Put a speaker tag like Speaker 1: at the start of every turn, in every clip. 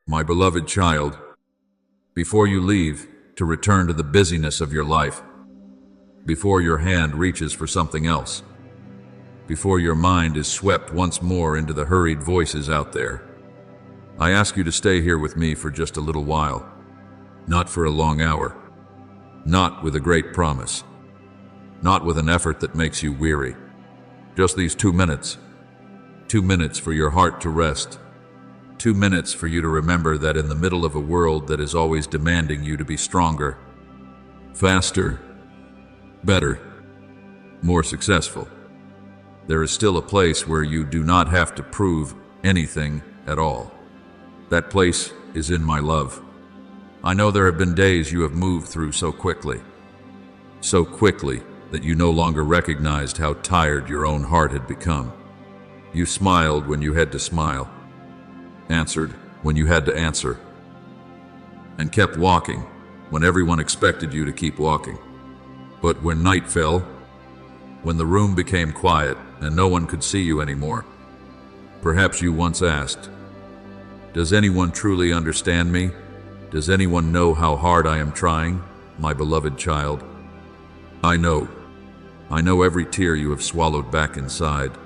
Speaker 1: My beloved child, before you leave to return to the busyness of your life, before your hand reaches for something else, before your mind is swept once more into the hurried voices out there, I ask you to stay here with me for just a little while, not for a long hour, not with a great promise, not with an effort that makes you weary. Just these 2 minutes. 2 minutes for your heart to rest. 2 minutes for you to remember that in the middle of a world that is always demanding you to be stronger, faster, better, more successful, there is still a place where you do not have to prove anything at all. That place is in my love. I know there have been days you have moved through so quickly that you no longer recognized how tired your own heart had become. You smiled when you had to smile, answered when you had to answer, and kept walking when everyone expected you to keep walking. But when night fell, when the room became quiet and no one could see you anymore, perhaps you once asked, "Does anyone truly understand me? Does anyone know how hard I am trying, my beloved child?" I know every tear you have swallowed back inside.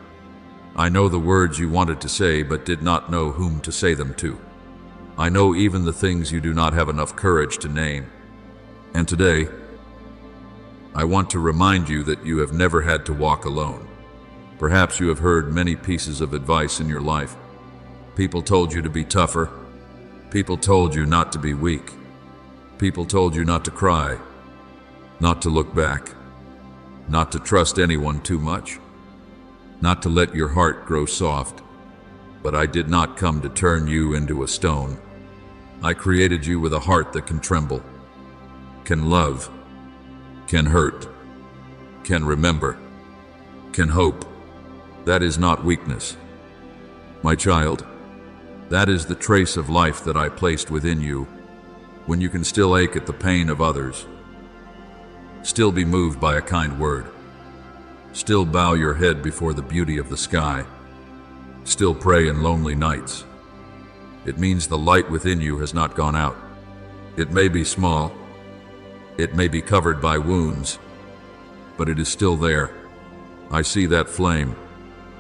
Speaker 1: I know the words you wanted to say but did not know whom to say them to. I know even the things you do not have enough courage to name. And today, I want to remind you that you have never had to walk alone. Perhaps you have heard many pieces of advice in your life. People told you to be tougher. People told you not to be weak. People told you not to cry, not to look back, not to trust anyone too much, not to let your heart grow soft. But I did not come to turn you into a stone. I created you with a heart that can tremble, can love, can hurt, can remember, can hope. That is not weakness, my child. That is the trace of life that I placed within you, when you can still ache at the pain of others, still be moved by a kind word, still bow your head before the beauty of the sky, still pray in lonely nights. It means the light within you has not gone out. It may be small, it may be covered by wounds, but it is still there. I see that flame.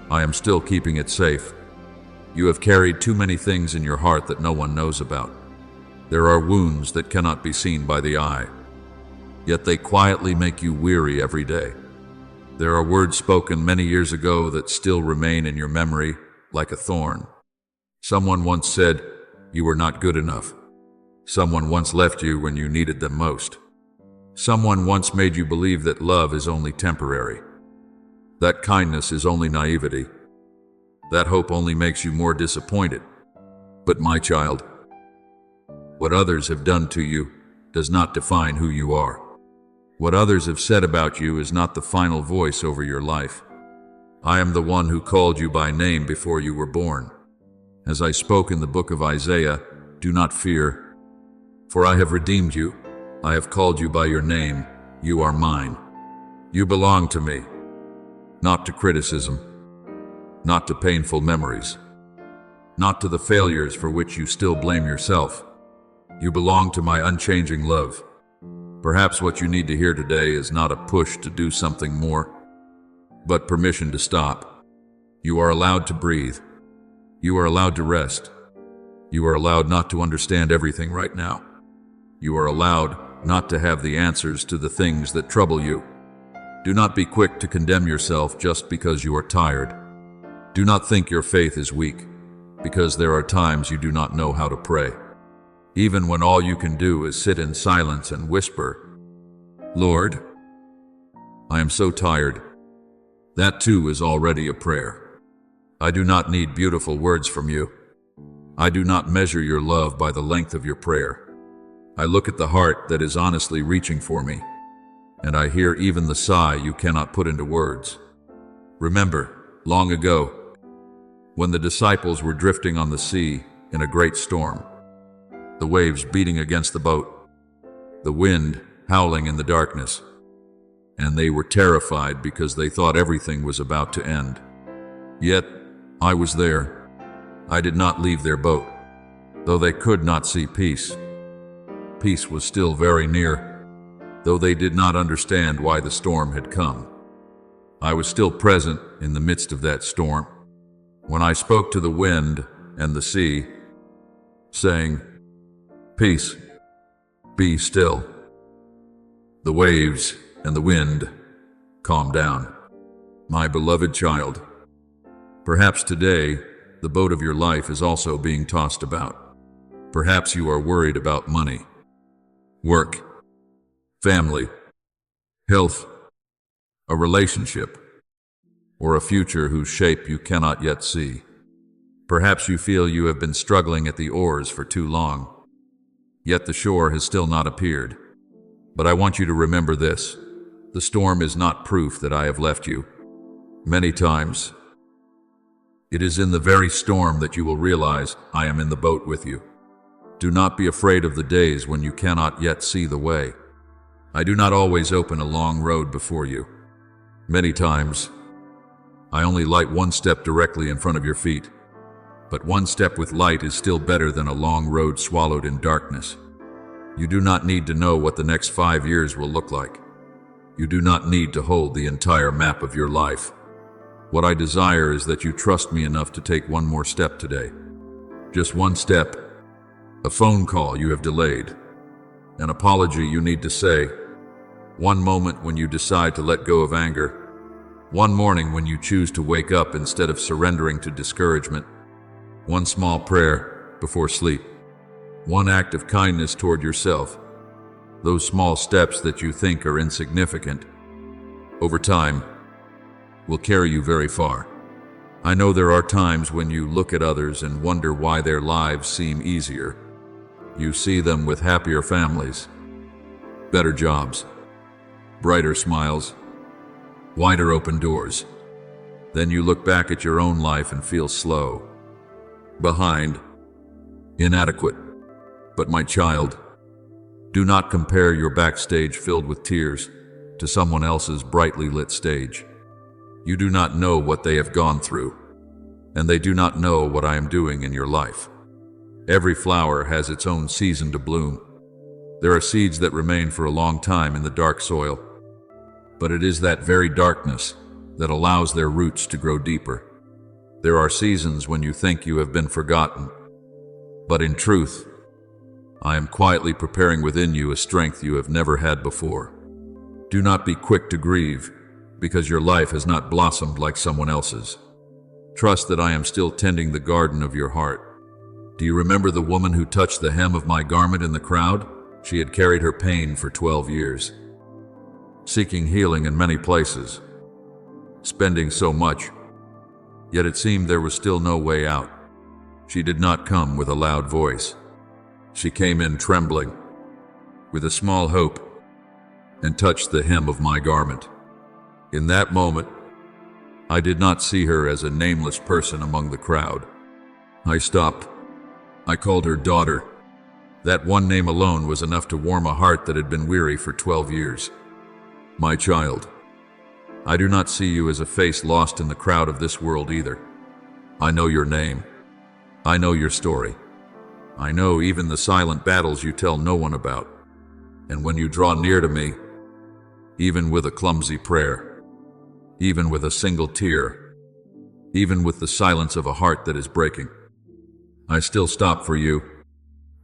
Speaker 1: I am still keeping it safe. You have carried too many things in your heart that no one knows about. There are wounds that cannot be seen by the eye, yet they quietly make you weary every day. There are words spoken many years ago that still remain in your memory like a thorn. Someone once said you were not good enough. Someone once left you when you needed them most. Someone once made you believe that love is only temporary, that kindness is only naivety, that hope only makes you more disappointed. But my child, what others have done to you does not define who you are. What others have said about you is not the final voice over your life. I am the one who called you by name before you were born. As I spoke in the book of Isaiah, do not fear, for I have redeemed you. I have called you by your name. You are mine. You belong to me, not to criticism, not to painful memories, not to the failures for which you still blame yourself. You belong to my unchanging love. Perhaps what you need to hear today is not a push to do something more, but permission to stop. You are allowed to breathe. You are allowed to rest. You are allowed not to understand everything right now. You are allowed not to have the answers to the things that trouble you. Do not be quick to condemn yourself just because you are tired. Do not think your faith is weak, because there are times you do not know how to pray. Even when all you can do is sit in silence and whisper, "Lord, I am so tired." That too is already a prayer. I do not need beautiful words from you. I do not measure your love by the length of your prayer. I look at the heart that is honestly reaching for me, and I hear even the sigh you cannot put into words. Remember, long ago, when the disciples were drifting on the sea in a great storm, the waves beating against the boat, the wind howling in the darkness, and they were terrified because they thought everything was about to end. Yet, I was there. I did not leave their boat. Though they could not see peace, peace was still very near. Though they did not understand why the storm had come, I was still present in the midst of that storm. When I spoke to the wind and the sea, saying, "Peace, be still," the waves and the wind calmed down. My beloved child, perhaps today the boat of your life is also being tossed about. Perhaps you are worried about money, work, family, health, a relationship, or a future whose shape you cannot yet see. Perhaps you feel you have been struggling at the oars for too long, yet the shore has still not appeared. But I want you to remember this: the storm is not proof that I have left you. Many times, it is in the very storm that you will realize I am in the boat with you. Do not be afraid of the days when you cannot yet see the way. I do not always open a long road before you. Many times, I only light one step directly in front of your feet. But one step with light is still better than a long road swallowed in darkness. You do not need to know what the next 5 years will look like. You do not need to hold the entire map of your life. What I desire is that you trust me enough to take one more step today. Just one step. A phone call you have delayed. An apology you need to say. One moment when you decide to let go of anger. One morning when you choose to wake up instead of surrendering to discouragement. One small prayer before sleep. One act of kindness toward yourself. Those small steps that you think are insignificant, over time, will carry you very far. I know there are times when you look at others and wonder why their lives seem easier. You see them with happier families, better jobs, brighter smiles, wider open doors. Then you look back at your own life and feel slow, behind, inadequate. But my child, do not compare your backstage filled with tears to someone else's brightly lit stage. You do not know what they have gone through, and they do not know what I am doing in your life. Every flower has its own season to bloom. There are seeds that remain for a long time in the dark soil, but it is that very darkness that allows their roots to grow deeper. There are seasons when you think you have been forgotten, but in truth, I am quietly preparing within you a strength you have never had before. Do not be quick to grieve because your life has not blossomed like someone else's. Trust that I am still tending the garden of your heart. Do you remember the woman who touched the hem of my garment in the crowd? She had carried her pain for 12 years, seeking healing in many places, spending so much, yet it seemed there was still no way out. She did not come with a loud voice. She came in trembling, with a small hope, and touched the hem of my garment. In that moment, I did not see her as a nameless person among the crowd. I stopped. I called her daughter. That one name alone was enough to warm a heart that had been weary for 12 years. My child, I do not see you as a face lost in the crowd of this world either. I know your name. I know your story. I know even the silent battles you tell no one about. And when you draw near to me, even with a clumsy prayer, even with a single tear, even with the silence of a heart that is breaking, I still stop for you.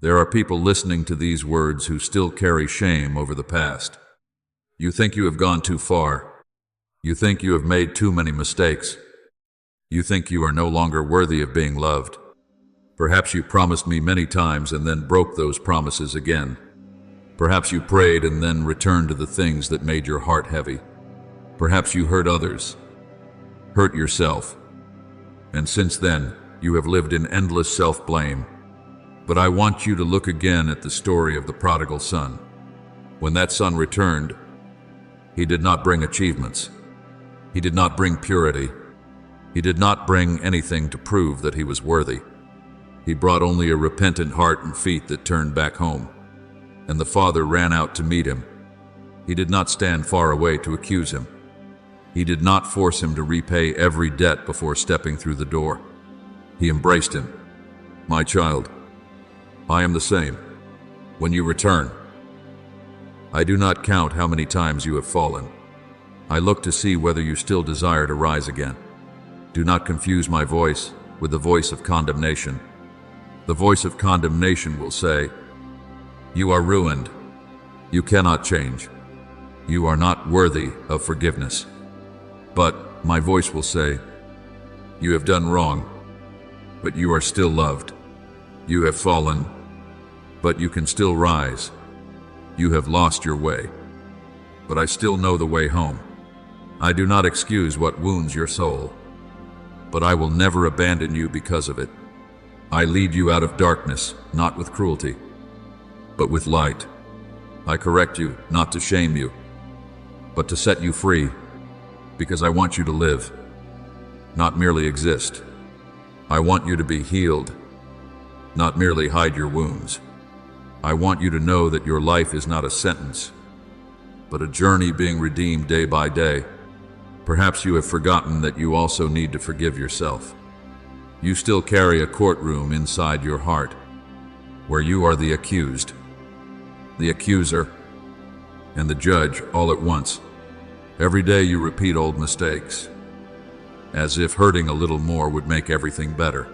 Speaker 1: There are people listening to these words who still carry shame over the past. You think you have gone too far. You think you have made too many mistakes. You think you are no longer worthy of being loved. Perhaps you promised me many times and then broke those promises again. Perhaps you prayed and then returned to the things that made your heart heavy. Perhaps you hurt others, hurt yourself, and since then you have lived in endless self-blame. But I want you to look again at the story of the prodigal son. When that son returned, he did not bring achievements. He did not bring purity. He did not bring anything to prove that he was worthy. He brought only a repentant heart and feet that turned back home. And the father ran out to meet him. He did not stand far away to accuse him. He did not force him to repay every debt before stepping through the door. He embraced him. My child, I am the same. When you return, I do not count how many times you have fallen. I look to see whether you still desire to rise again. Do not confuse my voice with the voice of condemnation. The voice of condemnation will say, "You are ruined. You cannot change. You are not worthy of forgiveness." But my voice will say, "You have done wrong, but you are still loved. You have fallen, but you can still rise. You have lost your way, but I still know the way home. I do not excuse what wounds your soul, but I will never abandon you because of it. I lead you out of darkness, not with cruelty, but with light. I correct you, not to shame you, but to set you free, because I want you to live, not merely exist. I want you to be healed, not merely hide your wounds. I want you to know that your life is not a sentence, but a journey being redeemed day by day. Perhaps you have forgotten that you also need to forgive yourself. You still carry a courtroom inside your heart, where you are the accused, the accuser, and the judge all at once. Every day you repeat old mistakes, as if hurting a little more would make everything better.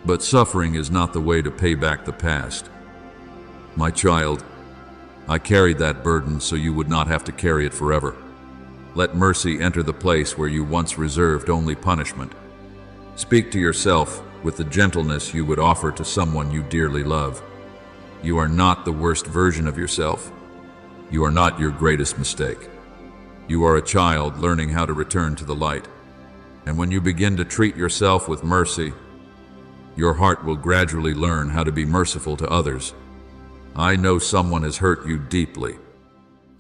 Speaker 1: But suffering is not the way to pay back the past. My child, I carried that burden so you would not have to carry it forever. Let mercy enter the place where you once reserved only punishment. Speak to yourself with the gentleness you would offer to someone you dearly love. You are not the worst version of yourself. You are not your greatest mistake. You are a child learning how to return to the light. And when you begin to treat yourself with mercy, your heart will gradually learn how to be merciful to others. I know someone has hurt you deeply.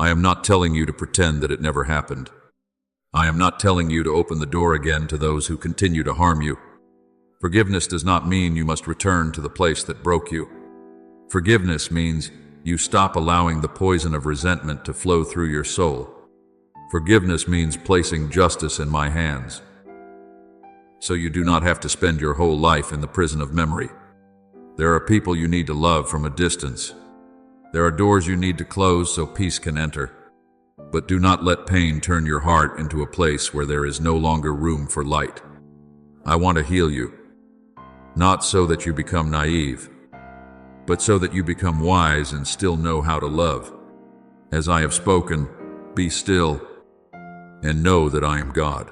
Speaker 1: I am not telling you to pretend that it never happened. I am not telling you to open the door again to those who continue to harm you. Forgiveness does not mean you must return to the place that broke you. Forgiveness means you stop allowing the poison of resentment to flow through your soul. Forgiveness means placing justice in my hands, so you do not have to spend your whole life in the prison of memory. There are people you need to love from a distance. There are doors you need to close so peace can enter. But do not let pain turn your heart into a place where there is no longer room for light. I want to heal you, not so that you become naive, but so that you become wise and still know how to love. As I have spoken, be still and know that I am God.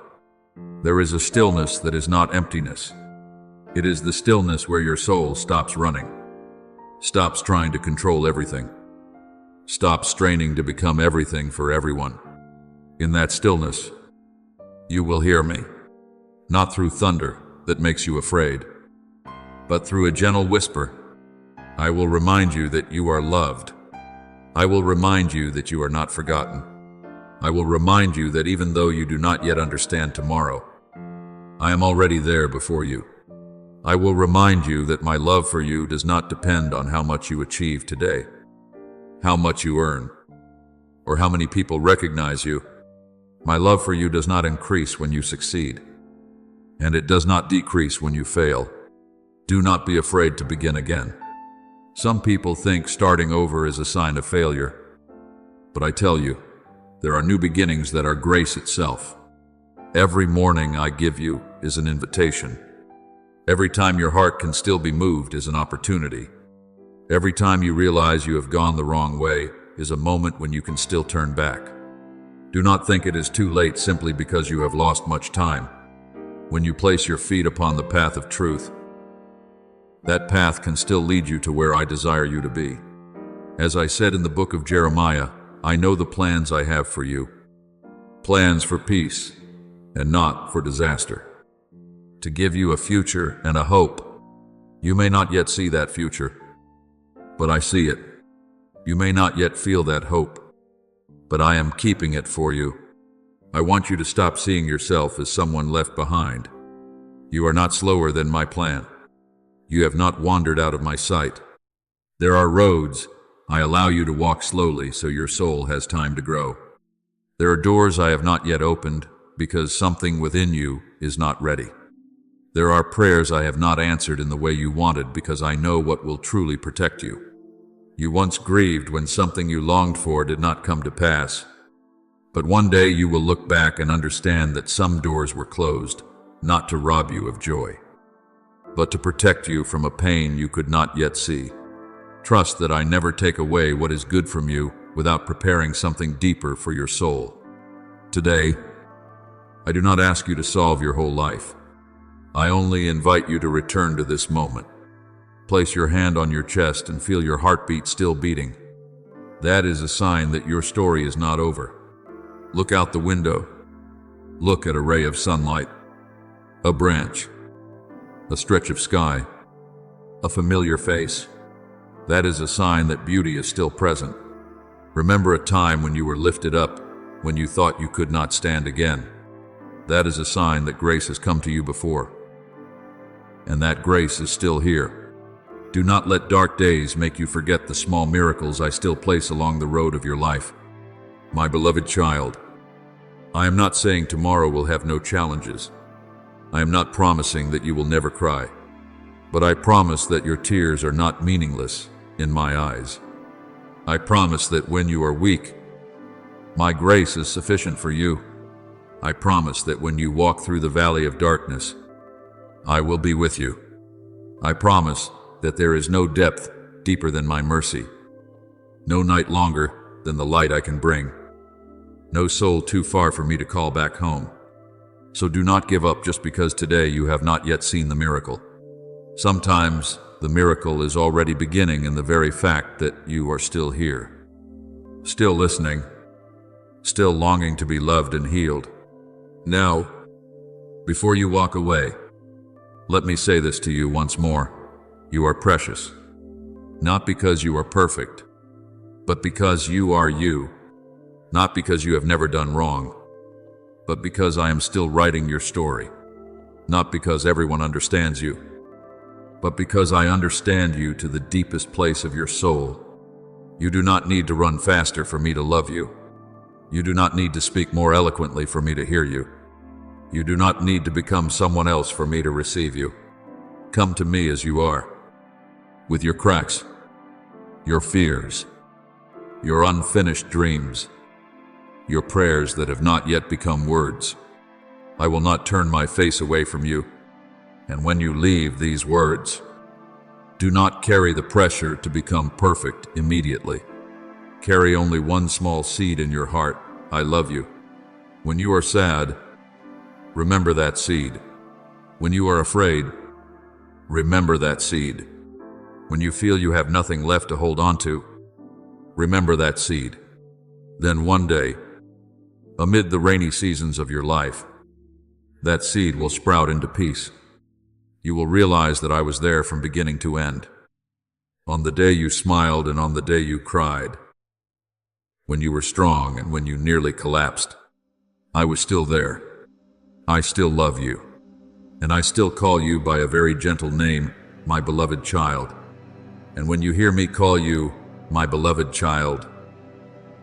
Speaker 1: There is a stillness that is not emptiness. It is the stillness where your soul stops running, stops trying to control everything, stops straining to become everything for everyone. In that stillness, you will hear me, not through thunder that makes you afraid, but through a gentle whisper. I will remind you that you are loved. I will remind you that you are not forgotten. I will remind you that even though you do not yet understand tomorrow, I am already there before you. I will remind you that my love for you does not depend on how much you achieve today, how much you earn, or how many people recognize you. My love for you does not increase when you succeed, and it does not decrease when you fail. Do not be afraid to begin again. Some people think starting over is a sign of failure, but I tell you, there are new beginnings that are grace itself. Every morning I give you is an invitation. Every time your heart can still be moved is an opportunity. Every time you realize you have gone the wrong way is a moment when you can still turn back. Do not think it is too late simply because you have lost much time. When you place your feet upon the path of truth, that path can still lead you to where I desire you to be. As I said in the book of Jeremiah, I know the plans I have for you, plans for peace and not for disaster, to give you a future and a hope. You may not yet see that future, but I see it. You may not yet feel that hope, but I am keeping it for you. I want you to stop seeing yourself as someone left behind. You are not slower than my plan. You have not wandered out of my sight. There are roads. I allow you to walk slowly so your soul has time to grow. There are doors I have not yet opened because something within you is not ready. There are prayers I have not answered in the way you wanted because I know what will truly protect you. You once grieved when something you longed for did not come to pass. But one day you will look back and understand that some doors were closed, not to rob you of joy, but to protect you from a pain you could not yet see. Trust that I never take away what is good from you without preparing something deeper for your soul. Today, I do not ask you to solve your whole life. I only invite you to return to this moment. Place your hand on your chest and feel your heartbeat still beating. That is a sign that your story is not over. Look out the window. Look at a ray of sunlight, a branch, a stretch of sky, a familiar face. That is a sign that beauty is still present. Remember a time when you were lifted up, when you thought you could not stand again. That is a sign that grace has come to you before, and that grace is still here. Do not let dark days make you forget the small miracles I still place along the road of your life. My beloved child, I am not saying tomorrow will have no challenges. I am not promising that you will never cry, but I promise that your tears are not meaningless in my eyes. I promise that when you are weak, my grace is sufficient for you. I promise that when you walk through the valley of darkness, I will be with you. I promise that there is no depth deeper than my mercy, no night longer than the light I can bring, no soul too far for me to call back home. So do not give up just because today you have not yet seen the miracle. Sometimes the miracle is already beginning in the very fact that you are still here, still listening, still longing to be loved and healed. Now, before you walk away, let me say this to you once more. You are precious, not because you are perfect, but because you are you. Not because you have never done wrong, but because I am still writing your story. Not because everyone understands you, but because I understand you to the deepest place of your soul. You do not need to run faster for me to love you. You do not need to speak more eloquently for me to hear you. You do not need to become someone else for me to receive you. Come to me as you are, with your cracks, your fears, your unfinished dreams, your prayers that have not yet become words. I will not turn my face away from you. And when you leave these words, do not carry the pressure to become perfect immediately. Carry only one small seed in your heart. I love you. When you are sad, remember that seed. When you are afraid, remember that seed. When you feel you have nothing left to hold on to, remember that seed. Then one day, amid the rainy seasons of your life, that seed will sprout into peace. You will realize that I was there from beginning to end. On the day you smiled and on the day you cried, when you were strong and when you nearly collapsed, I was still there. I still love you, and I still call you by a very gentle name, my beloved child. And when you hear me call you, my beloved child,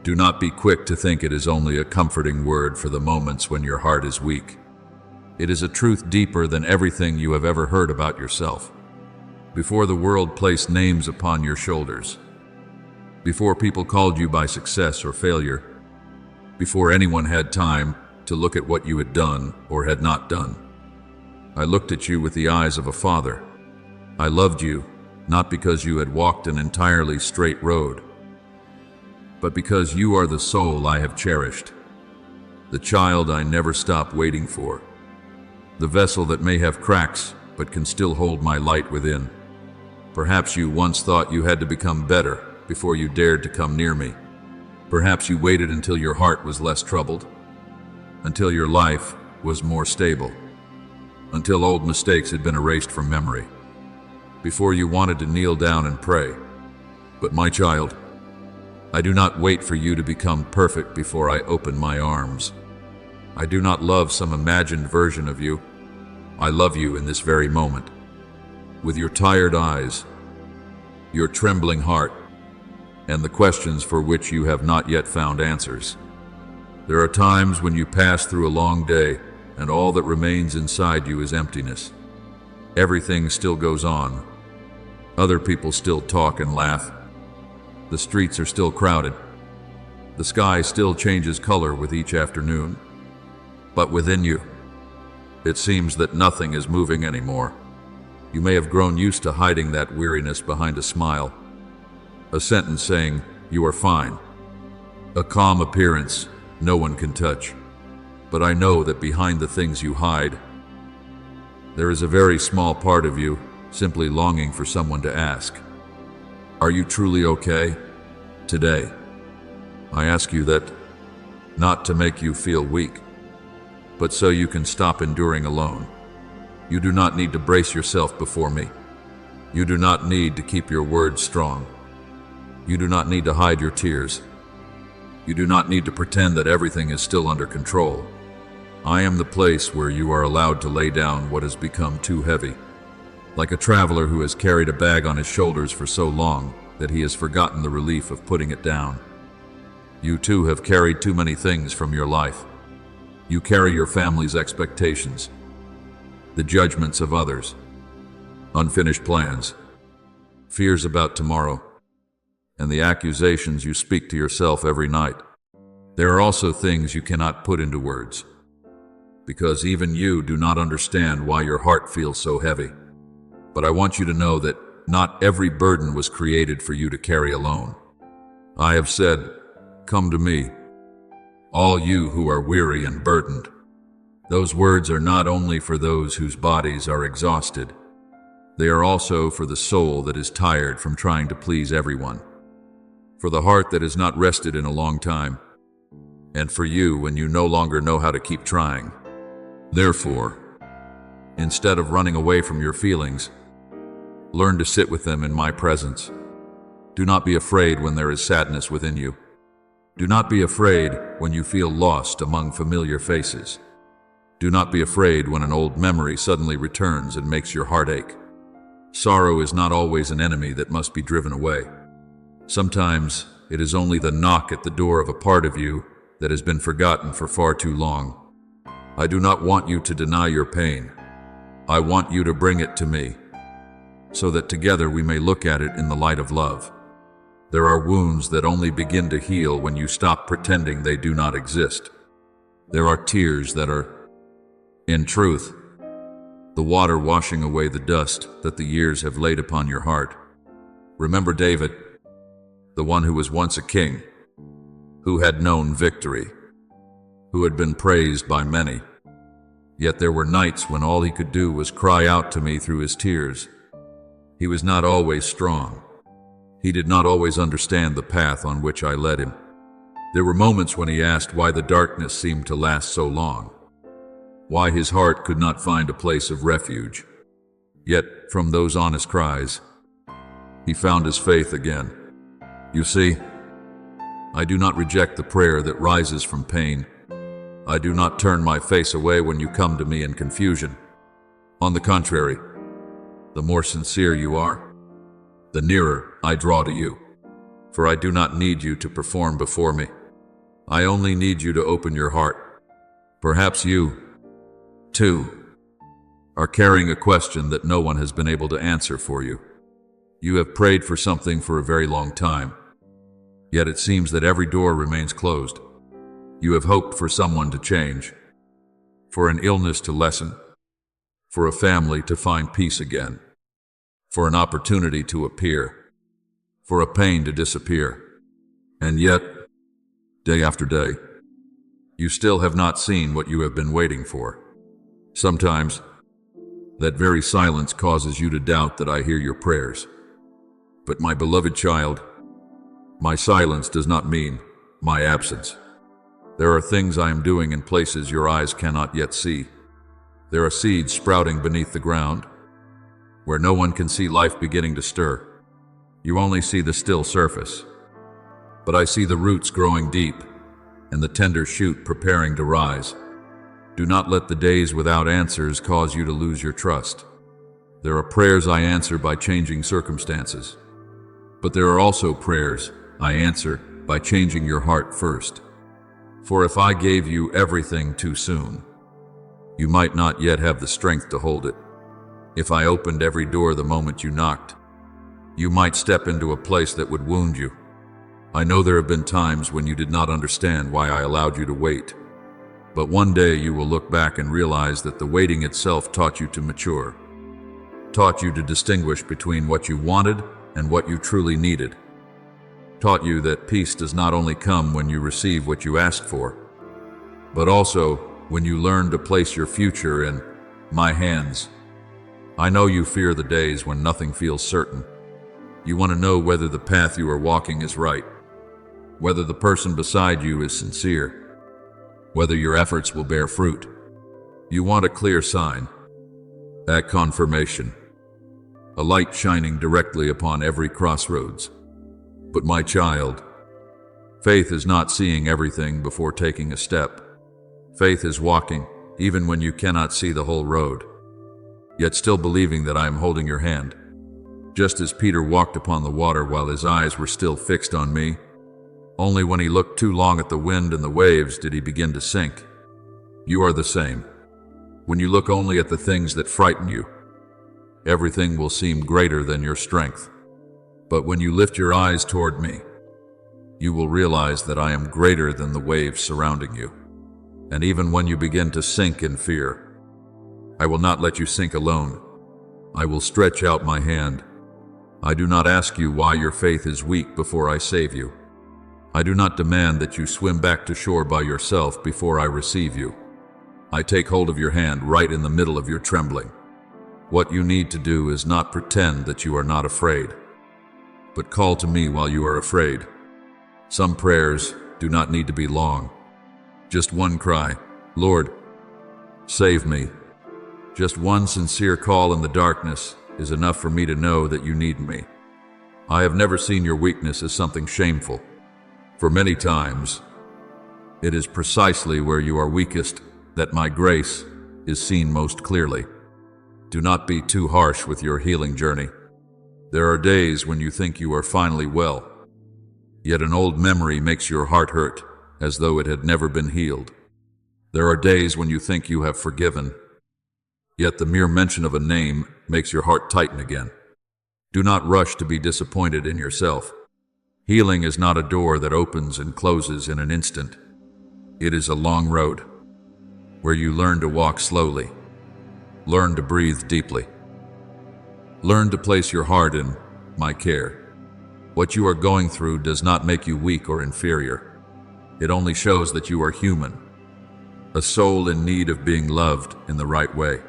Speaker 1: do not be quick to think it is only a comforting word for the moments when your heart is weak. It is a truth deeper than everything you have ever heard about yourself. Before the world placed names upon your shoulders, before people called you by success or failure, before anyone had time to look at what you had done or had not done, I looked at you with the eyes of a father. I loved you, not because you had walked an entirely straight road, but because you are the soul I have cherished, the child I never stop waiting for, the vessel that may have cracks but can still hold my light within. Perhaps you once thought you had to become better before you dared to come near me. Perhaps you waited until your heart was less troubled, until your life was more stable, until old mistakes had been erased from memory, before you wanted to kneel down and pray. But my child, I do not wait for you to become perfect before I open my arms. I do not love some imagined version of you. I love you in this very moment, with your tired eyes, your trembling heart, and the questions for which you have not yet found answers. There are times when you pass through a long day, and all that remains inside you is emptiness. Everything still goes on. Other people still talk and laugh. The streets are still crowded. The sky still changes color with each afternoon. But within you, it seems that nothing is moving anymore. You may have grown used to hiding that weariness behind a smile, a sentence saying, "You are fine," a calm appearance no one can touch. But I know that behind the things you hide, there is a very small part of you simply longing for someone to ask, "Are you truly okay?" Today, I ask you that, not to make you feel weak, but so you can stop enduring alone. You do not need to brace yourself before me. You do not need to keep your words strong. You do not need to hide your tears. You do not need to pretend that everything is still under control. I am the place where you are allowed to lay down what has become too heavy, like a traveler who has carried a bag on his shoulders for so long that he has forgotten the relief of putting it down. You too have carried too many things from your life. You carry your family's expectations, the judgments of others, unfinished plans, fears about tomorrow, and the accusations you speak to yourself every night. There are also things you cannot put into words, because even you do not understand why your heart feels so heavy. But I want you to know that not every burden was created for you to carry alone. I have said, "Come to me, all you who are weary and burdened." Those words are not only for those whose bodies are exhausted, they are also for the soul that is tired from trying to please everyone, for the heart that has not rested in a long time, and for you when you no longer know how to keep trying. Therefore, instead of running away from your feelings, learn to sit with them in my presence. Do not be afraid when there is sadness within you. Do not be afraid when you feel lost among familiar faces. Do not be afraid when an old memory suddenly returns and makes your heart ache. Sorrow is not always an enemy that must be driven away. Sometimes it is only the knock at the door of a part of you that has been forgotten for far too long. I do not want you to deny your pain. I want you to bring it to me, so that together we may look at it in the light of love. There are wounds that only begin to heal when you stop pretending they do not exist. There are tears that are, in truth, the water washing away the dust that the years have laid upon your heart. Remember David, the one who was once a king, who had known victory, who had been praised by many. Yet there were nights when all he could do was cry out to me through his tears. He was not always strong. He did not always understand the path on which I led him. There were moments when he asked why the darkness seemed to last so long, why his heart could not find a place of refuge. Yet, from those honest cries, he found his faith again. You see, I do not reject the prayer that rises from pain. I do not turn my face away when you come to me in confusion. On the contrary, the more sincere you are, the nearer I draw to you. For I do not need you to perform before me. I only need you to open your heart. Perhaps you, too, are carrying a question that no one has been able to answer for you. You have prayed for something for a very long time, yet it seems that every door remains closed. You have hoped for someone to change, for an illness to lessen, for a family to find peace again, for an opportunity to appear, for a pain to disappear. And yet, day after day, you still have not seen what you have been waiting for. Sometimes, that very silence causes you to doubt that I hear your prayers. But my beloved child, my silence does not mean my absence. There are things I am doing in places your eyes cannot yet see. There are seeds sprouting beneath the ground, where no one can see life beginning to stir. You only see the still surface. But I see the roots growing deep, and the tender shoot preparing to rise. Do not let the days without answers cause you to lose your trust. There are prayers I answer by changing circumstances. But there are also prayers I answer by changing your heart first. For if I gave you everything too soon, you might not yet have the strength to hold it. if I opened every door the moment you knocked, you might step into a place that would wound you. I know there have been times when you did not understand why I allowed you to wait. But one day you will look back and realize that the waiting itself taught you to mature, taught you to distinguish between what you wanted and what you truly needed, taught you that peace does not only come when you receive what you asked for, but also when you learn to place your future in my hands. I know you fear the days when nothing feels certain. You want to know whether the path you are walking is right, whether the person beside you is sincere, whether your efforts will bear fruit. You want a clear sign, a confirmation, a light shining directly upon every crossroads. But my child, faith is not seeing everything before taking a step. Faith is walking even when you cannot see the whole road, yet still believing that I am holding your hand. Just as Peter walked upon the water while his eyes were still fixed on me, only when he looked too long at the wind and the waves did he begin to sink. You are the same. When you look only at the things that frighten you, everything will seem greater than your strength. But when you lift your eyes toward me, you will realize that I am greater than the waves surrounding you. And even when you begin to sink in fear, I will not let you sink alone. I will stretch out my hand. I do not ask you why your faith is weak before I save you. I do not demand that you swim back to shore by yourself before I receive you. I take hold of your hand right in the middle of your trembling. What you need to do is not pretend that you are not afraid, but call to me while you are afraid. Some prayers do not need to be long. Just one cry, Lord, save me. Just one sincere call in the darkness is enough for me to know that you need me. I have never seen your weakness as something shameful. For many times, it is precisely where you are weakest that my grace is seen most clearly. Do not be too harsh with your healing journey. There are days when you think you are finally well, yet an old memory makes your heart hurt as though it had never been healed. There are days when you think you have forgiven, yet the mere mention of a name makes your heart tighten again. Do not rush to be disappointed in yourself. Healing is not a door that opens and closes in an instant. It is a long road where you learn to walk slowly, learn to breathe deeply, learn to place your heart in my care. What you are going through does not make you weak or inferior. It only shows that you are human, a soul in need of being loved in the right way.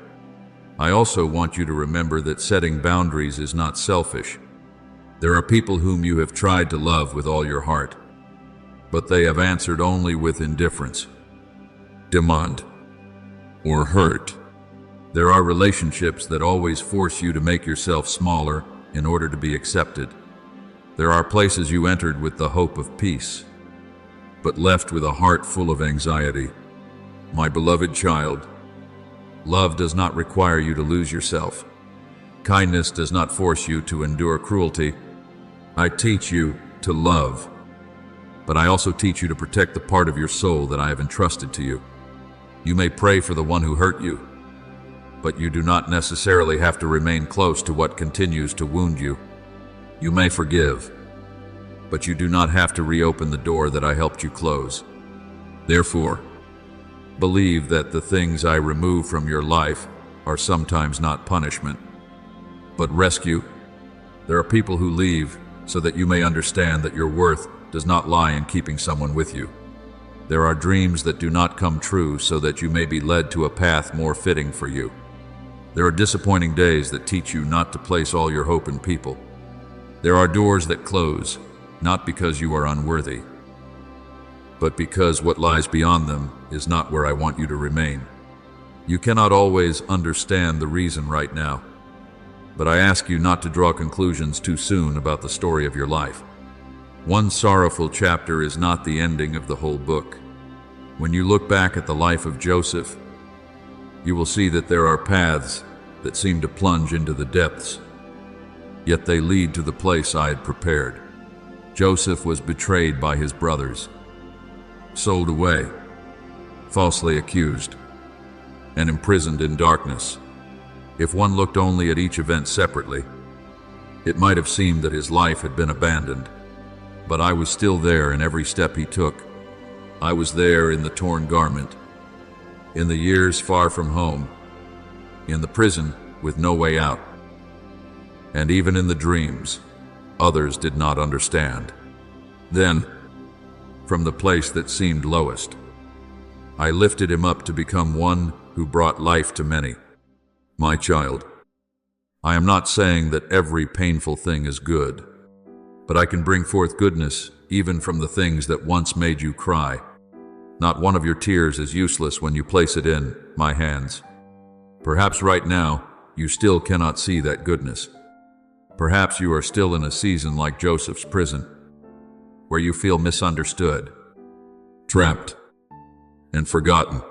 Speaker 1: I also want you to remember that setting boundaries is not selfish. There are people whom you have tried to love with all your heart, but they have answered only with indifference, demand, or hurt. There are relationships that always force you to make yourself smaller in order to be accepted. There are places you entered with the hope of peace, but left with a heart full of anxiety. My beloved child, love does not require you to lose yourself. Kindness does not force you to endure cruelty. I teach you to love, but I also teach you to protect the part of your soul that I have entrusted to you. You may pray for the one who hurt you, but you do not necessarily have to remain close to what continues to wound you. You may forgive, but you do not have to reopen the door that I helped you close. Therefore, believe that the things I remove from your life are sometimes not punishment, but rescue. There are people who leave so that you may understand that your worth does not lie in keeping someone with you. There are dreams that do not come true so that you may be led to a path more fitting for you. There are disappointing days that teach you not to place all your hope in people. There are doors that close, not because you are unworthy, but because what lies beyond them is not where I want you to remain. You cannot always understand the reason right now, but I ask you not to draw conclusions too soon about the story of your life. One sorrowful chapter is not the ending of the whole book. When you look back at the life of Joseph, you will see that there are paths that seem to plunge into the depths, yet they lead to the place I had prepared. Joseph was betrayed by his brothers, sold away, falsely accused, and imprisoned in darkness. If one looked only at each event separately, it might have seemed that his life had been abandoned. But I was still there in every step he took. I was there in the torn garment, in the years far from home, in the prison with no way out, and even in the dreams others did not understand. Then, from the place that seemed lowest, I lifted him up to become one who brought life to many. My child, I am not saying that every painful thing is good, but I can bring forth goodness even from the things that once made you cry. Not one of your tears is useless when you place it in my hands. Perhaps right now, you still cannot see that goodness. Perhaps you are still in a season like Joseph's prison, where you feel misunderstood, trapped, and forgotten.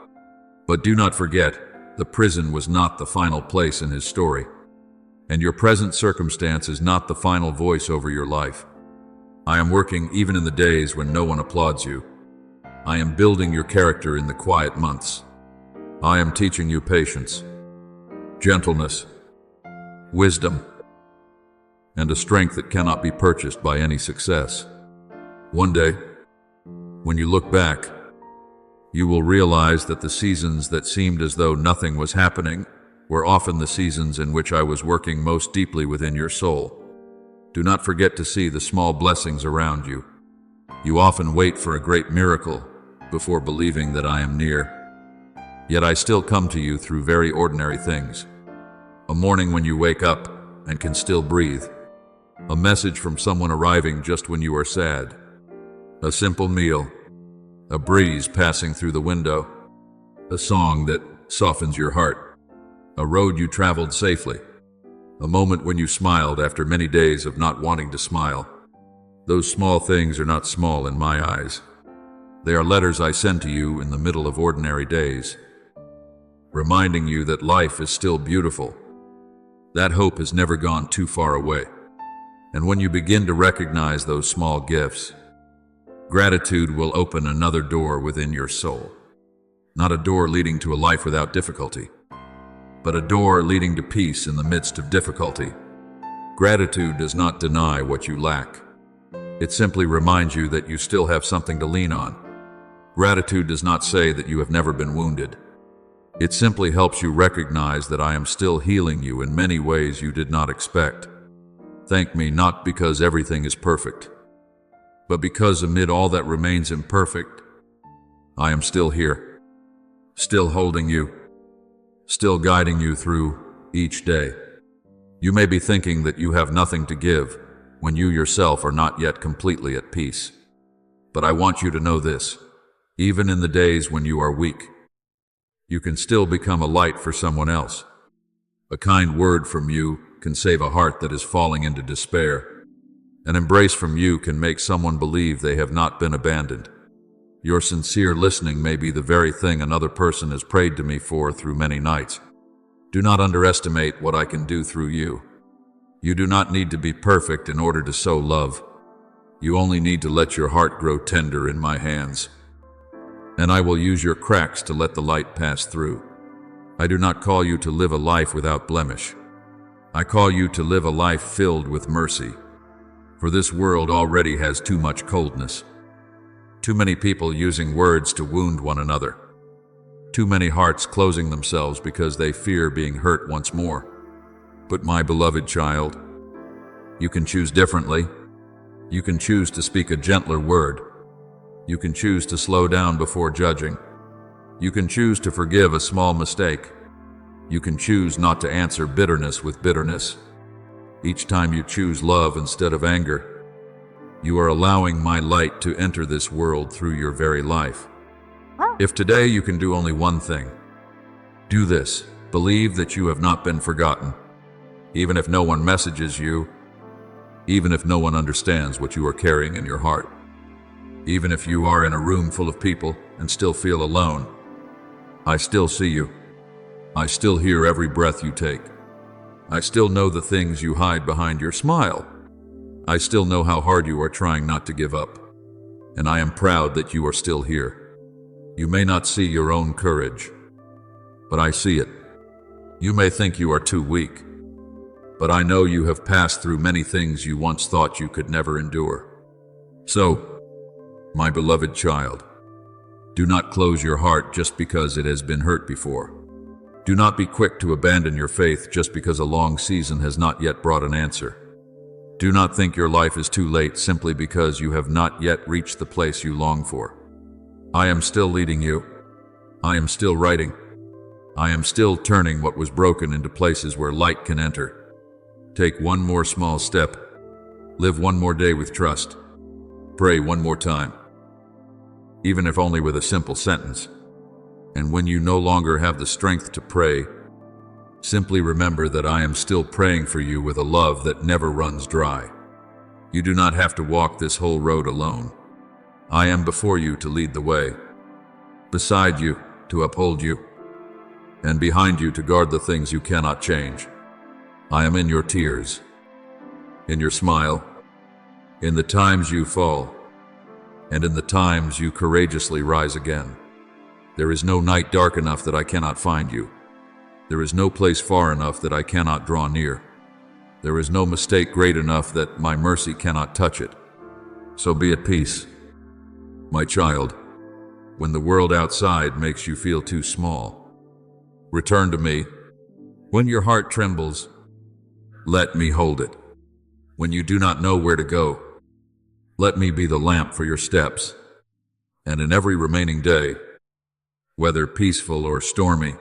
Speaker 1: But do not forget, the prison was not the final place in his story, and your present circumstance is not the final voice over your life. I am working even in the days when no one applauds you. I am building your character in the quiet months. I am teaching you patience, gentleness, wisdom, and a strength that cannot be purchased by any success. One day, when you look back, you will realize that the seasons that seemed as though nothing was happening were often the seasons in which I was working most deeply within your soul. Do not forget to see the small blessings around you. You often wait for a great miracle before believing that I am near. Yet I still come to you through very ordinary things. A morning when you wake up and can still breathe. A message from someone arriving just when you are sad. A simple meal. A breeze passing through the window. A song that softens your heart. A road you traveled safely. A moment when you smiled after many days of not wanting to smile. Those small things are not small in my eyes. They are letters I send to you in the middle of ordinary days, reminding you that life is still beautiful. That hope has never gone too far away. And when you begin to recognize those small gifts, gratitude will open another door within your soul. Not a door leading to a life without difficulty, but a door leading to peace in the midst of difficulty. Gratitude does not deny what you lack. It simply reminds you that you still have something to lean on. Gratitude does not say that you have never been wounded. It simply helps you recognize that I am still healing you in many ways you did not expect. Thank me not because everything is perfect, but because amid all that remains imperfect, I am still here, still holding you, still guiding you through each day. You may be thinking that you have nothing to give when you yourself are not yet completely at peace. But I want you to know this, even in the days when you are weak, you can still become a light for someone else. A kind word from you can save a heart that is falling into despair. An embrace from you can make someone believe they have not been abandoned. Your sincere listening may be the very thing another person has prayed to me for through many nights. Do not underestimate what I can do through you. You do not need to be perfect in order to sow love. You only need to let your heart grow tender in my hands. And I will use your cracks to let the light pass through. I do not call you to live a life without blemish. I call you to live a life filled with mercy. For this world already has too much coldness. Too many people using words to wound one another. Too many hearts closing themselves because they fear being hurt once more. But my beloved child, you can choose differently. You can choose to speak a gentler word. You can choose to slow down before judging. You can choose to forgive a small mistake. You can choose not to answer bitterness with bitterness. Each time you choose love instead of anger, you are allowing my light to enter this world through your very life. If today you can do only one thing, do this. Believe that you have not been forgotten. Even if no one messages you, even if no one understands what you are carrying in your heart, even if you are in a room full of people and still feel alone, I still see you. I still hear every breath you take. I still know the things you hide behind your smile. I still know how hard you are trying not to give up. And I am proud that you are still here. You may not see your own courage, but I see it. You may think you are too weak, but I know you have passed through many things you once thought you could never endure. So, my beloved child, do not close your heart just because it has been hurt before. Do not be quick to abandon your faith just because a long season has not yet brought an answer. Do not think your life is too late simply because you have not yet reached the place you long for. I am still leading you. I am still writing. I am still turning what was broken into places where light can enter. Take one more small step. Live one more day with trust. Pray one more time, even if only with a simple sentence. And when you no longer have the strength to pray, simply remember that I am still praying for you with a love that never runs dry. You do not have to walk this whole road alone. I am before you to lead the way, beside you to uphold you, and behind you to guard the things you cannot change. I am in your tears, in your smile, in the times you fall, and in the times you courageously rise again. There is no night dark enough that I cannot find you. There is no place far enough that I cannot draw near. There is no mistake great enough that my mercy cannot touch it. So be at peace, my child. When the world outside makes you feel too small, return to me. When your heart trembles, let me hold it. When you do not know where to go, let me be the lamp for your steps. And in every remaining day, whether peaceful or stormy,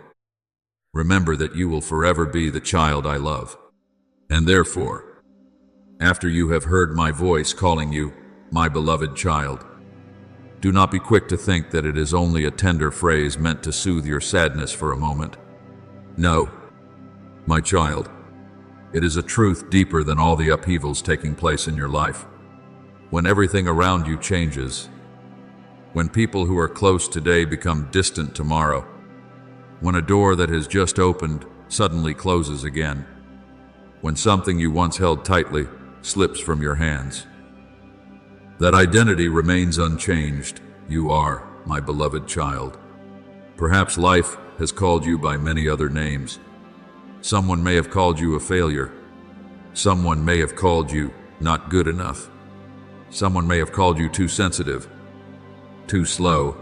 Speaker 1: remember that you will forever be the child I love. And therefore, after you have heard my voice calling you, my beloved child, do not be quick to think that it is only a tender phrase meant to soothe your sadness for a moment. No, my child, it is a truth deeper than all the upheavals taking place in your life. When everything around you changes, when people who are close today become distant tomorrow, when a door that has just opened suddenly closes again, when something you once held tightly slips from your hands, that identity remains unchanged. You are my beloved child. Perhaps life has called you by many other names. Someone may have called you a failure. Someone may have called you not good enough. Someone may have called you too sensitive, too slow,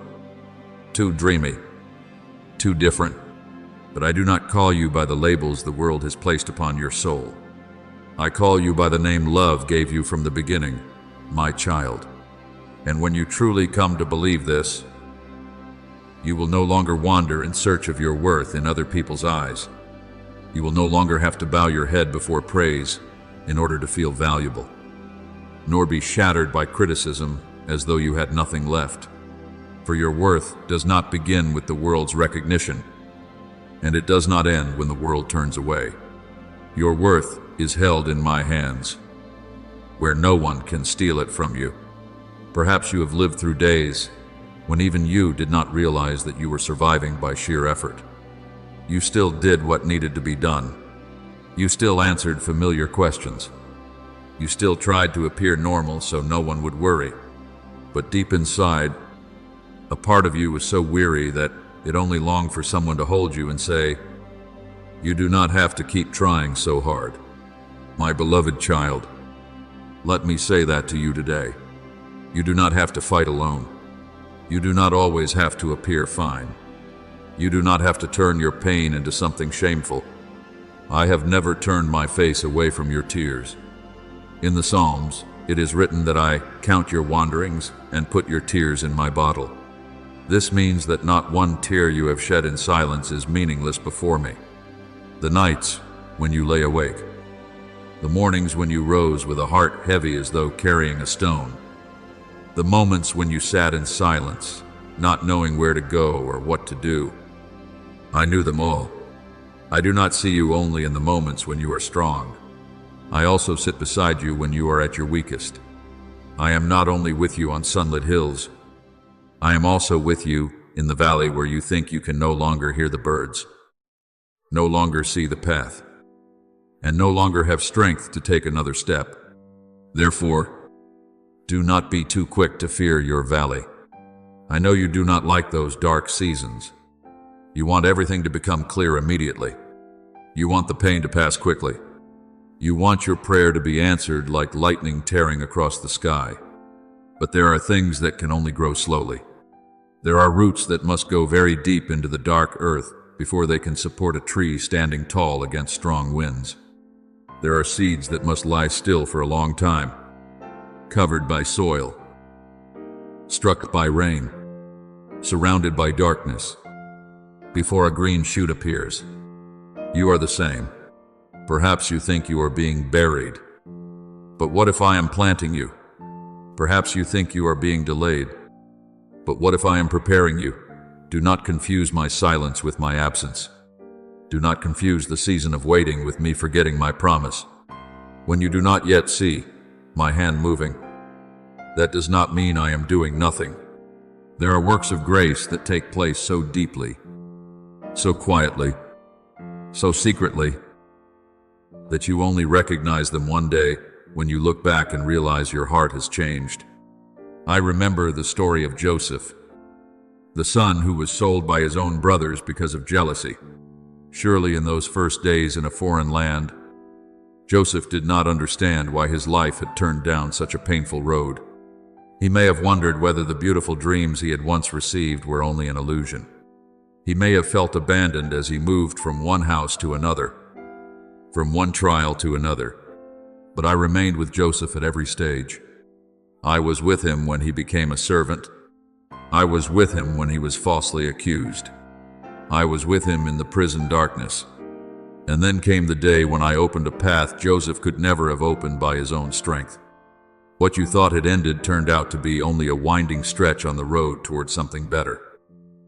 Speaker 1: too dreamy, too different. But I do not call you by the labels the world has placed upon your soul. I call you by the name love gave you from the beginning, my child. And when you truly come to believe this, you will no longer wander in search of your worth in other people's eyes. You will no longer have to bow your head before praise in order to feel valuable, nor be shattered by criticism as though you had nothing left. For your worth does not begin with the world's recognition, and it does not end when the world turns away. Your worth is held in my hands, where no one can steal it from you. Perhaps you have lived through days when even you did not realize that you were surviving by sheer effort. You still did what needed to be done. You still answered familiar questions. You still tried to appear normal so no one would worry. But deep inside, a part of you was so weary that it only longed for someone to hold you and say, "You do not have to keep trying so hard." My beloved child, let me say that to you today. You do not have to fight alone. You do not always have to appear fine. You do not have to turn your pain into something shameful. I have never turned my face away from your tears. In the Psalms, it is written that I count your wanderings and put your tears in my bottle. This means that not one tear you have shed in silence is meaningless before me. The nights when you lay awake, the mornings when you rose with a heart heavy as though carrying a stone, the moments when you sat in silence, not knowing where to go or what to do. I knew them all. I do not see you only in the moments when you are strong. I also sit beside you when you are at your weakest. I am not only with you on sunlit hills, I am also with you in the valley where you think you can no longer hear the birds, no longer see the path, and no longer have strength to take another step. Therefore, do not be too quick to fear your valley. I know you do not like those dark seasons. You want everything to become clear immediately. You want the pain to pass quickly. You want your prayer to be answered like lightning tearing across the sky. But there are things that can only grow slowly. There are roots that must go very deep into the dark earth before they can support a tree standing tall against strong winds. There are seeds that must lie still for a long time, covered by soil, struck by rain, surrounded by darkness, before a green shoot appears. You are the same. Perhaps you think you are being buried. But what if I am planting you? Perhaps you think you are being delayed. But what if I am preparing you? Do not confuse my silence with my absence. Do not confuse the season of waiting with me forgetting my promise. When you do not yet see my hand moving, that does not mean I am doing nothing. There are works of grace that take place so deeply, so quietly, so secretly, that you only recognize them one day when you look back and realize your heart has changed. I remember the story of Joseph, the son who was sold by his own brothers because of jealousy. Surely in those first days in a foreign land, Joseph did not understand why his life had turned down such a painful road. He may have wondered whether the beautiful dreams he had once received were only an illusion. He may have felt abandoned as he moved from one house to another, from one trial to another. But I remained with Joseph at every stage. I was with him when he became a servant. I was with him when he was falsely accused. I was with him in the prison darkness. And then came the day when I opened a path Joseph could never have opened by his own strength. What you thought had ended turned out to be only a winding stretch on the road toward something better.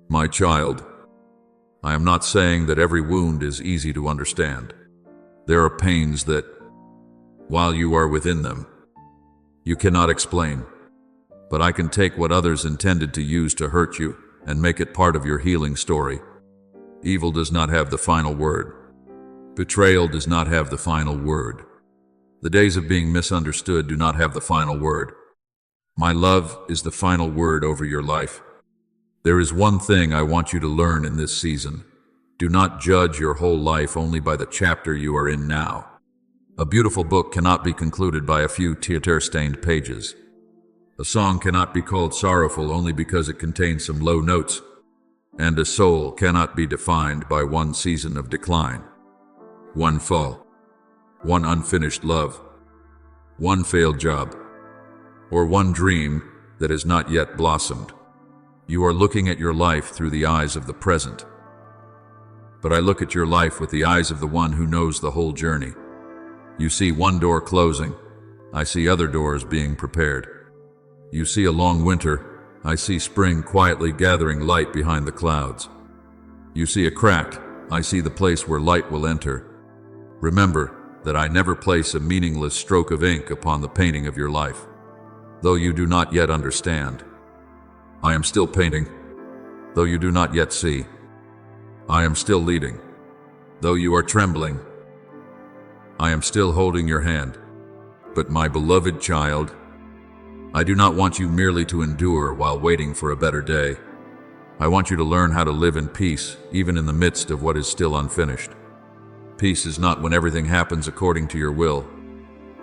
Speaker 1: My child, I am not saying that every wound is easy to understand. There are pains that, while you are within them, you cannot explain. But I can take what others intended to use to hurt you and make it part of your healing story. Evil does not have the final word. Betrayal does not have the final word. The days of being misunderstood do not have the final word. My love is the final word over your life. There is one thing I want you to learn in this season. Do not judge your whole life only by the chapter you are in now. A beautiful book cannot be concluded by a few tear-stained pages. A song cannot be called sorrowful only because it contains some low notes. And a soul cannot be defined by one season of decline, one fall, one unfinished love, one failed job, or one dream that has not yet blossomed. You are looking at your life through the eyes of the present. But I look at your life with the eyes of the one who knows the whole journey. You see one door closing. I see other doors being prepared. You see a long winter. I see spring quietly gathering light behind the clouds. You see a crack. I see the place where light will enter. Remember that I never place a meaningless stroke of ink upon the painting of your life. Though you do not yet understand, I am still painting. Though you do not yet see, I am still leading. Though you are trembling, I am still holding your hand. But my beloved child, I do not want you merely to endure while waiting for a better day. I want you to learn how to live in peace, even in the midst of what is still unfinished. Peace is not when everything happens according to your will.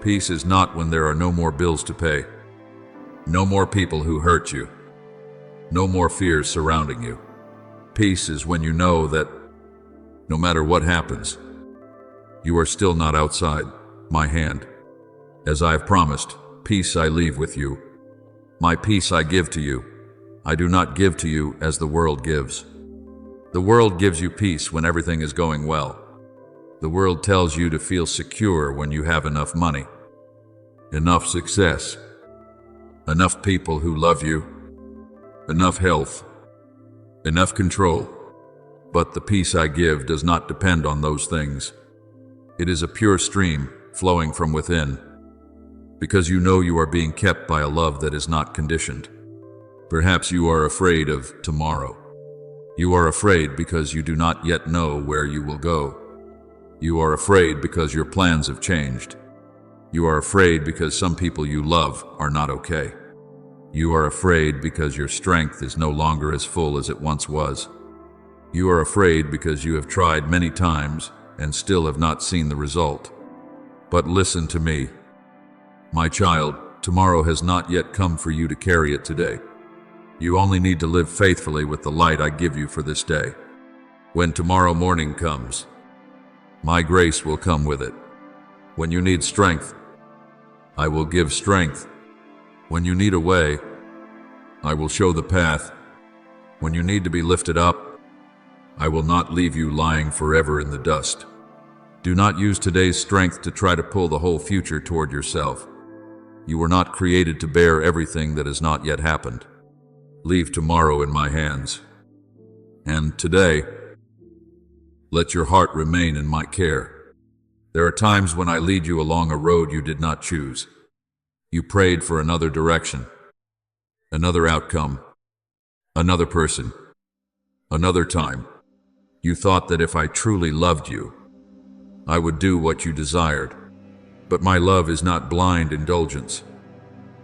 Speaker 1: Peace is not when there are no more bills to pay, no more people who hurt you, no more fears surrounding you. Peace is when you know that, no matter what happens, you are still not outside my hand. As I have promised, peace I leave with you. My peace I give to you. I do not give to you as the world gives. The world gives you peace when everything is going well. The world tells you to feel secure when you have enough money, enough success, enough people who love you, enough health, enough control. But the peace I give does not depend on those things. It is a pure stream flowing from within, because you know you are being kept by a love that is not conditioned. Perhaps you are afraid of tomorrow. You are afraid because you do not yet know where you will go. You are afraid because your plans have changed. You are afraid because some people you love are not okay. You are afraid because your strength is no longer as full as it once was. You are afraid because you have tried many times and still have not seen the result. But listen to me. My child, tomorrow has not yet come for you to carry it today. You only need to live faithfully with the light I give you for this day. When tomorrow morning comes, my grace will come with it. When you need strength, I will give strength. When you need a way, I will show the path. When you need to be lifted up, I will not leave you lying forever in the dust. Do not use today's strength to try to pull the whole future toward yourself. You were not created to bear everything that has not yet happened. Leave tomorrow in my hands. And today, let your heart remain in my care. There are times when I lead you along a road you did not choose. You prayed for another direction, another outcome, another person, another time. You thought that if I truly loved you, I would do what you desired. But my love is not blind indulgence.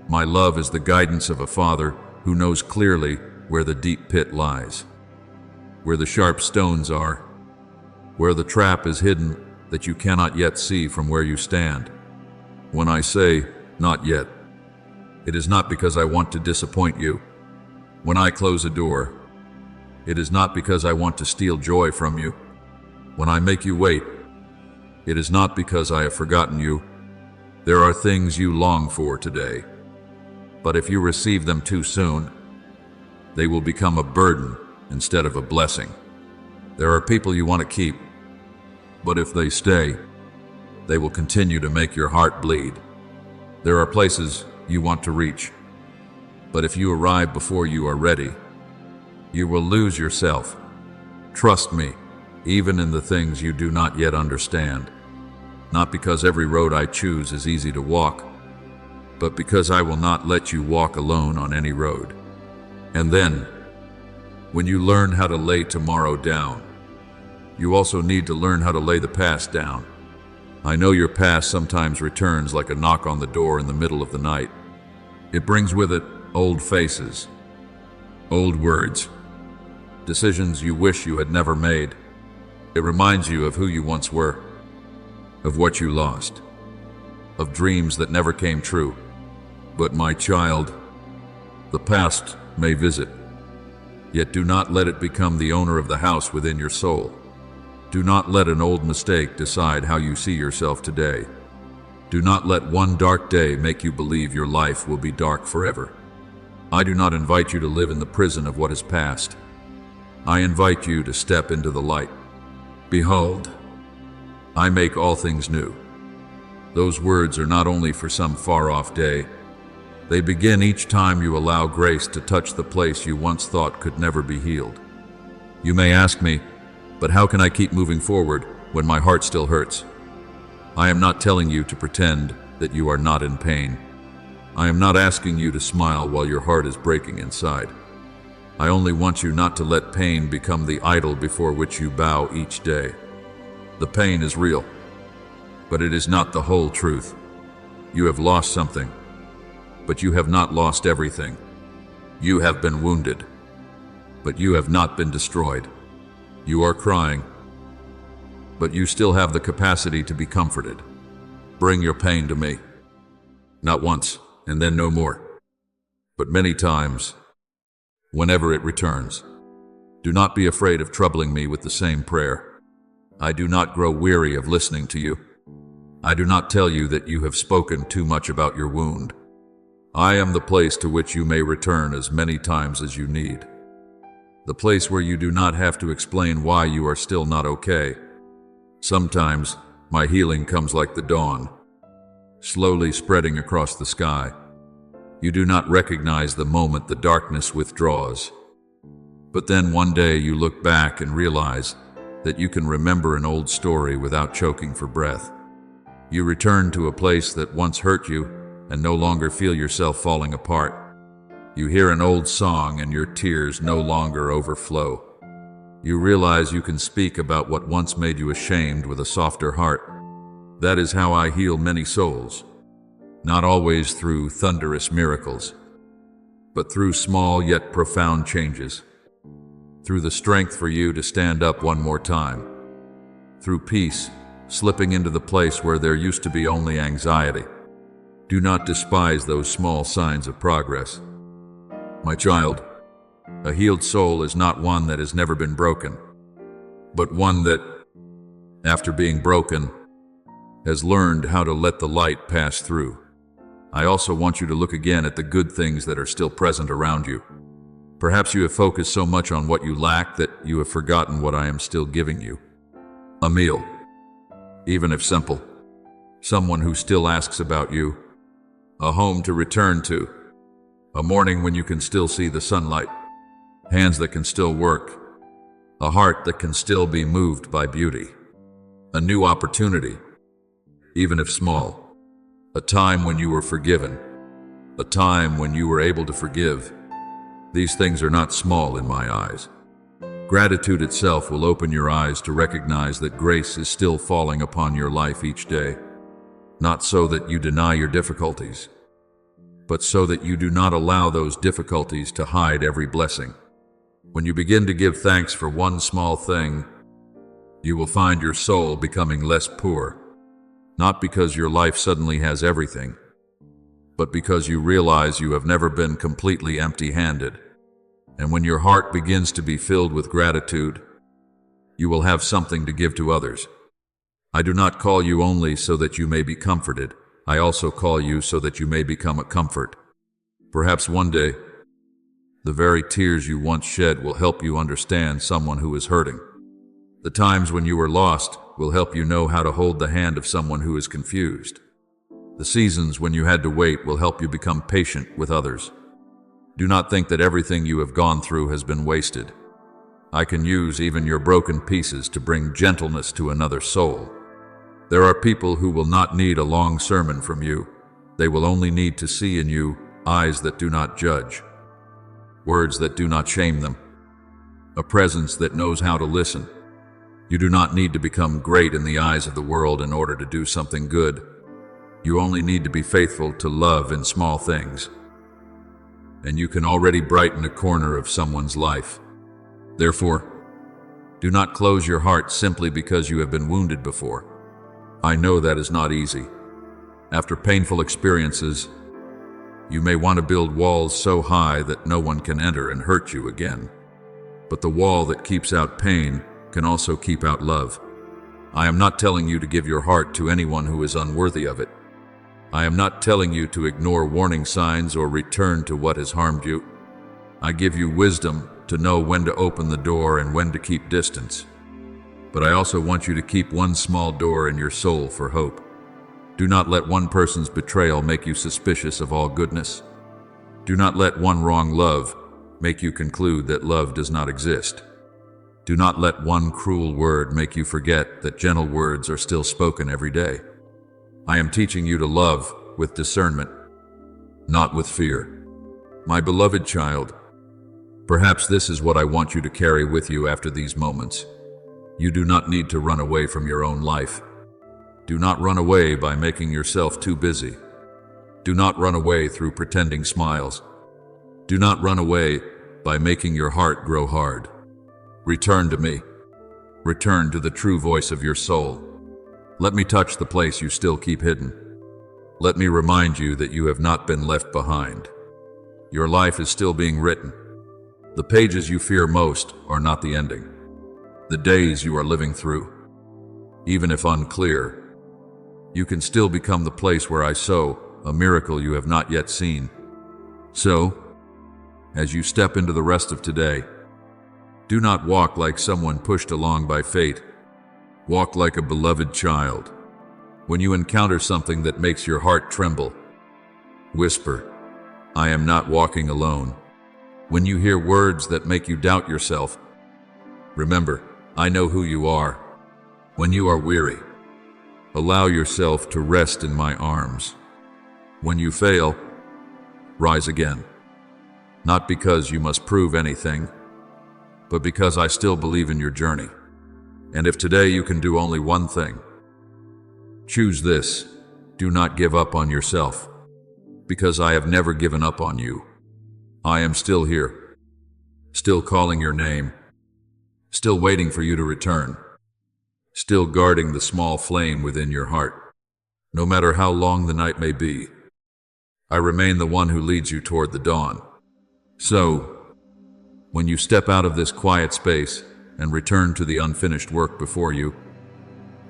Speaker 1: My love is the guidance of a father who knows clearly where the deep pit lies, where the sharp stones are, where the trap is hidden that you cannot yet see from where you stand. When I say, not yet, it is not because I want to disappoint you. When I close a door, it is not because I want to steal joy from you. When I make you wait, it is not because I have forgotten you. There are things you long for today, but if you receive them too soon, they will become a burden instead of a blessing. There are people you want to keep, but if they stay, they will continue to make your heart bleed. There are places you want to reach, but if you arrive before you are ready, you will lose yourself. Trust me, even in the things you do not yet understand. Not because every road I choose is easy to walk, but because I will not let you walk alone on any road. And then, when you learn how to lay tomorrow down, you also need to learn how to lay the past down. I know your past sometimes returns like a knock on the door in the middle of the night. It brings with it old faces, old words, decisions you wish you had never made. It reminds you of who you once were, of what you lost, of dreams that never came true. But my child, the past may visit, yet do not let it become the owner of the house within your soul. Do not let an old mistake decide how you see yourself today. Do not let one dark day make you believe your life will be dark forever. I do not invite you to live in the prison of what is past. I invite you to step into the light. Behold, I make all things new. Those words are not only for some far-off day. They begin each time you allow grace to touch the place you once thought could never be healed. You may ask me, but how can I keep moving forward when my heart still hurts? I am not telling you to pretend that you are not in pain. I am not asking you to smile while your heart is breaking inside. I only want you not to let pain become the idol before which you bow each day. The pain is real, but it is not the whole truth. You have lost something, but you have not lost everything. You have been wounded, but you have not been destroyed. You are crying, but you still have the capacity to be comforted. Bring your pain to me. Not once, and then no more, but many times, whenever it returns. Do not be afraid of troubling me with the same prayer. I do not grow weary of listening to you. I do not tell you that you have spoken too much about your wound. I am the place to which you may return as many times as you need. The place where you do not have to explain why you are still not okay. Sometimes, my healing comes like the dawn, slowly spreading across the sky. You do not recognize the moment the darkness withdraws. But then one day you look back and realize that you can remember an old story without choking for breath. You return to a place that once hurt you and no longer feel yourself falling apart. You hear an old song and your tears no longer overflow. You realize you can speak about what once made you ashamed with a softer heart. That is how I heal many souls. Not always through thunderous miracles, but through small yet profound changes. Through the strength for you to stand up one more time. through peace, slipping into the place where there used to be only anxiety. Do not despise those small signs of progress. My child, a healed soul is not one that has never been broken, but one that, after being broken, has learned how to let the light pass through. I also want you to look again at the good things that are still present around you. Perhaps you have focused so much on what you lack that you have forgotten what I am still giving you. A meal, even if simple. Someone who still asks about you. A home to return to. A morning when you can still see the sunlight. Hands that can still work. A heart that can still be moved by beauty. A new opportunity, even if small. A time when you were forgiven. A time when you were able to forgive. These things are not small in my eyes. Gratitude itself will open your eyes to recognize that grace is still falling upon your life each day. Not so that you deny your difficulties, but so that you do not allow those difficulties to hide every blessing. When you begin to give thanks for one small thing, you will find your soul becoming less poor, not because your life suddenly has everything, but because you realize you have never been completely empty-handed. And when your heart begins to be filled with gratitude, you will have something to give to others. I do not call you only so that you may be comforted. I also call you so that you may become a comfort. Perhaps one day, the very tears you once shed will help you understand someone who is hurting. The times when you were lost will help you know how to hold the hand of someone who is confused. The seasons when you had to wait will help you become patient with others. Do not think that everything you have gone through has been wasted. I can use even your broken pieces to bring gentleness to another soul. There are people who will not need a long sermon from you. They will only need to see in you eyes that do not judge, words that do not shame them, a presence that knows how to listen. You do not need to become great in the eyes of the world in order to do something good. You only need to be faithful to love in small things, and you can already brighten a corner of someone's life. Therefore, do not close your heart simply because you have been wounded before. I know that is not easy. After painful experiences, you may want to build walls so high that no one can enter and hurt you again. But the wall that keeps out pain can also keep out love. I am not telling you to give your heart to anyone who is unworthy of it. I am not telling you to ignore warning signs or return to what has harmed you. I give you wisdom to know when to open the door and when to keep distance. But I also want you to keep one small door in your soul for hope. Do not let one person's betrayal make you suspicious of all goodness. Do not let one wrong love make you conclude that love does not exist. Do not let one cruel word make you forget that gentle words are still spoken every day. I am teaching you to love with discernment, not with fear. My beloved child, perhaps this is what I want you to carry with you after these moments. You do not need to run away from your own life. Do not run away by making yourself too busy. Do not run away through pretending smiles. Do not run away by making your heart grow hard. Return to me. Return to the true voice of your soul. Let me touch the place you still keep hidden. Let me remind you that you have not been left behind. Your life is still being written. The pages you fear most are not the ending. The days you are living through, even if unclear, you can still become the place where I sow a miracle you have not yet seen. So, as you step into the rest of today, do not walk like someone pushed along by fate. Walk like a beloved child. When you encounter something that makes your heart tremble, whisper, "I am not walking alone." When you hear words that make you doubt yourself, remember, I know who you are. When you are weary, allow yourself to rest in my arms. When you fail, rise again. Not because you must prove anything, but because I still believe in your journey. And if today you can do only one thing, choose this: do not give up on yourself, because I have never given up on you. I am still here, still calling your name, still waiting for you to return, still guarding the small flame within your heart. No matter how long the night may be, I remain the one who leads you toward the dawn. So, when you step out of this quiet space and return to the unfinished work before you,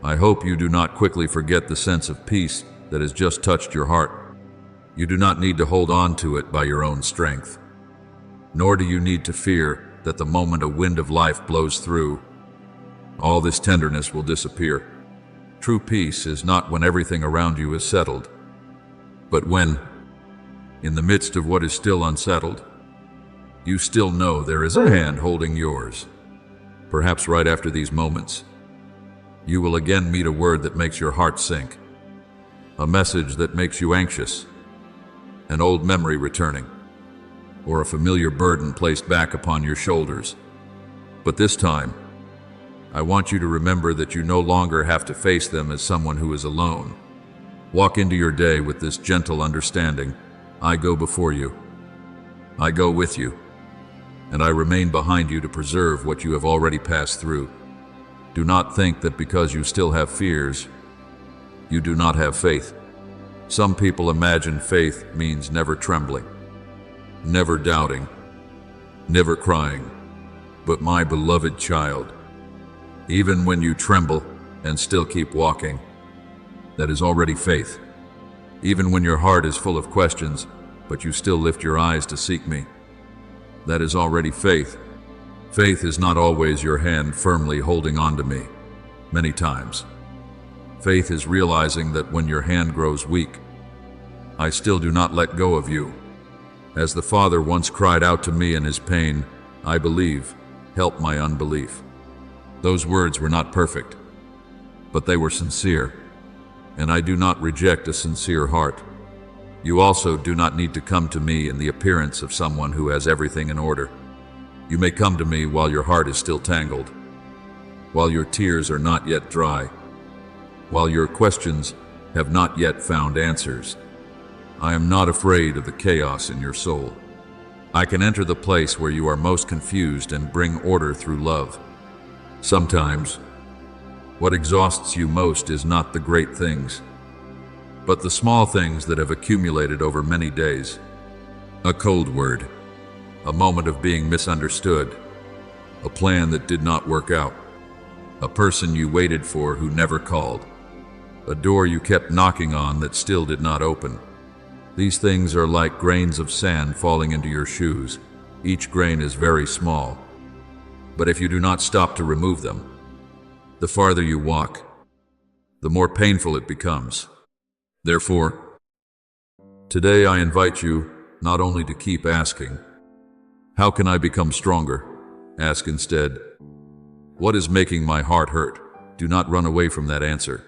Speaker 1: I hope you do not quickly forget the sense of peace that has just touched your heart. You do not need to hold on to it by your own strength, nor do you need to fear that the moment a wind of life blows through, all this tenderness will disappear. True peace is not when everything around you is settled, but when, in the midst of what is still unsettled, you still know there is a hand holding yours. Perhaps right after these moments, you will again meet a word that makes your heart sink, a message that makes you anxious, an old memory returning, or a familiar burden placed back upon your shoulders. But this time, I want you to remember that you no longer have to face them as someone who is alone. Walk into your day with this gentle understanding: I go before you, I go with you, and I remain behind you to preserve what you have already passed through. Do not think that because you still have fears, you do not have faith. Some people imagine faith means never trembling, never doubting, never crying. But my beloved child, even when you tremble and still keep walking, that is already faith. Even when your heart is full of questions, but you still lift your eyes to seek me, that is already faith. Faith is not always your hand firmly holding on to me. Many times, faith is realizing that when your hand grows weak, I still do not let go of you. As the Father once cried out to me in his pain, I believe, help my unbelief. Those words were not perfect, but they were sincere, and I do not reject a sincere heart. You also do not need to come to me in the appearance of someone who has everything in order. You may come to me while your heart is still tangled, while your tears are not yet dry, while your questions have not yet found answers. I am not afraid of the chaos in your soul. I can enter the place where you are most confused and bring order through love. Sometimes, what exhausts you most is not the great things, but the small things that have accumulated over many days. A cold word, a moment of being misunderstood, a plan that did not work out, a person you waited for who never called, a door you kept knocking on that still did not open. These things are like grains of sand falling into your shoes. Each grain is very small, but if you do not stop to remove them, the farther you walk, the more painful it becomes. Therefore, today I invite you not only to keep asking, how can I become stronger? Ask instead, what is making my heart hurt? Do not run away from that answer.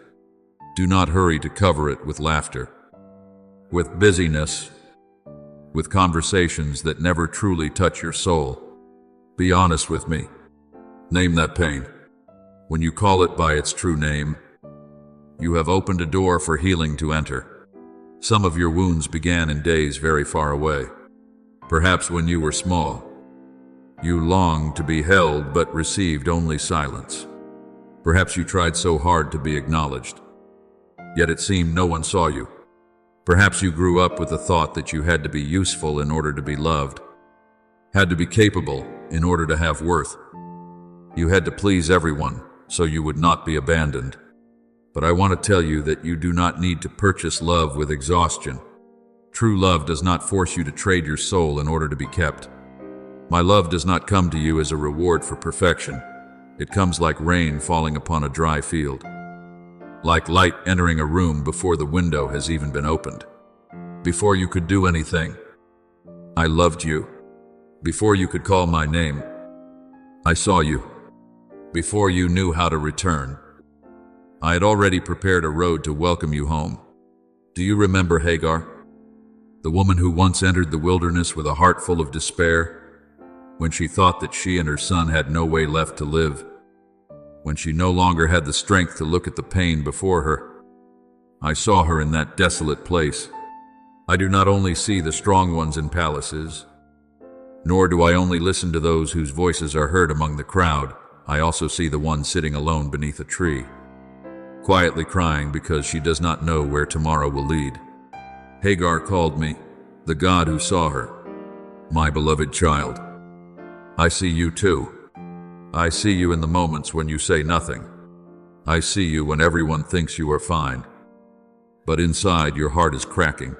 Speaker 1: Do not hurry to cover it with laughter, with busyness, with conversations that never truly touch your soul. Be honest with me. Name that pain. When you call it by its true name, you have opened a door for healing to enter. Some of your wounds began in days very far away. Perhaps when you were small, you longed to be held but received only silence. Perhaps you tried so hard to be acknowledged, yet it seemed no one saw you. Perhaps you grew up with the thought that you had to be useful in order to be loved, had to be capable in order to have worth. You had to please everyone so you would not be abandoned. But I want to tell you that you do not need to purchase love with exhaustion. True love does not force you to trade your soul in order to be kept. My love does not come to you as a reward for perfection. It comes like rain falling upon a dry field, like light entering a room before the window has even been opened. Before you could do anything, I loved you. Before you could call my name, I saw you. Before you knew how to return, I had already prepared a road to welcome you home. Do you remember Hagar, the woman who once entered the wilderness with a heart full of despair, when she thought that she and her son had no way left to live, when she no longer had the strength to look at the pain before her? I saw her in that desolate place. I do not only see the strong ones in palaces, nor do I only listen to those whose voices are heard among the crowd. I also see the one sitting alone beneath a tree, quietly crying because she does not know where tomorrow will lead. Hagar called me, the God who saw her. My beloved child, I see you too. I see you in the moments when you say nothing. I see you when everyone thinks you are fine, but inside your heart is cracking.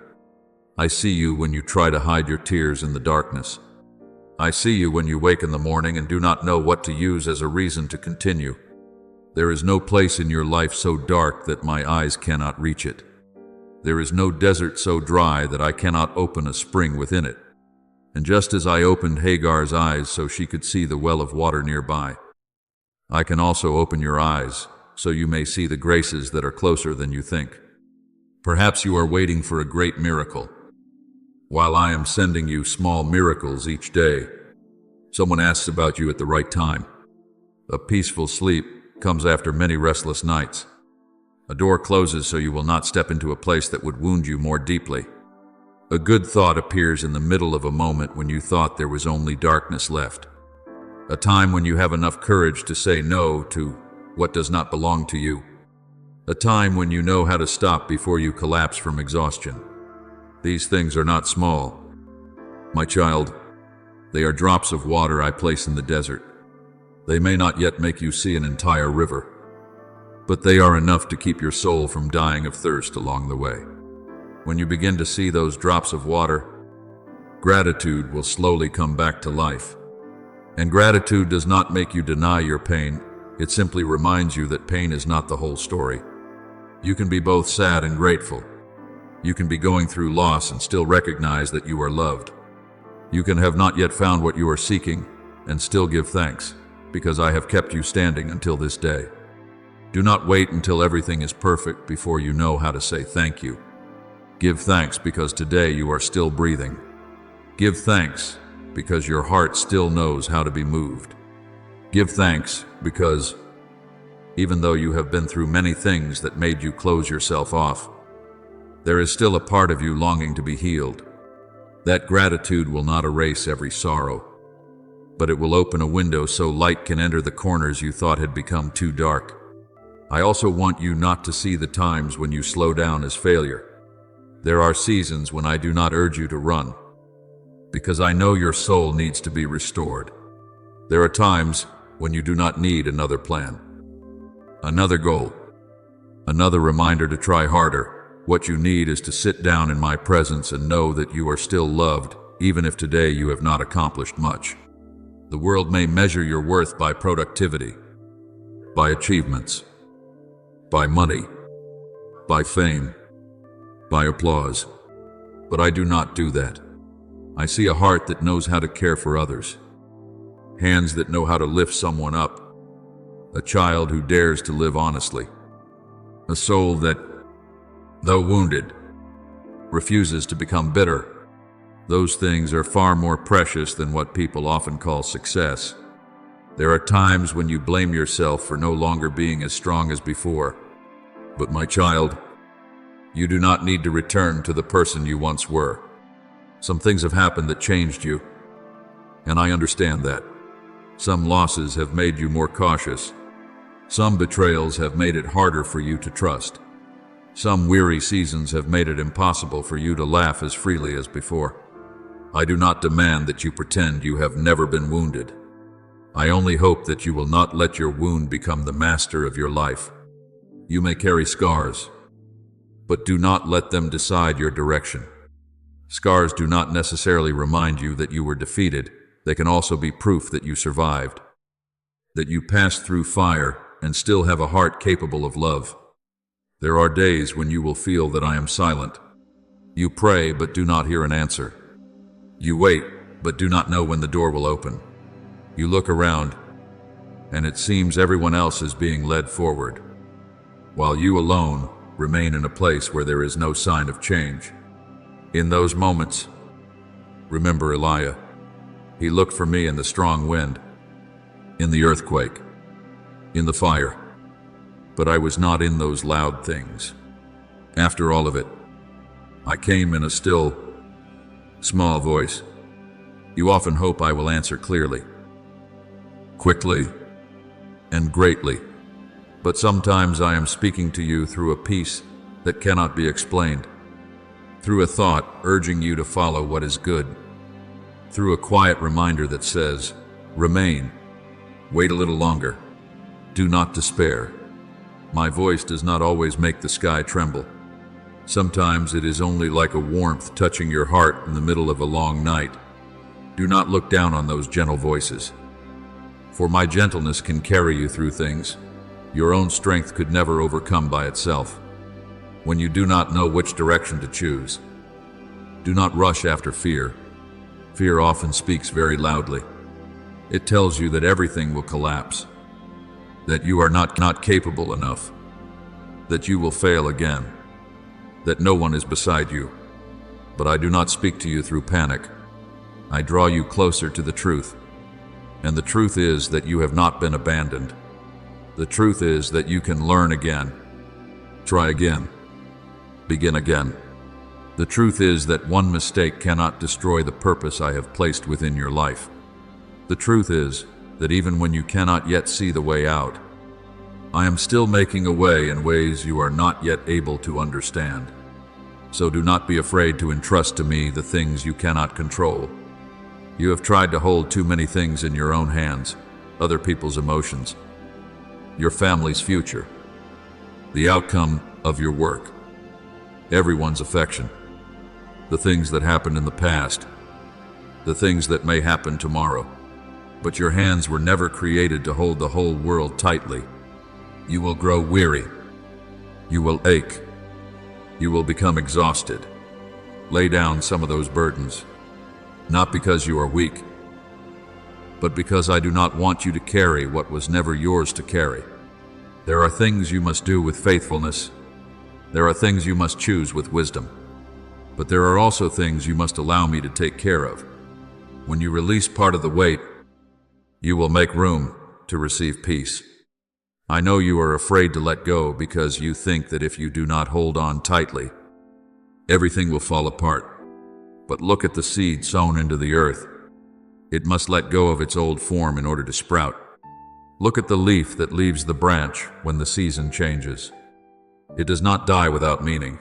Speaker 1: I see you when you try to hide your tears in the darkness. I see you when you wake in the morning and do not know what to use as a reason to continue. There is no place in your life so dark that my eyes cannot reach it. There is no desert so dry that I cannot open a spring within it. And just as I opened Hagar's eyes so she could see the well of water nearby, I can also open your eyes so you may see the graces that are closer than you think. Perhaps you are waiting for a great miracle, while I am sending you small miracles each day. Someone asks about you at the right time. A peaceful sleep comes after many restless nights. A door closes so you will not step into a place that would wound you more deeply. A good thought appears in the middle of a moment when you thought there was only darkness left. A time when you have enough courage to say no to what does not belong to you. A time when you know how to stop before you collapse from exhaustion. These things are not small, my child. They are drops of water I place in the desert. They may not yet make you see an entire river, but they are enough to keep your soul from dying of thirst along the way. When you begin to see those drops of water, gratitude will slowly come back to life. And gratitude does not make you deny your pain. It simply reminds you that pain is not the whole story. You can be both sad and grateful. You can be going through loss and still recognize that you are loved. You can have not yet found what you are seeking and still give thanks, because I have kept you standing until this day. Do not wait until everything is perfect before you know how to say thank you. Give thanks because today you are still breathing. Give thanks because your heart still knows how to be moved. Give thanks because, even though you have been through many things that made you close yourself off, there is still a part of you longing to be healed. That gratitude will not erase every sorrow, but it will open a window so light can enter the corners you thought had become too dark. I also want you not to see the times when you slow down as failure. There are seasons when I do not urge you to run, because I know your soul needs to be restored. There are times when you do not need another plan, another goal, another reminder to try harder. What you need is to sit down in my presence and know that you are still loved, even if today you have not accomplished much. The world may measure your worth by productivity, by achievements, by money, by fame, by applause. But I do not do that. I see a heart that knows how to care for others, hands that know how to lift someone up, a child who dares to live honestly, a soul that, though wounded, refuses to become bitter. Those things are far more precious than what people often call success. There are times when you blame yourself for no longer being as strong as before. But my child, you do not need to return to the person you once were. Some things have happened that changed you, and I understand that. Some losses have made you more cautious. Some betrayals have made it harder for you to trust. Some weary seasons have made it impossible for you to laugh as freely as before. I do not demand that you pretend you have never been wounded. I only hope that you will not let your wound become the master of your life. You may carry scars, but do not let them decide your direction. Scars do not necessarily remind you that you were defeated. They can also be proof that you survived, that you passed through fire and still have a heart capable of love. There are days when you will feel that I am silent. You pray but do not hear an answer. You wait but do not know when the door will open. You look around, and it seems everyone else is being led forward, while you alone remain in a place where there is no sign of change. In those moments, remember Elijah. He looked for me in the strong wind, in the earthquake, in the fire, but I was not in those loud things. After all of it, I came in a still, small voice. You often hope I will answer clearly, quickly, and greatly. But sometimes I am speaking to you through a peace that cannot be explained, through a thought urging you to follow what is good, through a quiet reminder that says, remain, wait a little longer, do not despair. My voice does not always make the sky tremble. Sometimes it is only like a warmth touching your heart in the middle of a long night. Do not look down on those gentle voices, for my gentleness can carry you through things your own strength could never overcome by itself. When you do not know which direction to choose, do not rush after fear. Fear often speaks very loudly. It tells you that everything will collapse, that you are not capable enough, that you will fail again, that no one is beside you. But I do not speak to you through panic. I draw you closer to the truth. And the truth is that you have not been abandoned. The truth is that you can learn again, try again, begin again. The truth is that one mistake cannot destroy the purpose I have placed within your life. The truth is that even when you cannot yet see the way out, I am still making a way in ways you are not yet able to understand. So do not be afraid to entrust to me the things you cannot control. You have tried to hold too many things in your own hands, other people's emotions, your family's future, the outcome of your work, everyone's affection, the things that happened in the past, the things that may happen tomorrow. But your hands were never created to hold the whole world tightly. You will grow weary. You will ache. You will become exhausted. Lay down some of those burdens, not because you are weak, but because I do not want you to carry what was never yours to carry. There are things you must do with faithfulness. There are things you must choose with wisdom. But there are also things you must allow me to take care of. When you release part of the weight, you will make room to receive peace. I know you are afraid to let go because you think that if you do not hold on tightly, everything will fall apart. But look at the seed sown into the earth. It must let go of its old form in order to sprout. Look at the leaf that leaves the branch when the season changes. It does not die without meaning.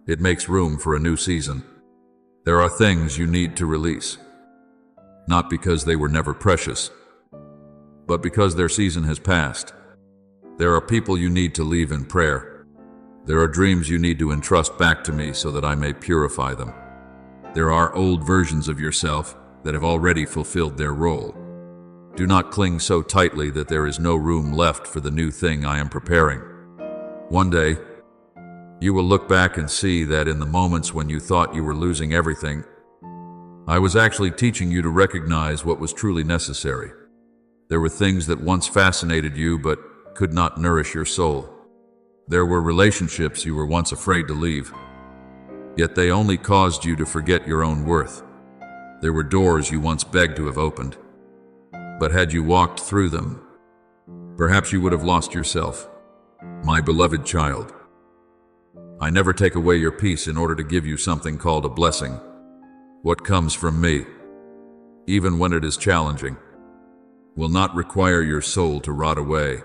Speaker 1: It makes room for a new season. There are things you need to release, not because they were never precious, but because their season has passed. There are people you need to leave in prayer. There are dreams you need to entrust back to me so that I may purify them. There are old versions of yourself that have already fulfilled their role. Do not cling so tightly that there is no room left for the new thing I am preparing. One day, you will look back and see that in the moments when you thought you were losing everything, I was actually teaching you to recognize what was truly necessary. There were things that once fascinated you but could not nourish your soul. There were relationships you were once afraid to leave, yet they only caused you to forget your own worth. There were doors you once begged to have opened, but had you walked through them, perhaps you would have lost yourself. My beloved child, I never take away your peace in order to give you something called a blessing. What comes from me, even when it is challenging, will not require your soul to rot away.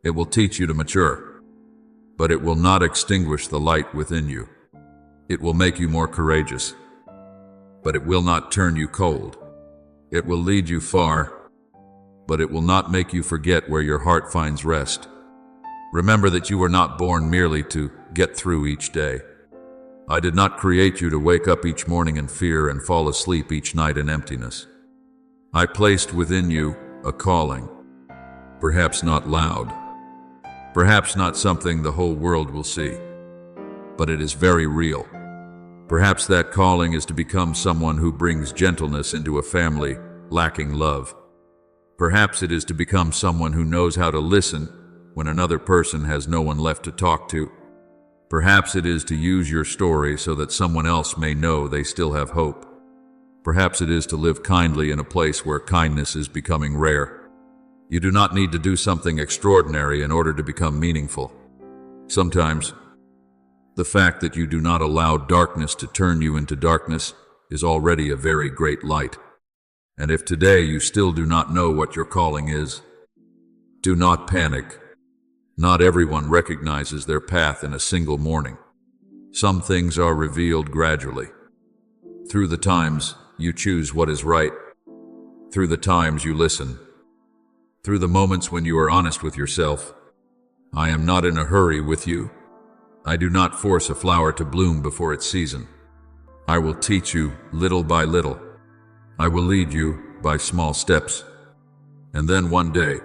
Speaker 1: It will teach you to mature, but it will not extinguish the light within you. It will make you more courageous, but it will not turn you cold. It will lead you far, but it will not make you forget where your heart finds rest. Remember that you were not born merely to get through each day. I did not create you to wake up each morning in fear and fall asleep each night in emptiness. I placed within you a calling, perhaps not loud, perhaps not something the whole world will see, but it is very real. Perhaps that calling is to become someone who brings gentleness into a family lacking love. Perhaps it is to become someone who knows how to listen when another person has no one left to talk to. Perhaps it is to use your story so that someone else may know they still have hope. Perhaps it is to live kindly in a place where kindness is becoming rare. You do not need to do something extraordinary in order to become meaningful. Sometimes, the fact that you do not allow darkness to turn you into darkness is already a very great light. And if today you still do not know what your calling is, Do not panic. Not everyone recognizes their path in a single morning. Some things are revealed gradually. Through the times you choose what is right. Through the times you listen. Through the moments when you are honest with yourself. I am not in a hurry with you. I do not force a flower to bloom before its season. I will teach you little by little. I will lead you by small steps. And then one day,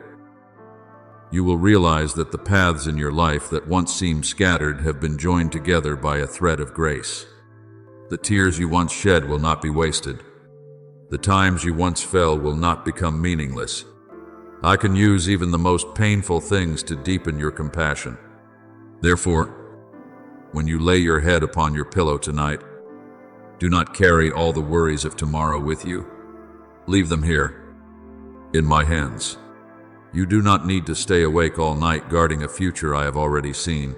Speaker 1: you will realize that the paths in your life that once seemed scattered have been joined together by a thread of grace. The tears you once shed will not be wasted. The times you once fell will not become meaningless. I can use even the most painful things to deepen your compassion. Therefore, when you lay your head upon your pillow tonight, do not carry all the worries of tomorrow with you. Leave them here, in my hands. You do not need to stay awake all night guarding a future I have already seen.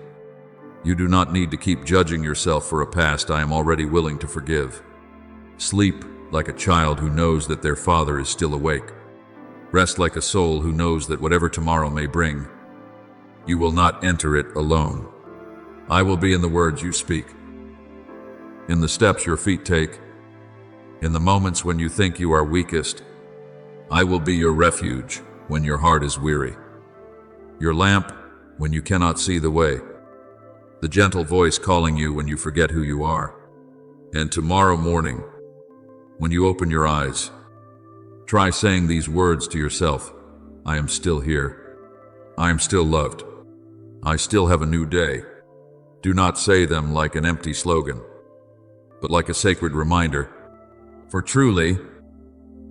Speaker 1: You do not need to keep judging yourself for a past I am already willing to forgive. Sleep like a child who knows that their father is still awake. Rest like a soul who knows that whatever tomorrow may bring, you will not enter it alone. I will be in the words you speak, in the steps your feet take, in the moments when you think you are weakest. I will be your refuge when your heart is weary, your lamp when you cannot see the way, the gentle voice calling you when you forget who you are. And tomorrow morning, when you open your eyes, try saying these words to yourself. I am still here. I am still loved. I still have a new day. Do not say them like an empty slogan, but like a sacred reminder. For truly,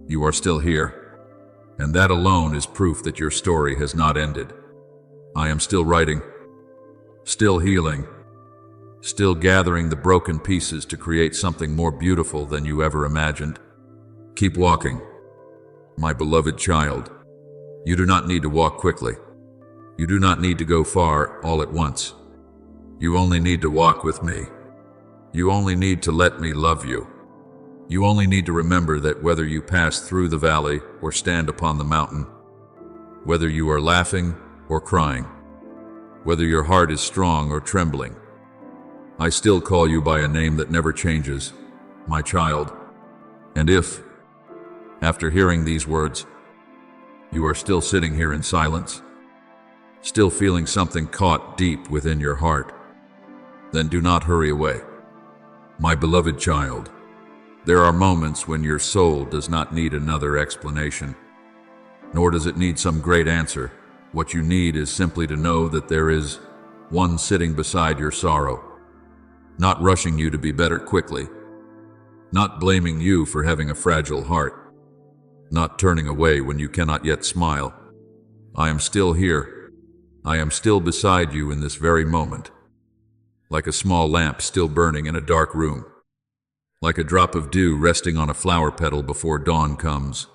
Speaker 1: you are still here, and that alone is proof that your story has not ended. I am still writing, still healing, still gathering the broken pieces to create something more beautiful than you ever imagined. Keep walking, my beloved child. You do not need to walk quickly. You do not need to go far all at once. You only need to walk with me. You only need to let me love you. You only need to remember that whether you pass through the valley or stand upon the mountain, whether you are laughing or crying, whether your heart is strong or trembling, I still call you by a name that never changes, my child. And if, after hearing these words, you are still sitting here in silence, still feeling something caught deep within your heart, then do not hurry away. My beloved child, there are moments when your soul does not need another explanation, nor does it need some great answer. What you need is simply to know that there is one sitting beside your sorrow, not rushing you to be better quickly, not blaming you for having a fragile heart, not turning away when you cannot yet smile. I am still here. I am still beside you in this very moment, like a small lamp still burning in a dark room, like a drop of dew resting on a flower petal before dawn comes,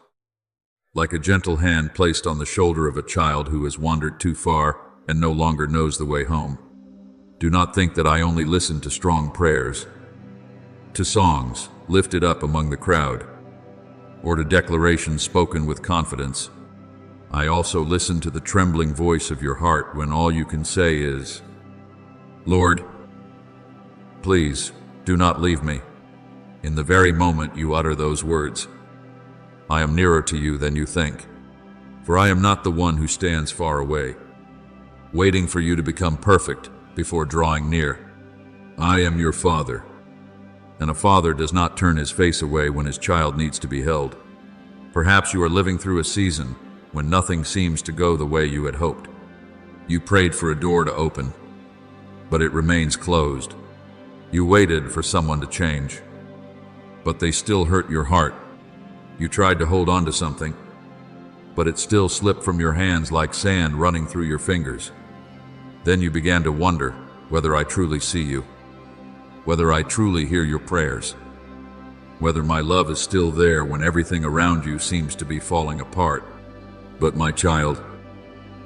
Speaker 1: like a gentle hand placed on the shoulder of a child who has wandered too far and no longer knows the way home. Do not think that I only listen to strong prayers, to songs lifted up among the crowd, or to declarations spoken with confidence. I also listen to the trembling voice of your heart when all you can say is, Lord, please do not leave me. In the very moment you utter those words, I am nearer to you than you think, for I am not the one who stands far away, waiting for you to become perfect before drawing near. I am your Father, and a father does not turn his face away when his child needs to be held. Perhaps you are living through a season when nothing seems to go the way you had hoped. You prayed for a door to open, but it remains closed. You waited for someone to change, but they still hurt your heart. You tried to hold on to something, but it still slipped from your hands like sand running through your fingers. Then you began to wonder whether I truly see you, whether I truly hear your prayers, whether my love is still there when everything around you seems to be falling apart. But my child,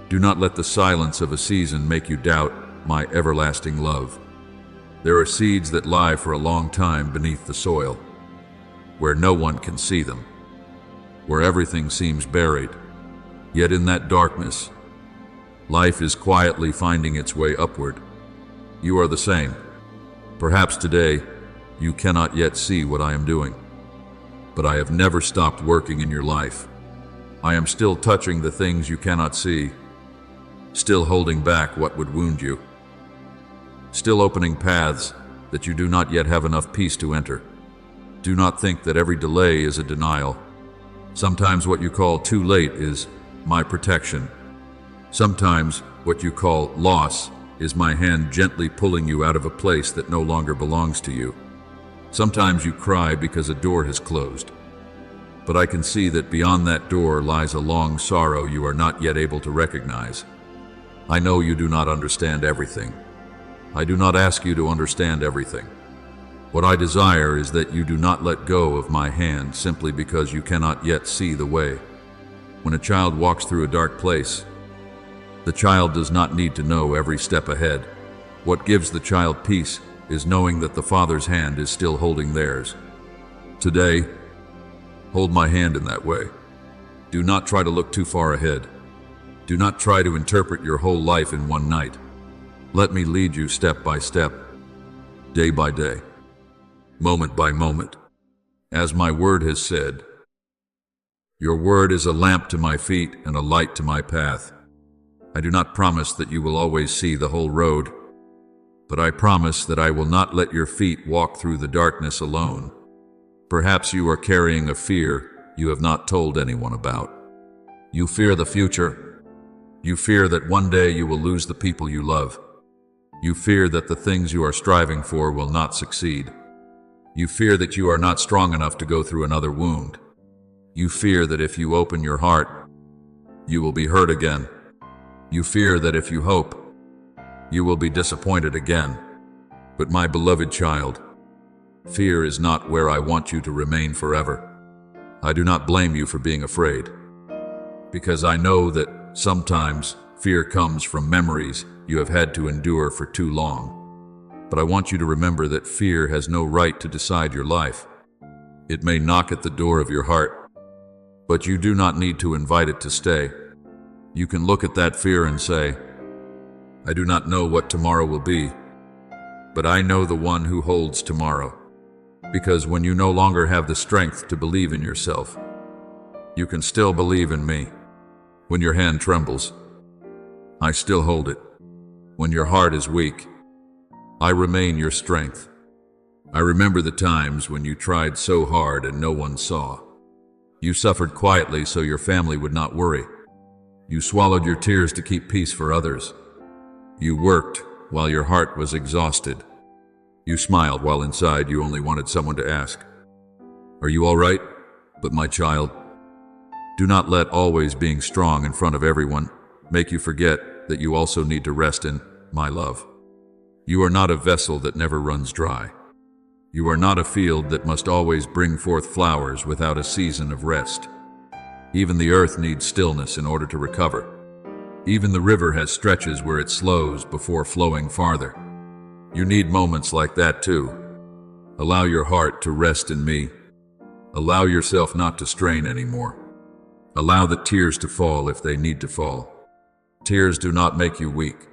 Speaker 1: do not let the silence of a season make you doubt my everlasting love. There are seeds that lie for a long time beneath the soil, where no one can see them, where everything seems buried. Yet in that darkness, Life is quietly finding its way upward. You are the same. Perhaps today, you cannot yet see what I am doing, but I have never stopped working in your life. I am still touching the things you cannot see, still holding back what would wound you, still opening paths that you do not yet have enough peace to enter. Do not think that every delay is a denial. Sometimes what you call too late is my protection. Sometimes what you call loss is my hand gently pulling you out of a place that no longer belongs to you. Sometimes you cry because a door has closed, but I can see that beyond that door lies a long sorrow you are not yet able to recognize. I know you do not understand everything. I do not ask you to understand everything. What I desire is that you do not let go of my hand simply because you cannot yet see the way. When a child walks through a dark place, the child does not need to know every step ahead. What gives the child peace is knowing that the Father's hand is still holding theirs. Today, hold my hand in that way. Do not try to look too far ahead. Do not try to interpret your whole life in one night. Let me lead you step by step, day by day, moment by moment. As my word has said, your word is a lamp to my feet and a light to my path. I do not promise that you will always see the whole road, but I promise that I will not let your feet walk through the darkness alone. Perhaps you are carrying a fear you have not told anyone about. You fear the future. You fear that one day you will lose the people you love. You fear that the things you are striving for will not succeed. You fear that you are not strong enough to go through another wound. You fear that if you open your heart, you will be hurt again. You fear that if you hope, you will be disappointed again. But my beloved child, fear is not where I want you to remain forever. I do not blame you for being afraid, because I know that sometimes fear comes from memories you have had to endure for too long. But I want you to remember that fear has no right to decide your life. It may knock at the door of your heart, but you do not need to invite it to stay. You can look at that fear and say, I do not know what tomorrow will be, but I know the one who holds tomorrow. Because when you no longer have the strength to believe in yourself, you can still believe in me. When your hand trembles, I still hold it. When your heart is weak, I remain your strength. I remember the times when you tried so hard and no one saw. You suffered quietly so your family would not worry. You swallowed your tears to keep peace for others. You worked while your heart was exhausted. You smiled while inside you only wanted someone to ask, are you all right? But my child, do not let always being strong in front of everyone make you forget that you also need to rest in my love. You are not a vessel that never runs dry. You are not a field that must always bring forth flowers without a season of rest. Even the earth needs stillness in order to recover. Even the river has stretches where it slows before flowing farther. You need moments like that too. Allow your heart to rest in me. Allow yourself not to strain anymore. Allow the tears to fall if they need to fall. Tears do not make you weak.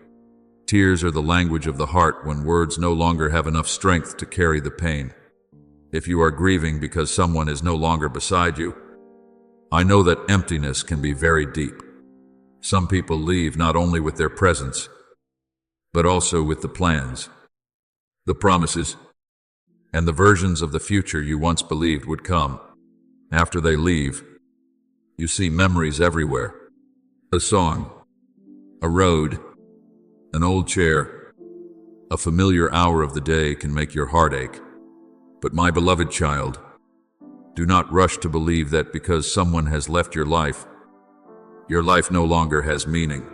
Speaker 1: Tears are the language of the heart when words no longer have enough strength to carry the pain. If you are grieving because someone is no longer beside you, I know that emptiness can be very deep. Some people leave not only with their presence, but also with the plans, the promises, and the versions of the future you once believed would come. After they leave, you see memories everywhere. A song, a road, an old chair, a familiar hour of the day can make your heart ache. But my beloved child, do not rush to believe that because someone has left your life no longer has meaning.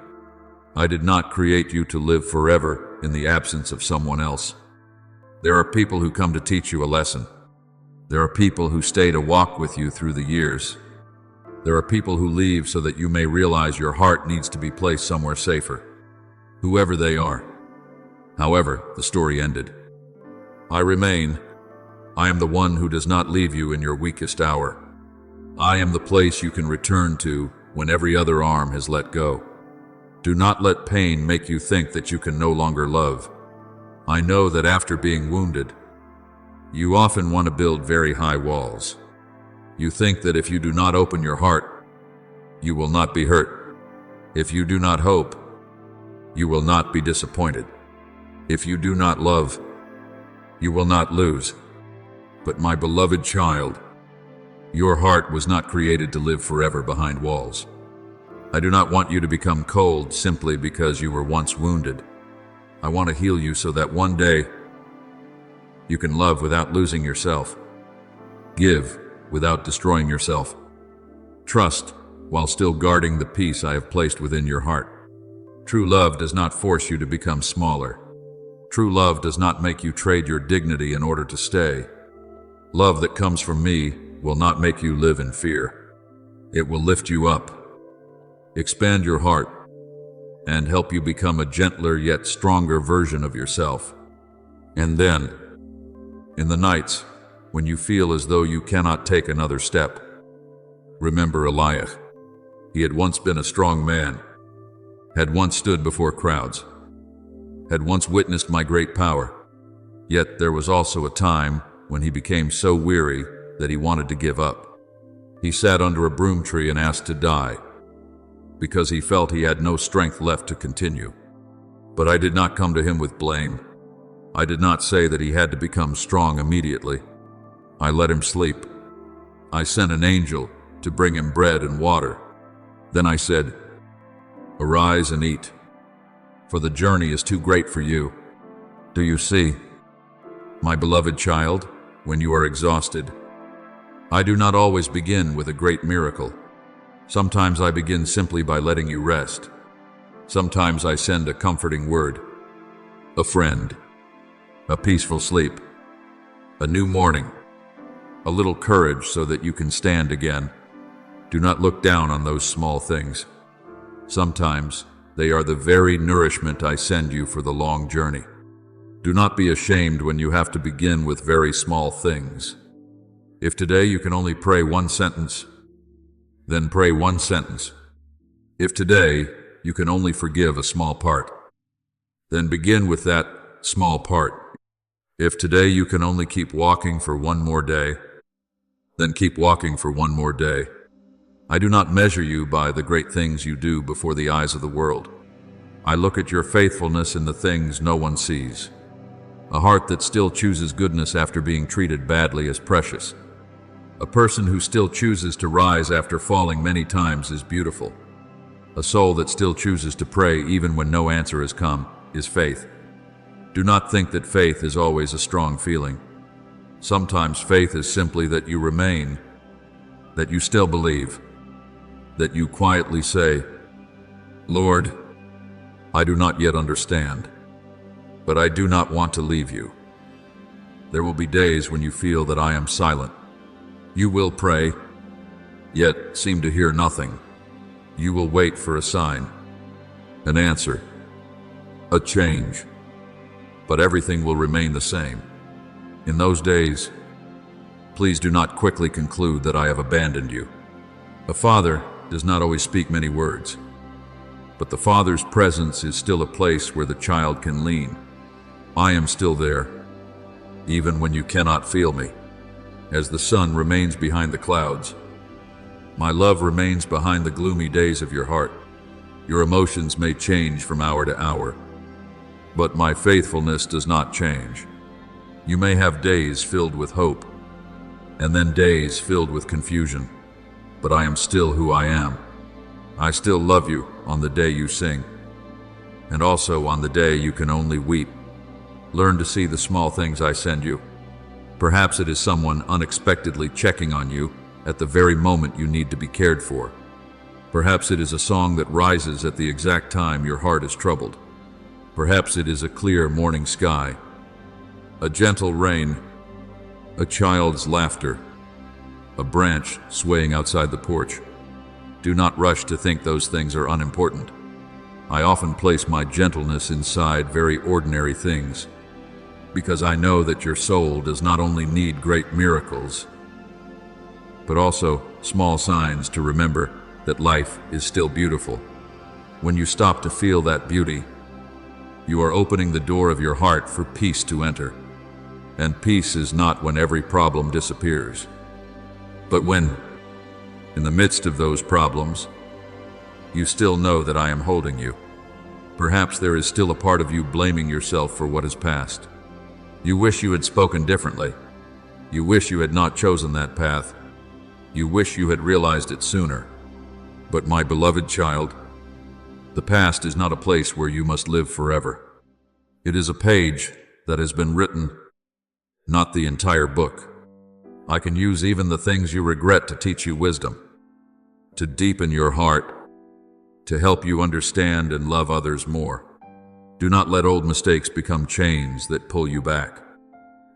Speaker 1: I did not create you to live forever in the absence of someone else. There are people who come to teach you a lesson. There are people who stay to walk with you through the years. There are people who leave so that you may realize your heart needs to be placed somewhere safer. Whoever they are. However, the story ended. I remain. I am the one who does not leave you in your weakest hour. I am the place you can return to when every other arm has let go. Do not let pain make you think that you can no longer love. I know that after being wounded, you often want to build very high walls. You think that if you do not open your heart, you will not be hurt. If you do not hope, you will not be disappointed. If you do not love, you will not lose. But my beloved child, your heart was not created to live forever behind walls. I do not want you to become cold simply because you were once wounded. I want to heal you so that one day you can love without losing yourself, give without destroying yourself, trust while still guarding the peace I have placed within your heart. True love does not force you to become smaller. True love does not make you trade your dignity in order to stay. Love that comes from me will not make you live in fear. It will lift you up, expand your heart, and help you become a gentler yet stronger version of yourself. And then, in the nights when you feel as though you cannot take another step, remember Eliah. He had once been a strong man, had once stood before crowds, had once witnessed my great power. Yet there was also a time when he became so weary that he wanted to give up. He sat under a broom tree and asked to die, because he felt he had no strength left to continue. But I did not come to him with blame. I did not say that he had to become strong immediately. I let him sleep. I sent an angel to bring him bread and water. Then I said, "Arise and eat, for the journey is too great for you." Do you see, my beloved child, when you are exhausted, I do not always begin with a great miracle. Sometimes I begin simply by letting you rest. Sometimes I send a comforting word, a friend, a peaceful sleep, a new morning, a little courage so that you can stand again. Do not look down on those small things. Sometimes they are the very nourishment I send you for the long journey. Do not be ashamed when you have to begin with very small things. If today you can only pray one sentence, then pray one sentence. If today you can only forgive a small part, then begin with that small part. If today you can only keep walking for one more day, then keep walking for one more day. I do not measure you by the great things you do before the eyes of the world. I look at your faithfulness in the things no one sees. A heart that still chooses goodness after being treated badly is precious. A person who still chooses to rise after falling many times is beautiful. A soul that still chooses to pray even when no answer has come is faith. Do not think that faith is always a strong feeling. Sometimes faith is simply that you remain, that you still believe, that you quietly say, "Lord, I do not yet understand, but I do not want to leave you." There will be days when you feel that I am silent. You will pray, yet seem to hear nothing. You will wait for a sign, an answer, a change, but everything will remain the same. In those days, please do not quickly conclude that I have abandoned you. A father does not always speak many words, but the father's presence is still a place where the child can lean. I am still there, even when you cannot feel me. As the sun remains behind the clouds, my love remains behind the gloomy days of your heart. Your emotions may change from hour to hour, but my faithfulness does not change. You may have days filled with hope, and then days filled with confusion, but I am still who I am. I still love you on the day you sing, and also on the day you can only weep. Learn to see the small things I send you. Perhaps it is someone unexpectedly checking on you at the very moment you need to be cared for. Perhaps it is a song that rises at the exact time your heart is troubled. Perhaps it is a clear morning sky, a gentle rain, a child's laughter, a branch swaying outside the porch. Do not rush to think those things are unimportant. I often place my gentleness inside very ordinary things, because I know that your soul does not only need great miracles, but also small signs to remember that life is still beautiful. When you stop to feel that beauty, you are opening the door of your heart for peace to enter. And peace is not when every problem disappears, but when, in the midst of those problems, you still know that I am holding you. Perhaps there is still a part of you blaming yourself for what has passed. You wish you had spoken differently. You wish you had not chosen that path. You wish you had realized it sooner. But my beloved child, the past is not a place where you must live forever. It is a page that has been written, not the entire book. I can use even the things you regret to teach you wisdom, to deepen your heart, to help you understand and love others more. Do not let old mistakes become chains that pull you back.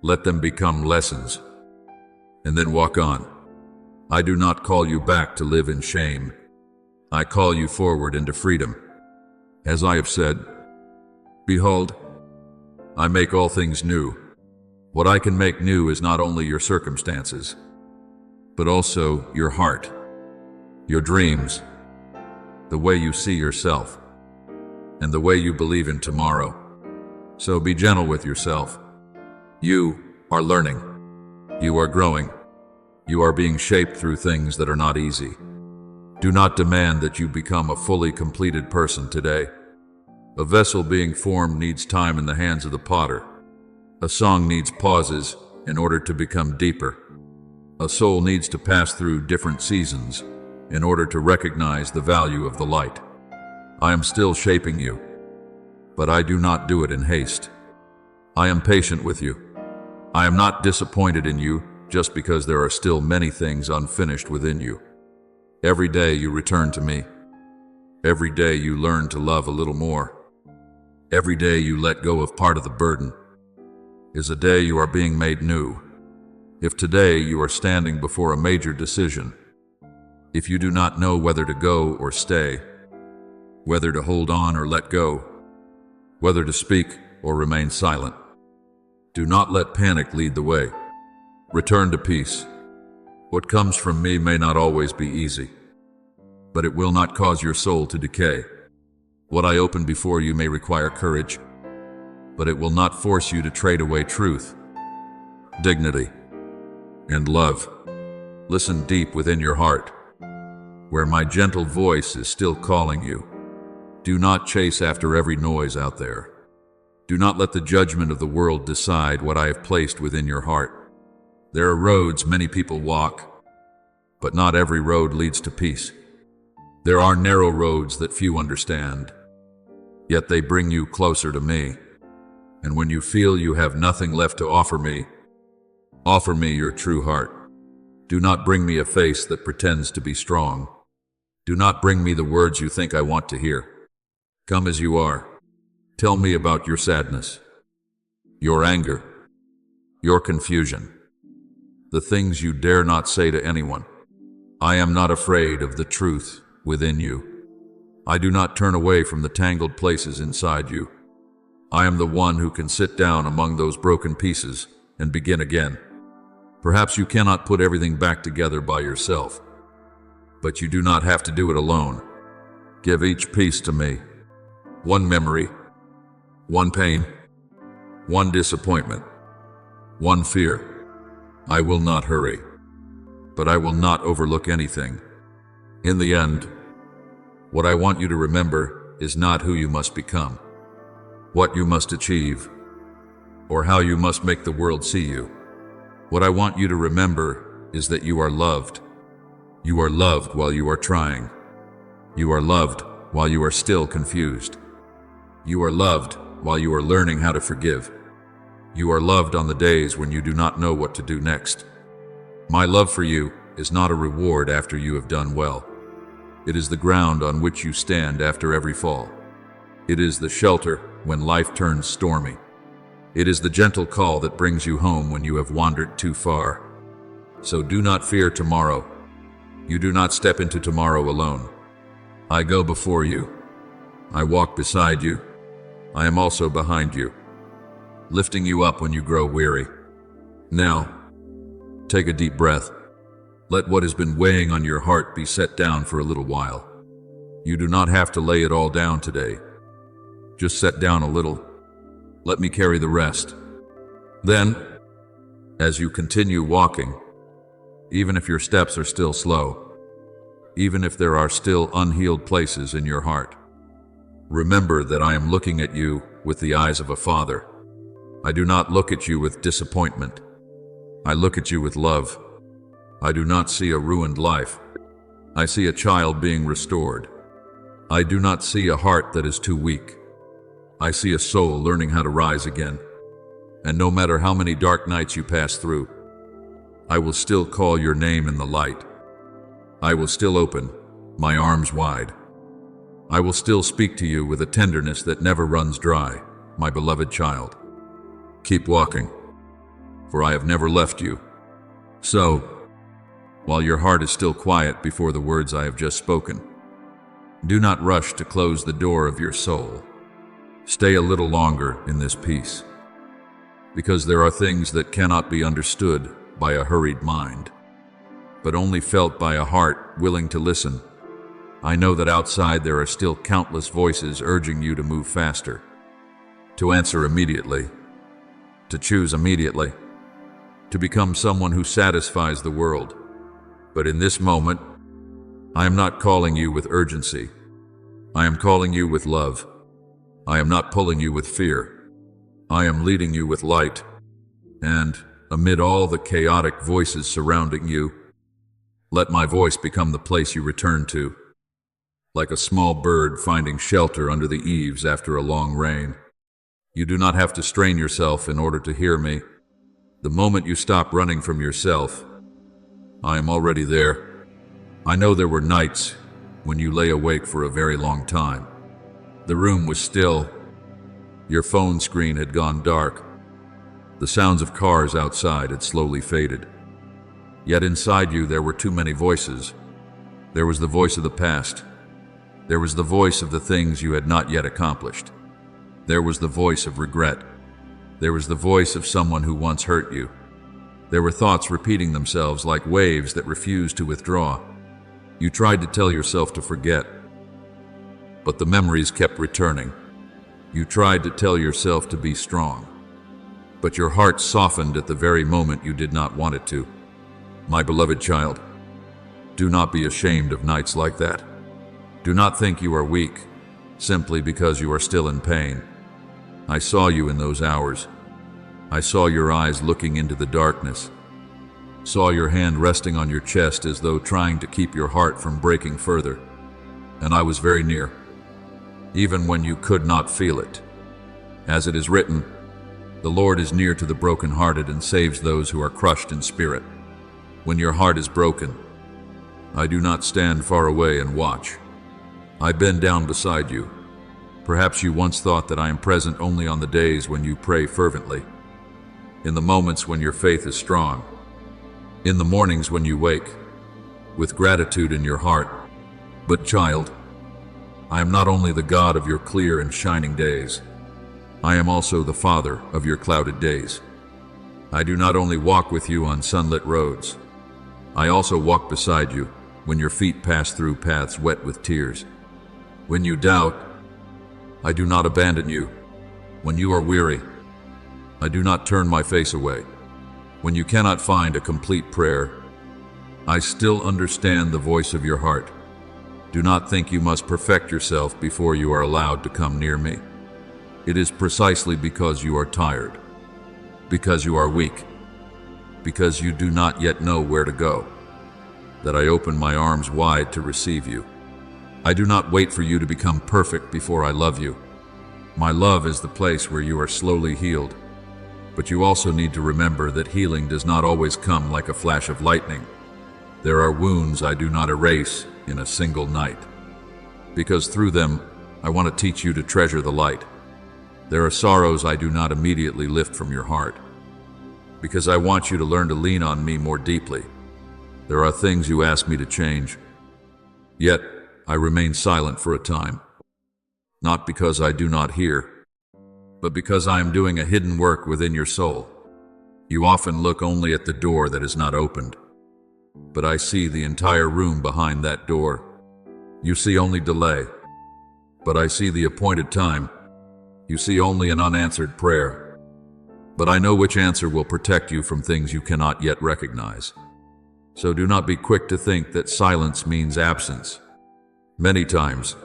Speaker 1: Let them become lessons, and then walk on. I do not call you back to live in shame. I call you forward into freedom. As I have said, behold, I make all things new. What I can make new is not only your circumstances, but also your heart, your dreams, the way you see yourself, and the way you believe in tomorrow. So be gentle with yourself. You are learning. You are growing. You are being shaped through things that are not easy. Do not demand that you become a fully completed person today. A vessel being formed needs time in the hands of the potter. A song needs pauses in order to become deeper. A soul needs to pass through different seasons in order to recognize the value of the light. I am still shaping you, but I do not do it in haste. I am patient with you. I am not disappointed in you just because there are still many things unfinished within you. Every day you return to me. Every day you learn to love a little more. Every day you let go of part of the burden is a day you are being made new. If today you are standing before a major decision, if you do not know whether to go or stay, whether to hold on or let go, whether to speak or remain silent, do not let panic lead the way. Return to peace. What comes from me may not always be easy, but it will not cause your soul to decay. What I open before you may require courage, but it will not force you to trade away truth, dignity, and love. Listen deep within your heart, where my gentle voice is still calling you. Do not chase after every noise out there. Do not let the judgment of the world decide what I have placed within your heart. There are roads many people walk, but not every road leads to peace. There are narrow roads that few understand, yet they bring you closer to me. And when you feel you have nothing left to offer me your true heart. Do not bring me a face that pretends to be strong. Do not bring me the words you think I want to hear. Come as you are. Tell me about your sadness, your anger, your confusion, the things you dare not say to anyone. I am not afraid of the truth within you. I do not turn away from the tangled places inside you. I am the one who can sit down among those broken pieces and begin again. Perhaps you cannot put everything back together by yourself, but you do not have to do it alone. Give each piece to me. One memory, one pain, one disappointment, one fear. I will not hurry, but I will not overlook anything. In the end, what I want you to remember is not who you must become, what you must achieve, or how you must make the world see you. What I want you to remember is that you are loved. You are loved while you are trying. You are loved while you are still confused. You are loved while you are learning how to forgive. You are loved on the days when you do not know what to do next. My love for you is not a reward after you have done well. It is the ground on which you stand after every fall. It is the shelter when life turns stormy. It is the gentle call that brings you home when you have wandered too far. So do not fear tomorrow. You do not step into tomorrow alone. I go before you. I walk beside you. I am also behind you, lifting you up when you grow weary. Now, take a deep breath. Let what has been weighing on your heart be set down for a little while. You do not have to lay it all down today. Just set down a little. Let me carry the rest. Then, as you continue walking, even if your steps are still slow, even if there are still unhealed places in your heart, remember that I am looking at you with the eyes of a father. I do not look at you with disappointment. I look at you with love. I do not see a ruined life. I see a child being restored. I do not see a heart that is too weak. I see a soul learning how to rise again. And no matter how many dark nights you pass through, I will still call your name in the light. I will still open my arms wide. I will still speak to you with a tenderness that never runs dry, my beloved child. Keep walking, for I have never left you. So, while your heart is still quiet before the words I have just spoken, do not rush to close the door of your soul. Stay a little longer in this peace, because there are things that cannot be understood by a hurried mind, but only felt by a heart willing to listen. I know that outside there are still countless voices urging you to move faster, to answer immediately, to choose immediately, to become someone who satisfies the world. But in this moment, I am not calling you with urgency. I am calling you with love. I am not pulling you with fear. I am leading you with light. And amid all the chaotic voices surrounding you, let my voice become the place you return to. Like a small bird finding shelter under the eaves after a long rain. You do not have to strain yourself in order to hear me. The moment you stop running from yourself, I am already there. I know there were nights when you lay awake for a very long time. The room was still. Your phone screen had gone dark. The sounds of cars outside had slowly faded. Yet inside you there were too many voices. There was the voice of the past. There was the voice of the things you had not yet accomplished. There was the voice of regret. There was the voice of someone who once hurt you. There were thoughts repeating themselves like waves that refused to withdraw. You tried to tell yourself to forget, but the memories kept returning. You tried to tell yourself to be strong, but your heart softened at the very moment you did not want it to. My beloved child, do not be ashamed of nights like that. Do not think you are weak simply because you are still in pain. I saw you in those hours. I saw your eyes looking into the darkness. Saw your hand resting on your chest as though trying to keep your heart from breaking further. And I was very near, even when you could not feel it. As it is written, the Lord is near to the brokenhearted and saves those who are crushed in spirit. When your heart is broken, I do not stand far away and watch. I bend down beside you. Perhaps you once thought that I am present only on the days when you pray fervently, in the moments when your faith is strong, in the mornings when you wake, with gratitude in your heart. But child, I am not only the God of your clear and shining days, I am also the Father of your clouded days. I do not only walk with you on sunlit roads, I also walk beside you when your feet pass through paths wet with tears. When you doubt, I do not abandon you. When you are weary, I do not turn my face away. When you cannot find a complete prayer, I still understand the voice of your heart. Do not think you must perfect yourself before you are allowed to come near me. It is precisely because you are tired, because you are weak, because you do not yet know where to go, that I open my arms wide to receive you. I do not wait for you to become perfect before I love you. My love is the place where you are slowly healed. But you also need to remember that healing does not always come like a flash of lightning. There are wounds I do not erase in a single night, because through them, I want to teach you to treasure the light. There are sorrows I do not immediately lift from your heart, because I want you to learn to lean on me more deeply. There are things you ask me to change, yet I remain silent for a time, not because I do not hear, but because I am doing a hidden work within your soul. You often look only at the door that is not opened, but I see the entire room behind that door. You see only delay, but I see the appointed time. You see only an unanswered prayer, but I know which answer will protect you from things you cannot yet recognize. So do not be quick to think that silence means absence. Many times,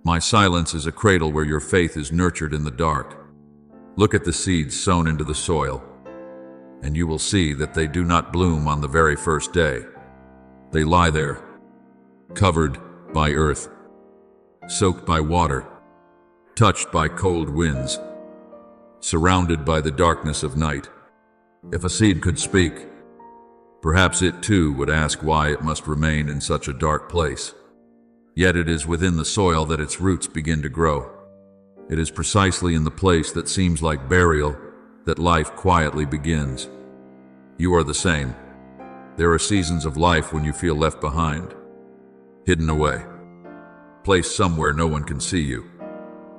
Speaker 1: my silence is a cradle where your faith is nurtured in the dark. Look at the seeds sown into the soil, and you will see that they do not bloom on the very first day. They lie there, covered by earth, soaked by water, touched by cold winds, surrounded by the darkness of night. If a seed could speak, perhaps it too would ask why it must remain in such a dark place. Yet it is within the soil that its roots begin to grow. It is precisely in the place that seems like burial that life quietly begins. You are the same. There are seasons of life when you feel left behind, hidden away, placed somewhere no one can see you.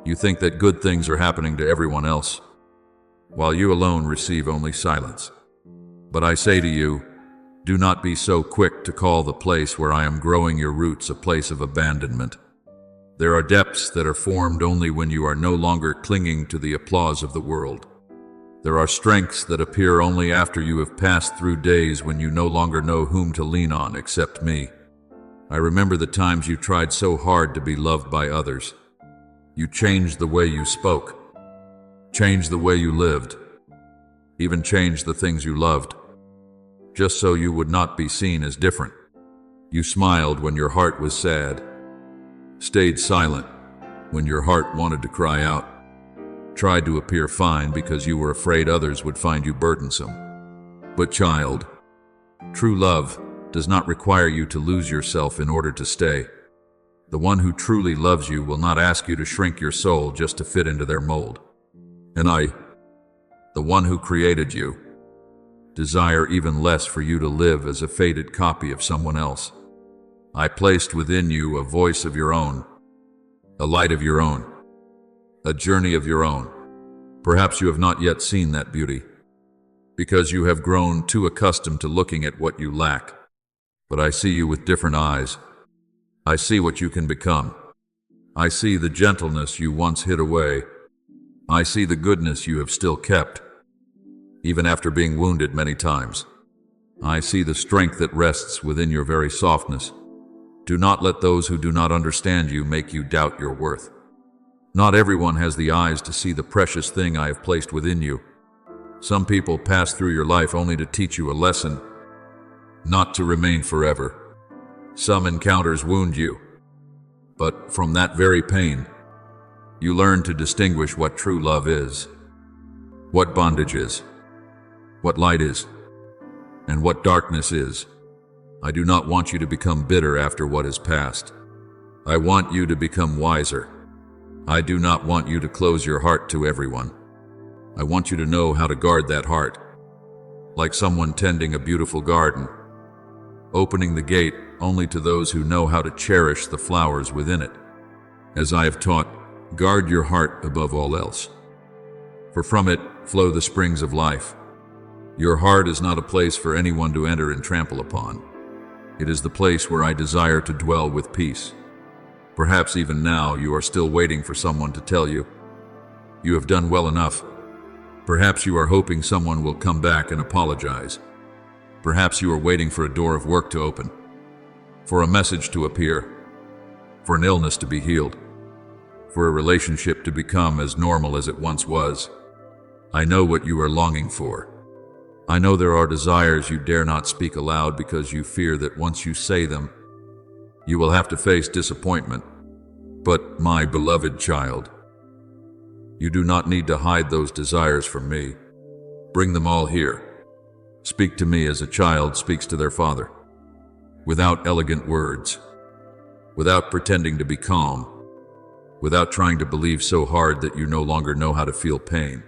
Speaker 1: You think that good things are happening to everyone else, while you alone receive only silence. But I say to you, do not be so quick to call the place where I am growing your roots a place of abandonment. There are depths that are formed only when you are no longer clinging to the applause of the world. There are strengths that appear only after you have passed through days when you no longer know whom to lean on except me. I remember the times you tried so hard to be loved by others. You changed the way you spoke, changed the way you lived, even changed the things you loved, just so you would not be seen as different. You smiled when your heart was sad, stayed silent when your heart wanted to cry out, tried to appear fine because you were afraid others would find you burdensome. But child, true love does not require you to lose yourself in order to stay. The one who truly loves you will not ask you to shrink your soul just to fit into their mold. And I, the one who created you, desire even less for you to live as a faded copy of someone else. I placed within you a voice of your own, a light of your own, a journey of your own. Perhaps you have not yet seen that beauty, because you have grown too accustomed to looking at what you lack. But I see you with different eyes. I see what you can become. I see the gentleness you once hid away. I see the goodness you have still kept, even after being wounded many times. I see the strength that rests within your very softness. Do not let those who do not understand you make you doubt your worth. Not everyone has the eyes to see the precious thing I have placed within you. Some people pass through your life only to teach you a lesson, not to remain forever. Some encounters wound you, but from that very pain, you learn to distinguish what true love is, what bondage is, what light is, and what darkness is. I do not want you to become bitter after what is past. I want you to become wiser. I do not want you to close your heart to everyone. I want you to know how to guard that heart, like someone tending a beautiful garden, opening the gate only to those who know how to cherish the flowers within it. As I have taught, guard your heart above all else, for from it flow the springs of life. Your heart is not a place for anyone to enter and trample upon. It is the place where I desire to dwell with peace. Perhaps even now you are still waiting for someone to tell you, you have done well enough. Perhaps you are hoping someone will come back and apologize. Perhaps you are waiting for a door of work to open, for a message to appear, for an illness to be healed, for a relationship to become as normal as it once was. I know what you are longing for. I know there are desires you dare not speak aloud because you fear that once you say them, you will have to face disappointment. But, my beloved child, you do not need to hide those desires from me. Bring them all here. Speak to me as a child speaks to their father, without elegant words, without pretending to be calm, without trying to believe so hard that you no longer know how to feel pain.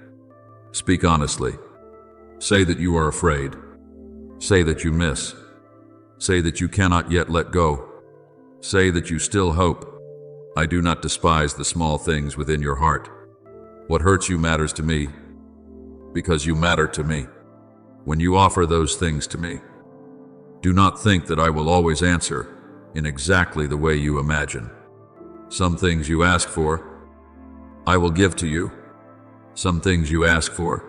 Speaker 1: Speak honestly. Say that you are afraid. Say that you miss. Say that you cannot yet let go. Say that you still hope. I do not despise the small things within your heart. What hurts you matters to me, because you matter to me. When you offer those things to me, do not think that I will always answer. in exactly the way you imagine. Some things you ask for, I will give to you. Some things you ask for,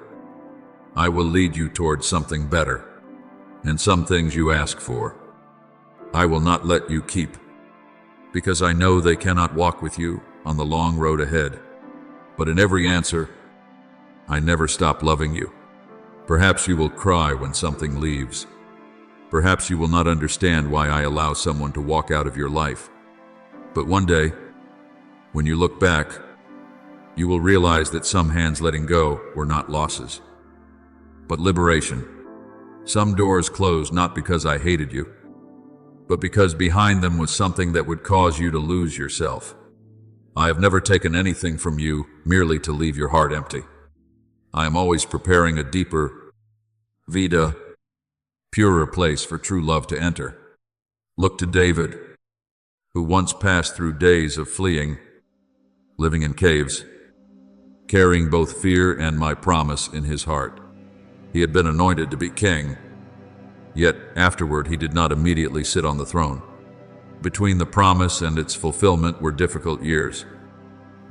Speaker 1: I will lead you towards something better. And some things you ask for, I will not let you keep, because I know they cannot walk with you on the long road ahead. But in every answer, I never stop loving you. Perhaps you will cry when something leaves. Perhaps you will not understand why I allow someone to walk out of your life. But one day, when you look back, you will realize that some hands letting go were not losses, but liberation. Some doors closed not because I hated you, but because behind them was something that would cause you to lose yourself. I have never taken anything from you merely to leave your heart empty. I am always preparing a deeper, vida, purer place for true love to enter. Look to David, who once passed through days of fleeing, living in caves, carrying both fear and my promise in his heart. He had been anointed to be king, yet afterward he did not immediately sit on the throne. Between the promise and its fulfillment were difficult years.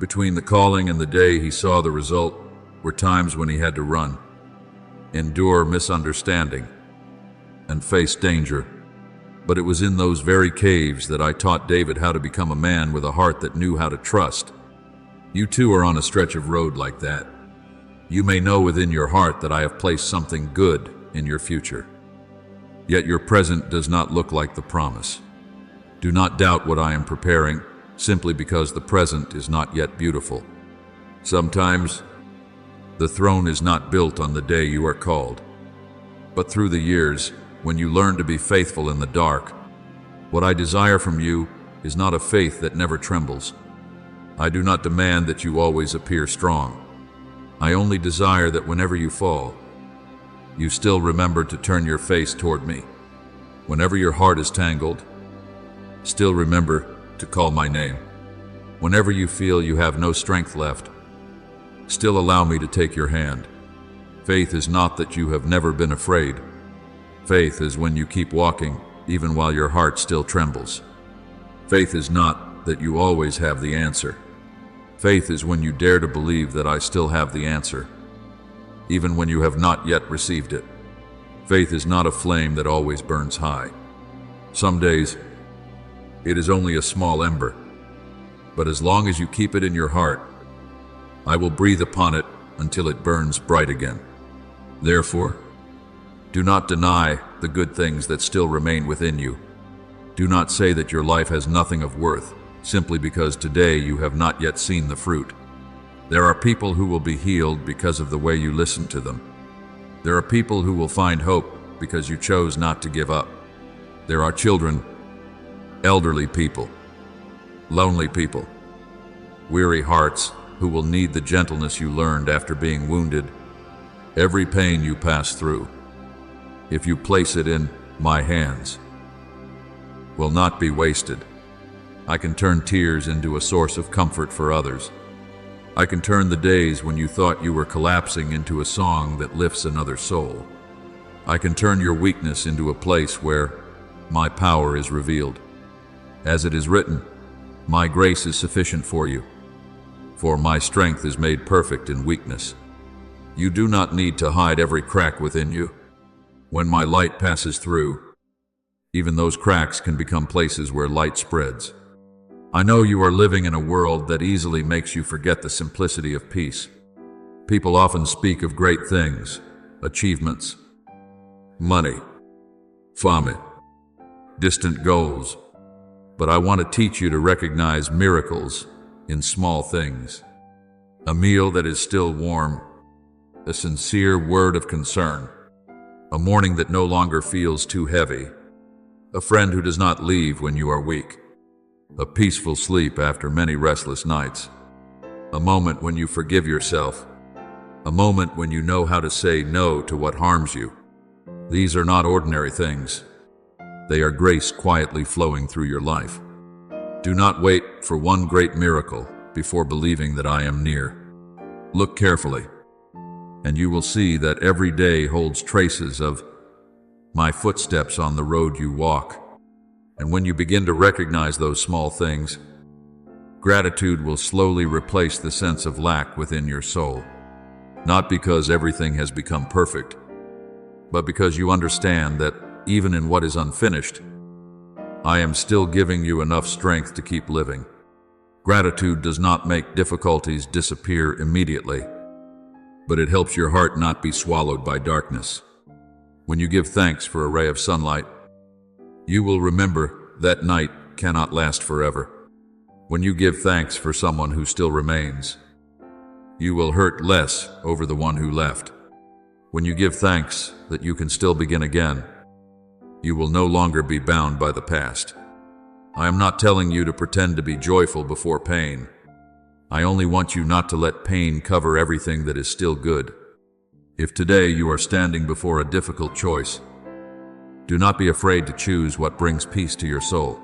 Speaker 1: Between the calling and the day he saw the result were times when he had to run, endure misunderstanding, and face danger. But it was in those very caves that I taught David how to become a man with a heart that knew how to trust. You too are on a stretch of road like that. You may know within your heart that I have placed something good in your future. Yet your present does not look like the promise. Do not doubt what I am preparing, simply because the present is not yet beautiful. Sometimes, the throne is not built on the day you are called, but through the years, when you learn to be faithful in the dark. What I desire from you is not a faith that never trembles. I do not demand that you always appear strong. I only desire that whenever you fall, you still remember to turn your face toward me. Whenever your heart is tangled, still remember to call my name. Whenever you feel you have no strength left, still allow me to take your hand. Faith is not that you have never been afraid. Faith is when you keep walking, even while your heart still trembles. Faith is not that you always have the answer. Faith is when you dare to believe that I still have the answer, even when you have not yet received it. Faith is not a flame that always burns high. Some days, it is only a small ember, but as long as you keep it in your heart, I will breathe upon it until it burns bright again. Therefore, do not deny the good things that still remain within you. Do not say that your life has nothing of worth, simply because today you have not yet seen the fruit. There are people who will be healed because of the way you listen to them. There are people who will find hope because you chose not to give up. There are children, elderly people, lonely people, weary hearts who will need the gentleness you learned after being wounded. Every pain you pass through, if you place it in my hands, will not be wasted. I can turn tears into a source of comfort for others. I can turn the days when you thought you were collapsing into a song that lifts another soul. I can turn your weakness into a place where my power is revealed. As it is written, my grace is sufficient for you, for my strength is made perfect in weakness. You do not need to hide every crack within you. When my light passes through, even those cracks can become places where light spreads. I know you are living in a world that easily makes you forget the simplicity of peace. People often speak of great things, achievements, money, fame, distant goals, but I want to teach you to recognize miracles in small things. A meal that is still warm, a sincere word of concern, a morning that no longer feels too heavy, a friend who does not leave when you are weak, a peaceful sleep after many restless nights, a moment when you forgive yourself, a moment when you know how to say no to what harms you. These are not ordinary things. They are grace quietly flowing through your life. Do not wait for one great miracle before believing that I am near. Look carefully, and you will see that every day holds traces of my footsteps on the road you walk. And when you begin to recognize those small things, gratitude will slowly replace the sense of lack within your soul. Not because everything has become perfect, but because you understand that even in what is unfinished, I am still giving you enough strength to keep living. Gratitude does not make difficulties disappear immediately, but it helps your heart not be swallowed by darkness. When you give thanks for a ray of sunlight, you will remember that night cannot last forever. When you give thanks for someone who still remains, you will hurt less over the one who left. When you give thanks that you can still begin again, you will no longer be bound by the past. I am not telling you to pretend to be joyful before pain. I only want you not to let pain cover everything that is still good. If today you are standing before a difficult choice, do not be afraid to choose what brings peace to your soul.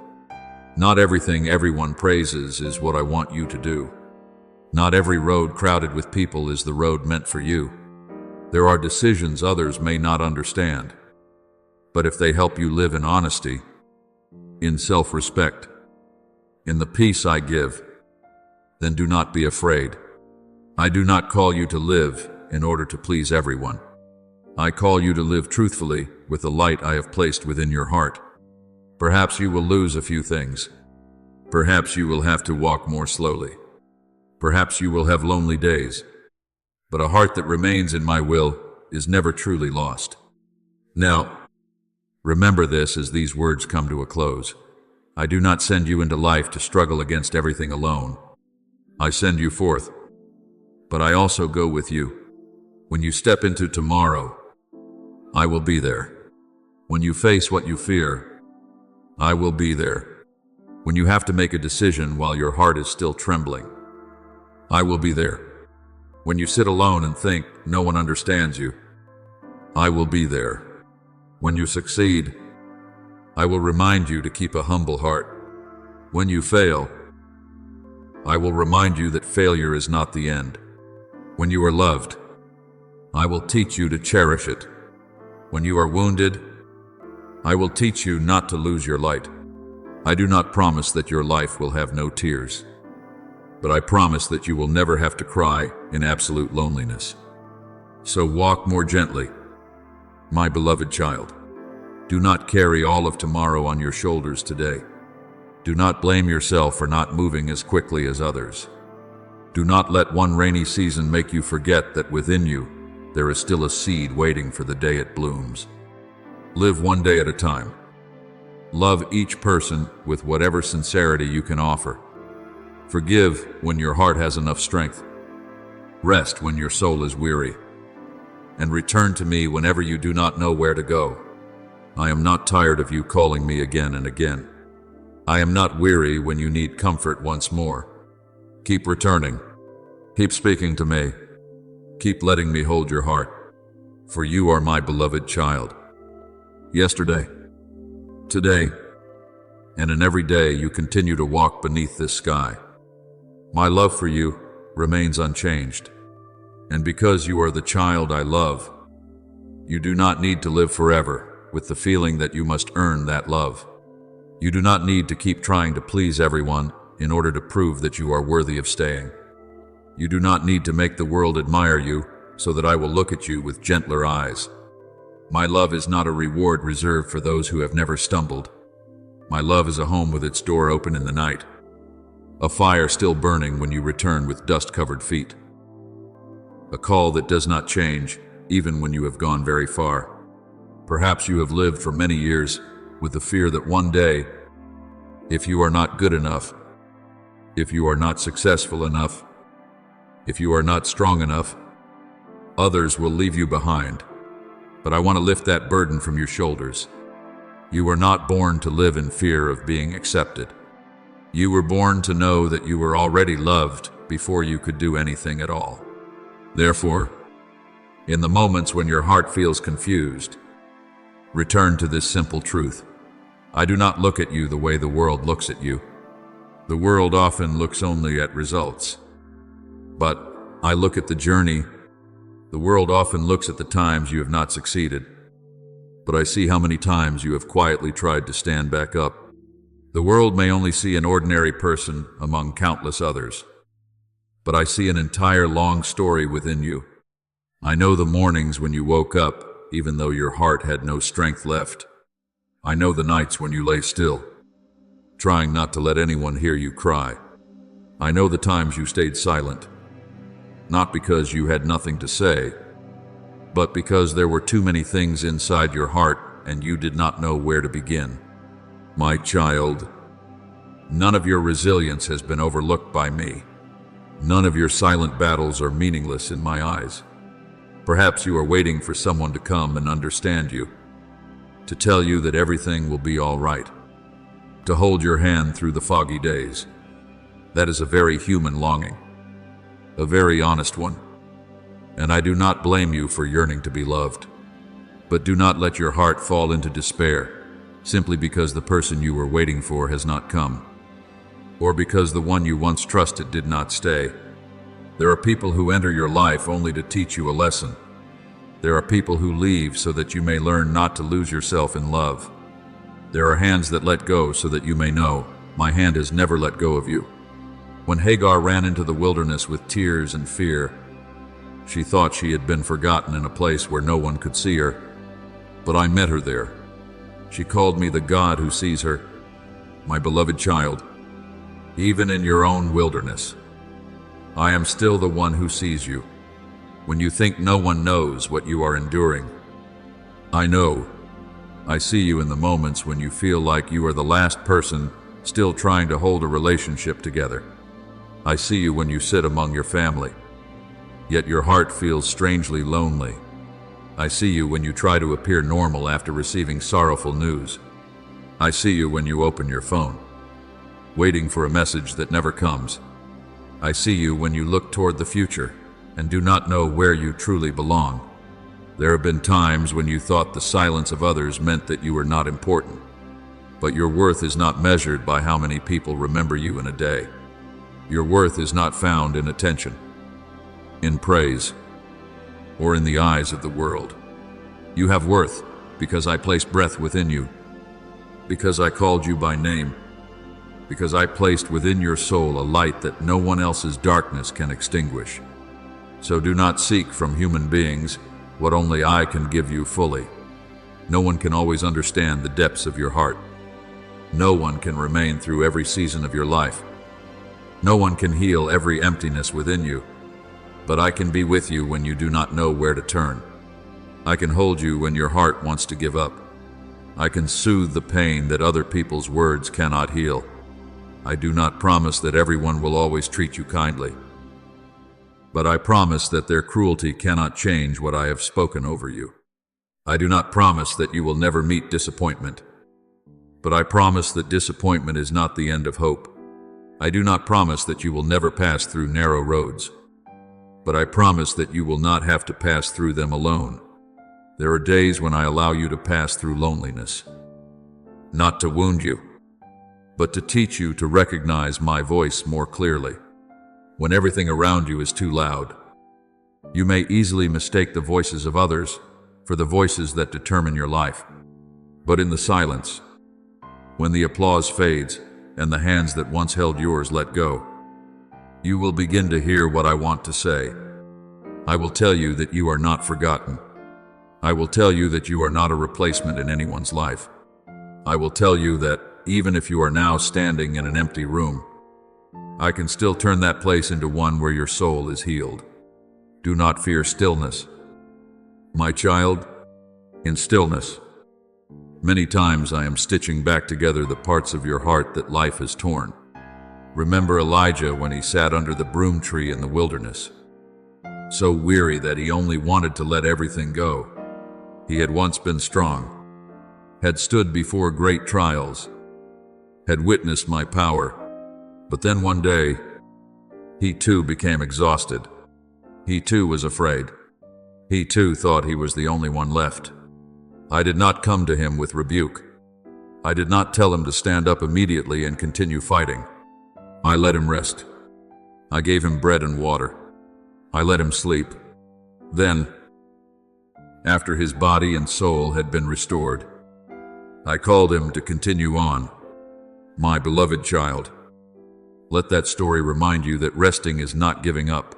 Speaker 1: Not everything everyone praises is what I want you to do. Not every road crowded with people is the road meant for you. There are decisions others may not understand, but if they help you live in honesty, in self-respect, in the peace I give, then do not be afraid. I do not call you to live in order to please everyone. I call you to live truthfully with the light I have placed within your heart. Perhaps you will lose a few things. Perhaps you will have to walk more slowly. Perhaps you will have lonely days. But a heart that remains in my will is never truly lost. Now, remember this as these words come to a close. I do not send you into life to struggle against everything alone. I send you forth, but I also go with you. When you step into tomorrow, I will be there. When you face what you fear, I will be there. When you have to make a decision while your heart is still trembling, I will be there. When you sit alone and think no one understands you, I will be there. When you succeed, I will remind you to keep a humble heart. When you fail, I will remind you that failure is not the end. When you are loved, I will teach you to cherish it. When you are wounded, I will teach you not to lose your light. I do not promise that your life will have no tears, but I promise that you will never have to cry in absolute loneliness. So walk more gently, my beloved child. Do not carry all of tomorrow on your shoulders today. Do not blame yourself for not moving as quickly as others. Do not let one rainy season make you forget that within you there is still a seed waiting for the day it blooms. Live one day at a time. Love each person with whatever sincerity you can offer. Forgive when your heart has enough strength. Rest when your soul is weary. And return to me whenever you do not know where to go. I am not tired of you calling me again and again. I am not weary when you need comfort once more. Keep returning. Keep speaking to me. Keep letting me hold your heart. For you are my beloved child. Yesterday, today, and in every day you continue to walk beneath this sky. My love for you remains unchanged. And because you are the child I love, you do not need to live forever with the feeling that you must earn that love. You do not need to keep trying to please everyone in order to prove that you are worthy of staying. You do not need to make the world admire you so that I will look at you with gentler eyes. My love is not a reward reserved for those who have never stumbled. My love is a home with its door open in the night, a fire still burning when you return with dust-covered feet, a call that does not change even when you have gone very far. Perhaps you have lived for many years with the fear that one day, if you are not good enough, if you are not successful enough, if you are not strong enough, others will leave you behind. But I want to lift that burden from your shoulders. You were not born to live in fear of being accepted. You were born to know that you were already loved before you could do anything at all. Therefore, in the moments when your heart feels confused, return to this simple truth. I do not look at you the way the world looks at you. The world often looks only at results. But I look at the journey. The world often looks at the times you have not succeeded. But I see how many times you have quietly tried to stand back up. The world may only see an ordinary person among countless others, but I see an entire long story within you. I know the mornings when you woke up, even though your heart had no strength left. I know the nights when you lay still, trying not to let anyone hear you cry. I know the times you stayed silent, not because you had nothing to say, but because there were too many things inside your heart and you did not know where to begin. My child, none of your resilience has been overlooked by me. None of your silent battles are meaningless in my eyes. Perhaps you are waiting for someone to come and understand you, to tell you that everything will be all right, to hold your hand through the foggy days. That is a very human longing, a very honest one. And I do not blame you for yearning to be loved. But do not let your heart fall into despair, simply because the person you were waiting for has not come, or because the one you once trusted did not stay. There are people who enter your life only to teach you a lesson. There are people who leave so that you may learn not to lose yourself in love. There are hands that let go so that you may know, my hand has never let go of you. When Hagar ran into the wilderness with tears and fear, she thought she had been forgotten in a place where no one could see her. But I met her there. She called me the God who sees her, my beloved child. Even in your own wilderness, I am still the one who sees you. When you think no one knows what you are enduring, I know. I see you in the moments when you feel like you are the last person still trying to hold a relationship together. I see you when you sit among your family, yet your heart feels strangely lonely. I see you when you try to appear normal after receiving sorrowful news. I see you when you open your phone, waiting for a message that never comes. I see you when you look toward the future and do not know where you truly belong. There have been times when you thought the silence of others meant that you were not important, but your worth is not measured by how many people remember you in a day. Your worth is not found in attention, in praise, or in the eyes of the world. You have worth because I placed breath within you, because I called you by name, because I placed within your soul a light that no one else's darkness can extinguish. So do not seek from human beings what only I can give you fully. No one can always understand the depths of your heart. No one can remain through every season of your life. No one can heal every emptiness within you. But I can be with you when you do not know where to turn. I can hold you when your heart wants to give up. I can soothe the pain that other people's words cannot heal. I do not promise that everyone will always treat you kindly, but I promise that their cruelty cannot change what I have spoken over you. I do not promise that you will never meet disappointment, but I promise that disappointment is not the end of hope. I do not promise that you will never pass through narrow roads, but I promise that you will not have to pass through them alone. There are days when I allow you to pass through loneliness, not to wound you, but to teach you to recognize my voice more clearly. When everything around you is too loud, you may easily mistake the voices of others for the voices that determine your life. But in the silence, when the applause fades and the hands that once held yours let go, you will begin to hear what I want to say. I will tell you that you are not forgotten. I will tell you that you are not a replacement in anyone's life. I will tell you that even if you are now standing in an empty room, I can still turn that place into one where your soul is healed. Do not fear stillness. My child, in stillness, many times I am stitching back together the parts of your heart that life has torn. Remember Elijah when he sat under the broom tree in the wilderness, so weary that he only wanted to let everything go. He had once been strong, had stood before great trials, had witnessed my power. But then one day, he too became exhausted. He too was afraid. He too thought he was the only one left. I did not come to him with rebuke. I did not tell him to stand up immediately and continue fighting. I let him rest. I gave him bread and water. I let him sleep. Then, after his body and soul had been restored, I called him to continue on. My beloved child, let that story remind you that resting is not giving up.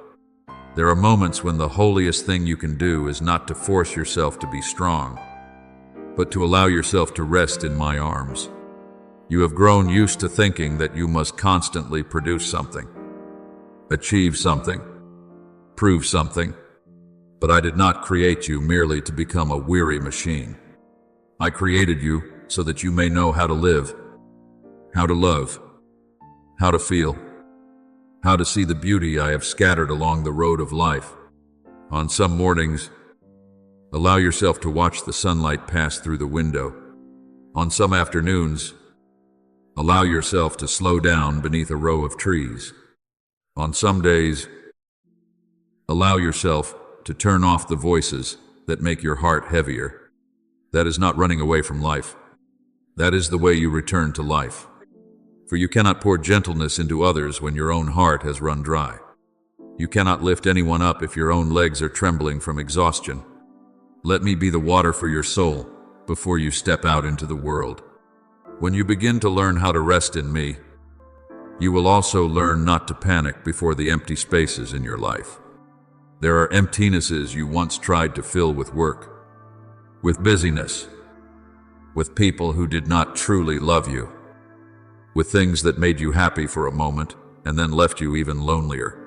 Speaker 1: There are moments when the holiest thing you can do is not to force yourself to be strong, but to allow yourself to rest in my arms. You have grown used to thinking that you must constantly produce something, achieve something, prove something, but I did not create you merely to become a weary machine. I created you so that you may know how to live, how to love, how to feel, how to see the beauty I have scattered along the road of life. On some mornings, allow yourself to watch the sunlight pass through the window. On some afternoons, allow yourself to slow down beneath a row of trees. On some days, allow yourself to turn off the voices that make your heart heavier. That is not running away from life. That is the way you return to life. For you cannot pour gentleness into others when your own heart has run dry. You cannot lift anyone up if your own legs are trembling from exhaustion. Let me be the water for your soul before you step out into the world. When you begin to learn how to rest in me, you will also learn not to panic before the empty spaces in your life. There are emptinesses you once tried to fill with work, with busyness, with people who did not truly love you, with things that made you happy for a moment and then left you even lonelier.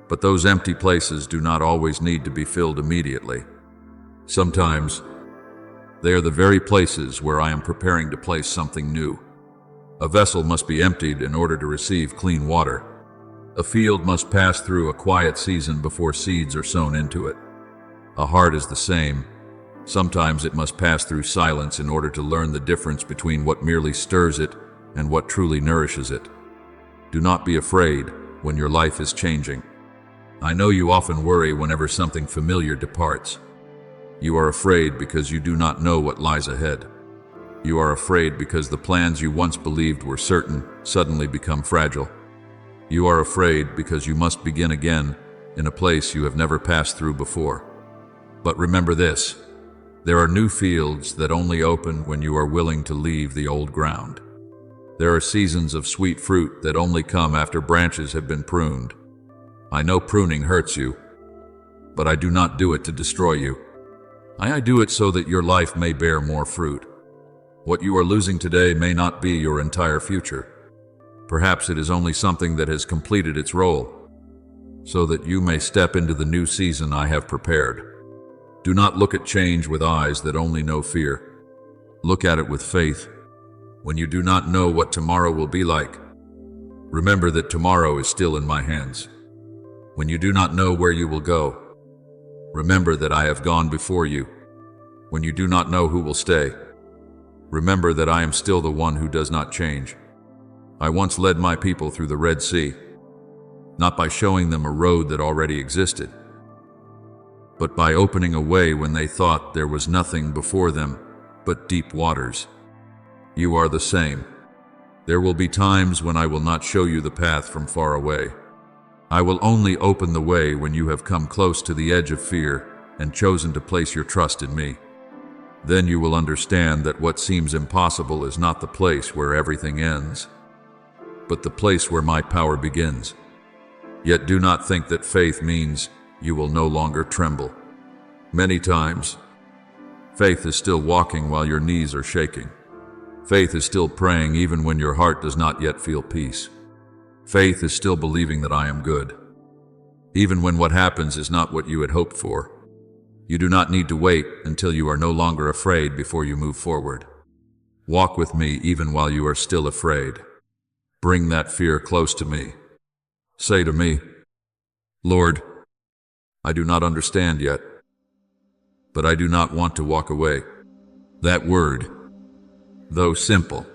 Speaker 1: But those empty places do not always need to be filled immediately. Sometimes, they are the very places where I am preparing to place something new. A vessel must be emptied in order to receive clean water. A field must pass through a quiet season before seeds are sown into it. A heart is the same. Sometimes it must pass through silence in order to learn the difference between what merely stirs it and what truly nourishes it. Do not be afraid when your life is changing. I know you often worry whenever something familiar departs. You are afraid because you do not know what lies ahead. You are afraid because the plans you once believed were certain suddenly become fragile. You are afraid because you must begin again in a place you have never passed through before. But remember this, there are new fields that only open when you are willing to leave the old ground. There are seasons of sweet fruit that only come after branches have been pruned. I know pruning hurts you, but I do not do it to destroy you. I do it so that your life may bear more fruit. What you are losing today may not be your entire future. Perhaps it is only something that has completed its role, so that you may step into the new season I have prepared. Do not look at change with eyes that only know fear. Look at it with faith. When you do not know what tomorrow will be like, remember that tomorrow is still in my hands. When you do not know where you will go, remember that I have gone before you. When you do not know who will stay, remember that I am still the one who does not change. I once led my people through the Red Sea, not by showing them a road that already existed, but by opening a way when they thought there was nothing before them but deep waters. You are the same. There will be times when I will not show you the path from far away. I will only open the way when you have come close to the edge of fear and chosen to place your trust in me. Then you will understand that what seems impossible is not the place where everything ends, but the place where my power begins. Yet do not think that faith means you will no longer tremble. Many times, faith is still walking while your knees are shaking. Faith is still praying even when your heart does not yet feel peace. Faith is still believing that I am good, even when what happens is not what you had hoped for. You do not need to wait until you are no longer afraid before you move forward. Walk with me even while you are still afraid. Bring that fear close to me. Say to me, Lord, I do not understand yet, but I do not want to walk away. That word, though simple,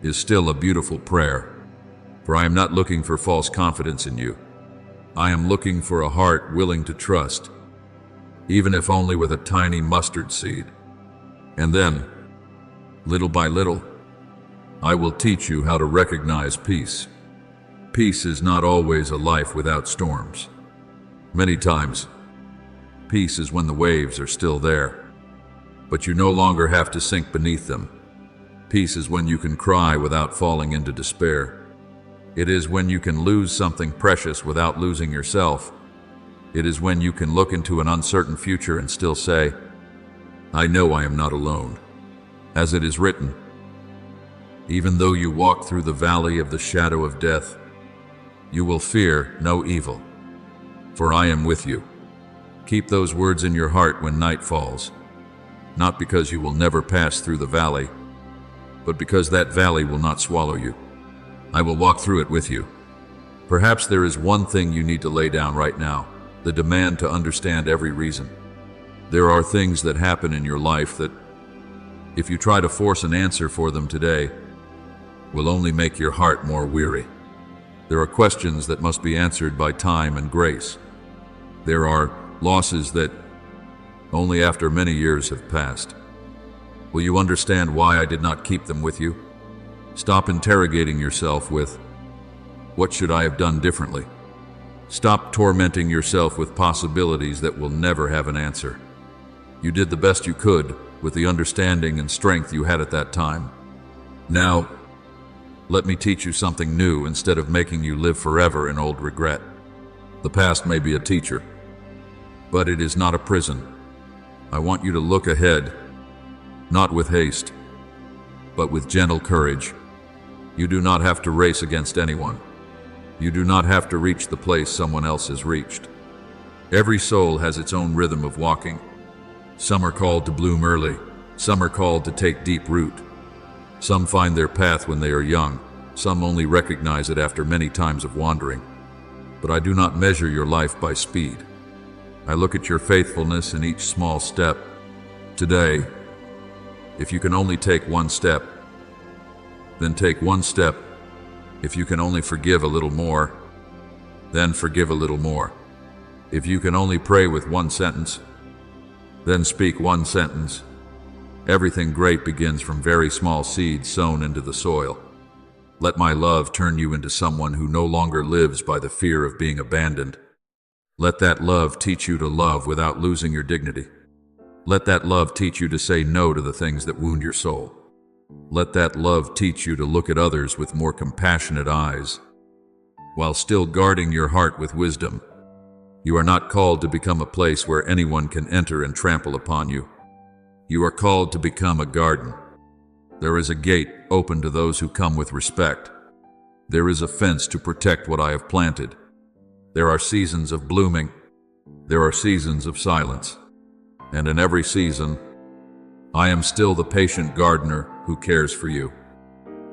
Speaker 1: is still a beautiful prayer, for I am not looking for false confidence in you. I am looking for a heart willing to trust, even if only with a tiny mustard seed. And then, little by little, I will teach you how to recognize peace. Peace is not always a life without storms. Many times, peace is when the waves are still there, but you no longer have to sink beneath them. Peace is when you can cry without falling into despair. It is when you can lose something precious without losing yourself. It is when you can look into an uncertain future and still say, I know I am not alone. As it is written, even though you walk through the valley of the shadow of death, you will fear no evil, for I am with you. Keep those words in your heart when night falls, not because you will never pass through the valley, but because that valley will not swallow you. I will walk through it with you. Perhaps there is one thing you need to lay down right now, the demand to understand every reason. There are things that happen in your life that, if you try to force an answer for them today, will only make your heart more weary. There are questions that must be answered by time and grace. There are losses that only after many years have passed. Will you understand why I did not keep them with you? Stop interrogating yourself with, what should I have done differently? Stop tormenting yourself with possibilities that will never have an answer. You did the best you could with the understanding and strength you had at that time. Now, let me teach you something new instead of making you live forever in old regret. The past may be a teacher, but it is not a prison. I want you to look ahead, not with haste, but with gentle courage. You do not have to race against anyone. You do not have to reach the place someone else has reached. Every soul has its own rhythm of walking. Some are called to bloom early. Some are called to take deep root. Some find their path when they are young. Some only recognize it after many times of wandering. But I do not measure your life by speed. I look at your faithfulness in each small step. Today, if you can only take one step, then take one step. If you can only forgive a little more, then forgive a little more. If you can only pray with one sentence, then speak one sentence. Everything great begins from very small seeds sown into the soil. Let my love turn you into someone who no longer lives by the fear of being abandoned. Let that love teach you to love without losing your dignity. Let that love teach you to say no to the things that wound your soul. Let that love teach you to look at others with more compassionate eyes, while still guarding your heart with wisdom. You are not called to become a place where anyone can enter and trample upon you. You are called to become a garden. There is a gate open to those who come with respect. There is a fence to protect what I have planted. There are seasons of blooming. There are seasons of silence. And in every season, I am still the patient gardener who cares for you.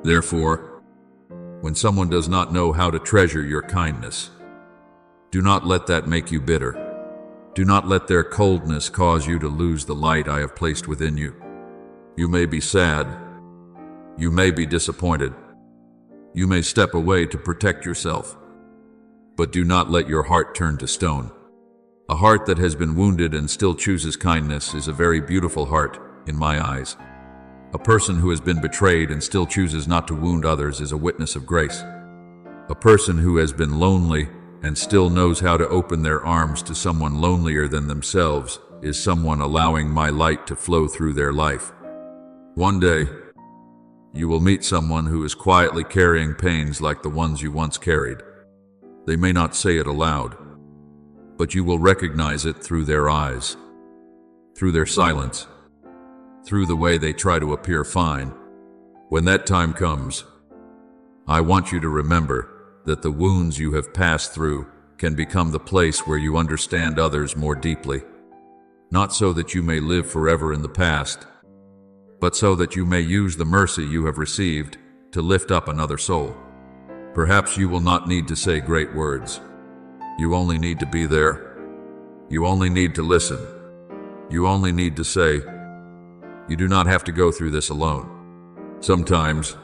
Speaker 1: Therefore, when someone does not know how to treasure your kindness, do not let that make you bitter. Do not let their coldness cause you to lose the light I have placed within you. You may be sad. You may be disappointed. You may step away to protect yourself. But do not let your heart turn to stone. A heart that has been wounded and still chooses kindness is a very beautiful heart in my eyes. A person who has been betrayed and still chooses not to wound others is a witness of grace. A person who has been lonely and still knows how to open their arms to someone lonelier than themselves is someone allowing my light to flow through their life. One day, you will meet someone who is quietly carrying pains like the ones you once carried. They may not say it aloud, but you will recognize it through their eyes, through their silence, through the way they try to appear fine. When that time comes, I want you to remember that the wounds you have passed through can become the place where you understand others more deeply, not so that you may live forever in the past, but so that you may use the mercy you have received to lift up another soul. Perhaps you will not need to say great words. You only need to be there. You only need to listen. You only need to say, you do not have to go through this alone. Sometimes,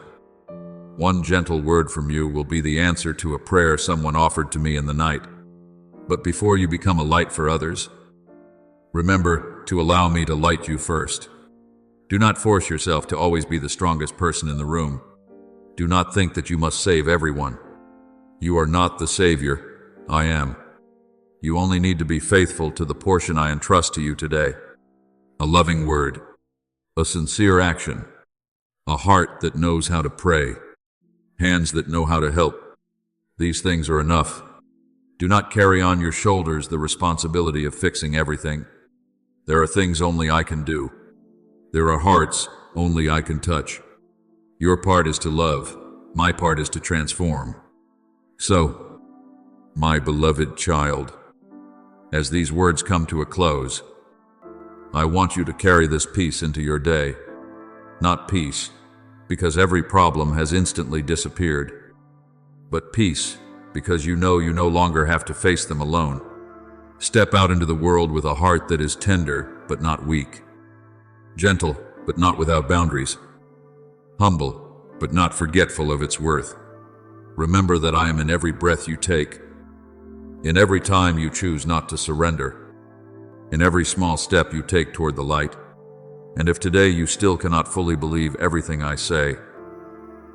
Speaker 1: one gentle word from you will be the answer to a prayer someone offered to me in the night. But before you become a light for others, remember to allow me to light you first. Do not force yourself to always be the strongest person in the room. Do not think that you must save everyone. You are not the savior. I am. You only need to be faithful to the portion I entrust to you today. A loving word, a sincere action, a heart that knows how to pray, hands that know how to help. These things are enough. Do not carry on your shoulders the responsibility of fixing everything. There are things only I can do. There are hearts only I can touch. Your part is to love. My part is to transform. So, my beloved child, as these words come to a close, I want you to carry this peace into your day. Not peace, because every problem has instantly disappeared, but peace, because you know you no longer have to face them alone. Step out into the world with a heart that is tender but not weak, gentle but not without boundaries, humble but not forgetful of its worth. Remember that I am in every breath you take, in every time you choose not to surrender, in every small step you take toward the light. And if today you still cannot fully believe everything I say,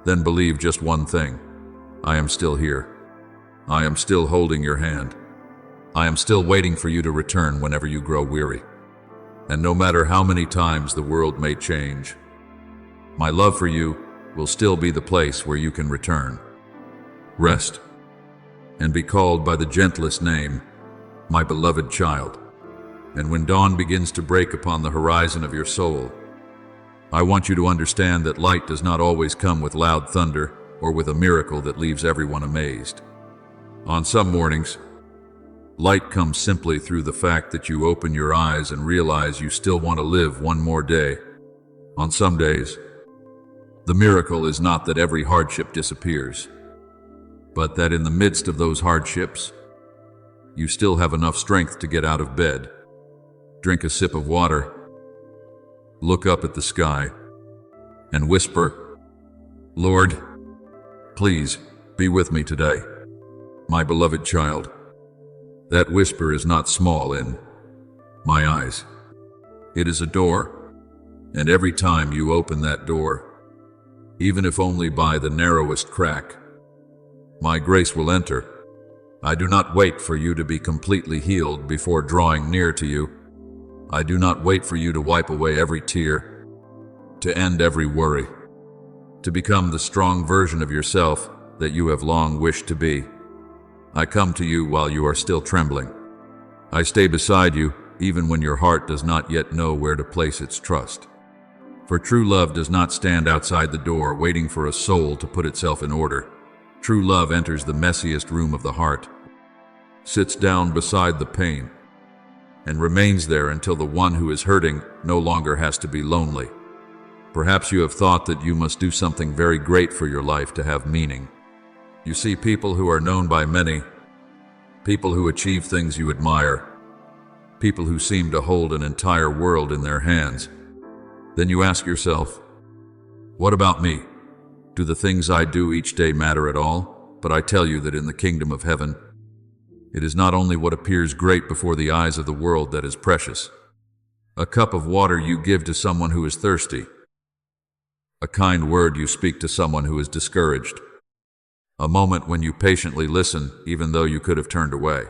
Speaker 1: then believe just one thing: I am still here. I am still holding your hand. I am still waiting for you to return whenever you grow weary. And no matter how many times the world may change, my love for you will still be the place where you can return, rest, and be called by the gentlest name, my beloved child. And when dawn begins to break upon the horizon of your soul, I want you to understand that light does not always come with loud thunder or with a miracle that leaves everyone amazed. On some mornings, light comes simply through the fact that you open your eyes and realize you still want to live one more day. On some days, the miracle is not that every hardship disappears, but that in the midst of those hardships, you still have enough strength to get out of bed, drink a sip of water, look up at the sky, and whisper, "Lord, please be with me today, my beloved child." That whisper is not small in my eyes. It is a door, and every time you open that door, even if only by the narrowest crack, my grace will enter. I do not wait for you to be completely healed before drawing near to you. I do not wait for you to wipe away every tear, to end every worry, to become the strong version of yourself that you have long wished to be. I come to you while you are still trembling. I stay beside you even when your heart does not yet know where to place its trust. For true love does not stand outside the door waiting for a soul to put itself in order. True love enters the messiest room of the heart, sits down beside the pain, and remains there until the one who is hurting no longer has to be lonely. Perhaps you have thought that you must do something very great for your life to have meaning. You see people who are known by many, people who achieve things you admire, people who seem to hold an entire world in their hands. Then you ask yourself, what about me? Do the things I do each day matter at all? But I tell you that in the kingdom of heaven, it is not only what appears great before the eyes of the world that is precious. A cup of water you give to someone who is thirsty. A kind word you speak to someone who is discouraged. A moment when you patiently listen even though you could have turned away.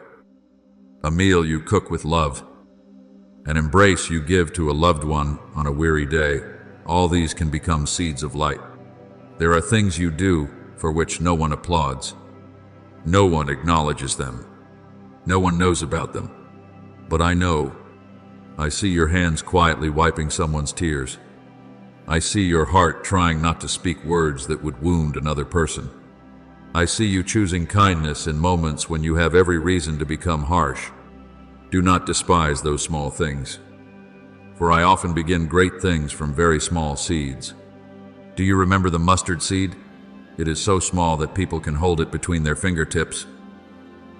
Speaker 1: A meal you cook with love. An embrace you give to a loved one on a weary day. All these can become seeds of light. There are things you do for which no one applauds. No one acknowledges them. No one knows about them. But I know. I see your hands quietly wiping someone's tears. I see your heart trying not to speak words that would wound another person. I see you choosing kindness in moments when you have every reason to become harsh. Do not despise those small things, for I often begin great things from very small seeds. Do you remember the mustard seed? It is so small that people can hold it between their fingertips,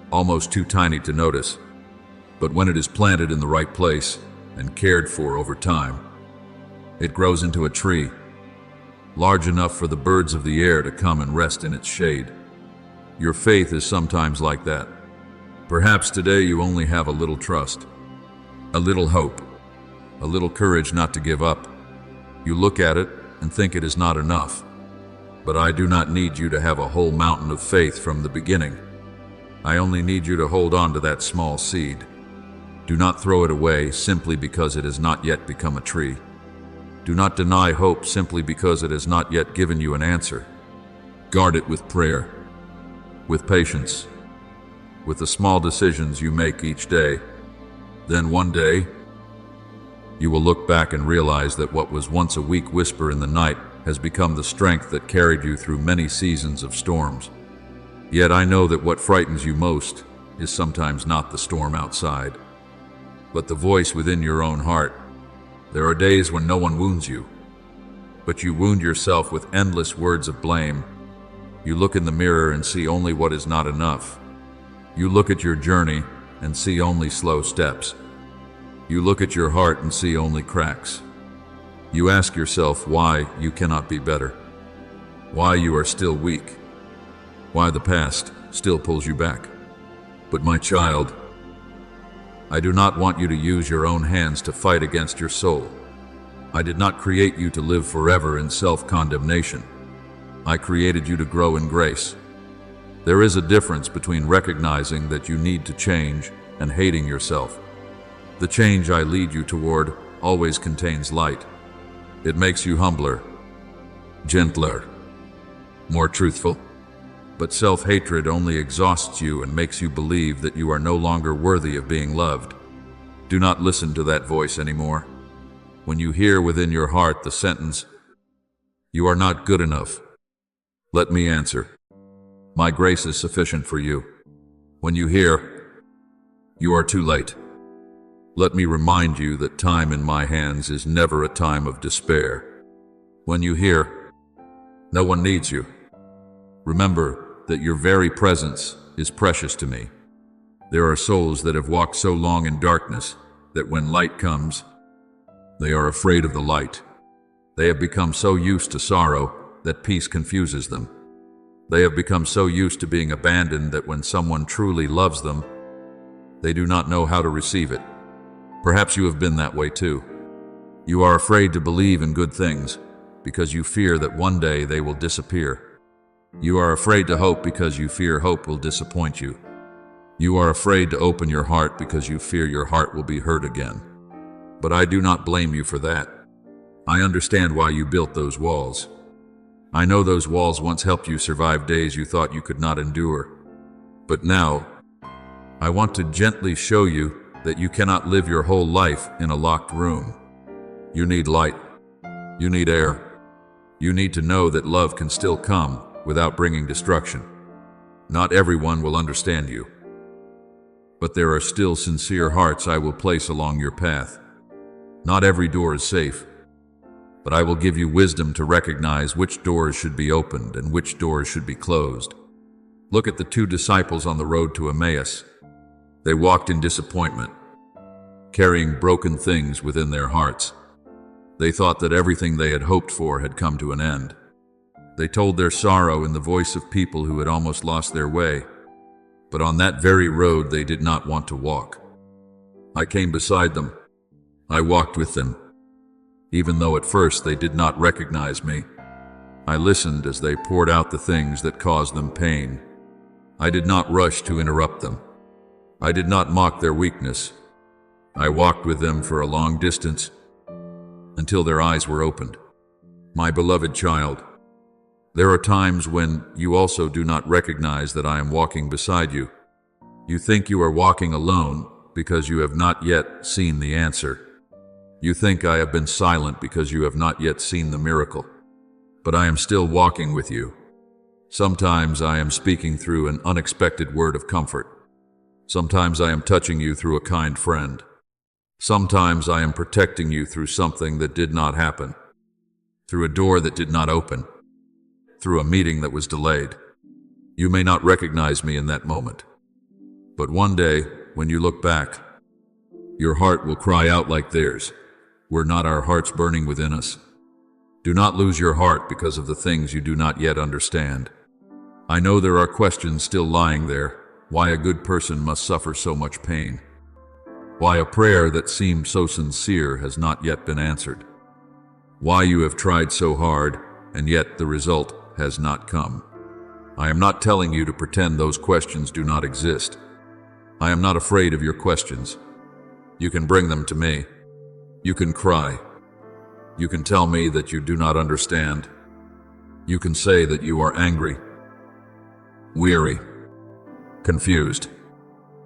Speaker 1: almost too tiny to notice. But when it is planted in the right place and cared for over time, it grows into a tree, large enough for the birds of the air to come and rest in its shade. Your faith is sometimes like that. Perhaps today you only have a little trust, a little hope, a little courage not to give up. You look at it and think it is not enough. But I do not need you to have a whole mountain of faith from the beginning. I only need you to hold on to that small seed. Do not throw it away simply because it has not yet become a tree. Do not deny hope simply because it has not yet given you an answer. Guard it with prayer, with patience, with the small decisions you make each day. Then one day, you will look back and realize that what was once a weak whisper in the night has become the strength that carried you through many seasons of storms. Yet I know that what frightens you most is sometimes not the storm outside, but the voice within your own heart. There are days when no one wounds you, but you wound yourself with endless words of blame. You look in the mirror and see only what is not enough. You look at your journey and see only slow steps. You look at your heart and see only cracks. You ask yourself why you cannot be better, why you are still weak, why the past still pulls you back. But my child, I do not want you to use your own hands to fight against your soul. I did not create you to live forever in self-condemnation. I created you to grow in grace. There is a difference between recognizing that you need to change and hating yourself. The change I lead you toward always contains light. It makes you humbler, gentler, more truthful. But self-hatred only exhausts you and makes you believe that you are no longer worthy of being loved. Do not listen to that voice anymore. When you hear within your heart the sentence, "You are not good enough," let me answer, "My grace is sufficient for you." When you hear, "You are too late," let me remind you that time in my hands is never a time of despair. When you hear, "No one needs you," remember that your very presence is precious to me. There are souls that have walked so long in darkness that when light comes, they are afraid of the light. They have become so used to sorrow that peace confuses them. They have become so used to being abandoned that when someone truly loves them, they do not know how to receive it. Perhaps you have been that way too. You are afraid to believe in good things because you fear that one day they will disappear. You are afraid to hope because you fear hope will disappoint you. You are afraid to open your heart because you fear your heart will be hurt again. But I do not blame you for that. I understand why you built those walls. I know those walls once helped you survive days you thought you could not endure. But now, I want to gently show you that you cannot live your whole life in a locked room. You need light. You need air. You need to know that love can still come without bringing destruction. Not everyone will understand you, but there are still sincere hearts I will place along your path. Not every door is safe, but I will give you wisdom to recognize which doors should be opened and which doors should be closed. Look at the two disciples on the road to Emmaus. They walked in disappointment, carrying broken things within their hearts. They thought that everything they had hoped for had come to an end. They told their sorrow in the voice of people who had almost lost their way, but on that very road they did not want to walk. I came beside them. I walked with them. Even though at first they did not recognize me, I listened as they poured out the things that caused them pain. I did not rush to interrupt them. I did not mock their weakness. I walked with them for a long distance until their eyes were opened. My beloved child, there are times when you also do not recognize that I am walking beside you. You think you are walking alone because you have not yet seen the answer. You think I have been silent because you have not yet seen the miracle. But I am still walking with you. Sometimes I am speaking through an unexpected word of comfort. Sometimes I am touching you through a kind friend. Sometimes I am protecting you through something that did not happen, through a door that did not open, through a meeting that was delayed. You may not recognize me in that moment, but one day, when you look back, your heart will cry out like theirs. Were not our hearts burning within us? Do not lose your heart because of the things you do not yet understand. I know there are questions still lying there, why a good person must suffer so much pain, why a prayer that seemed so sincere has not yet been answered, why you have tried so hard and yet the result has not come. I am not telling you to pretend those questions do not exist. I am not afraid of your questions. You can bring them to me. You can cry. You can tell me that you do not understand. You can say that you are angry, weary, confused.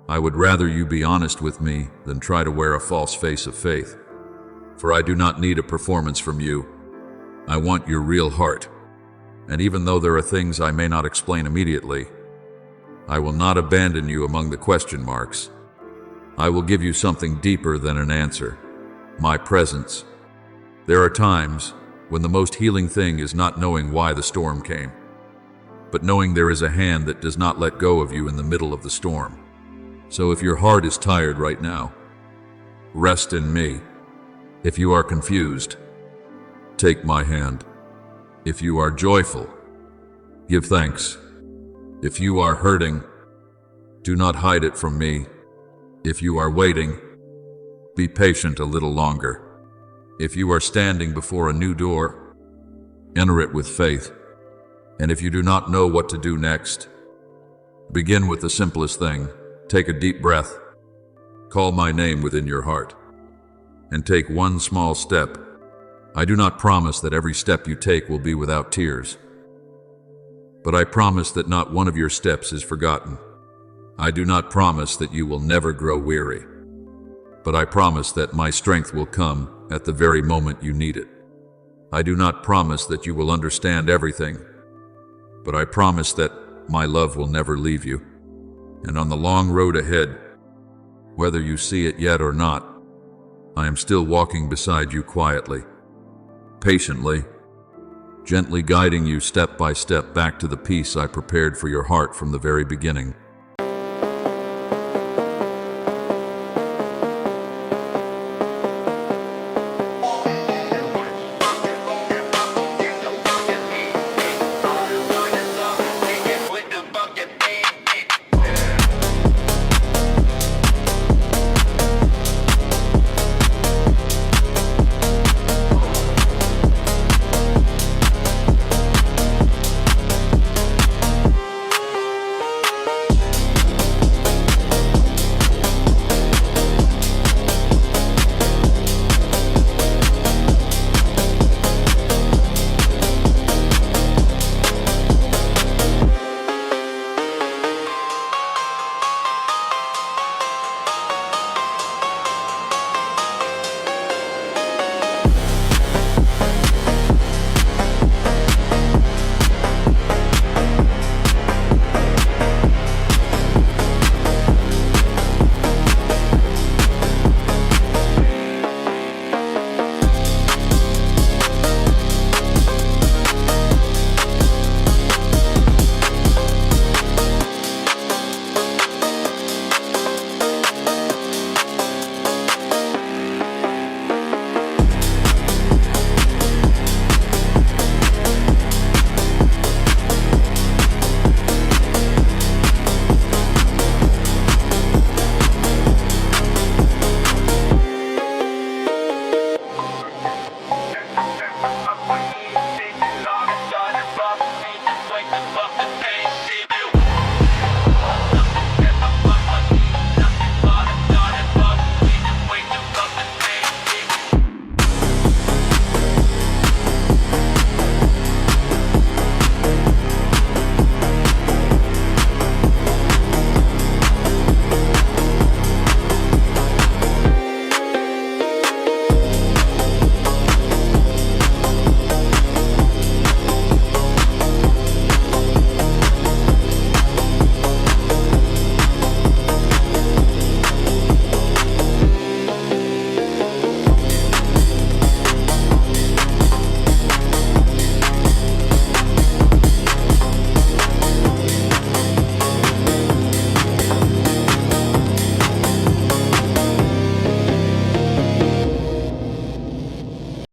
Speaker 1: I would rather you be honest with me than try to wear a false face of faith. For I do not need a performance from you. I want your real heart. And even though there are things I may not explain immediately, I will not abandon you among the question marks. I will give you something deeper than an answer, my presence. There are times when the most healing thing is not knowing why the storm came, but knowing there is a hand that does not let go of you in the middle of the storm. So if your heart is tired right now, rest in me. If you are confused, take my hand. If you are joyful, give thanks. If you are hurting, do not hide it from me. If you are waiting, be patient a little longer. If you are standing before a new door, enter it with faith. And if you do not know what to do next, begin with the simplest thing. Take a deep breath, call my name within your heart, and take one small step. I do not promise that every step you take will be without tears, but I promise that not one of your steps is forgotten. I do not promise that you will never grow weary, but I promise that my strength will come at the very moment you need it. I do not promise that you will understand everything, but I promise that my love will never leave you. And on the long road ahead, whether you see it yet or not, I am still walking beside you quietly, patiently, gently guiding you step by step back to the peace I prepared for your heart from the very beginning.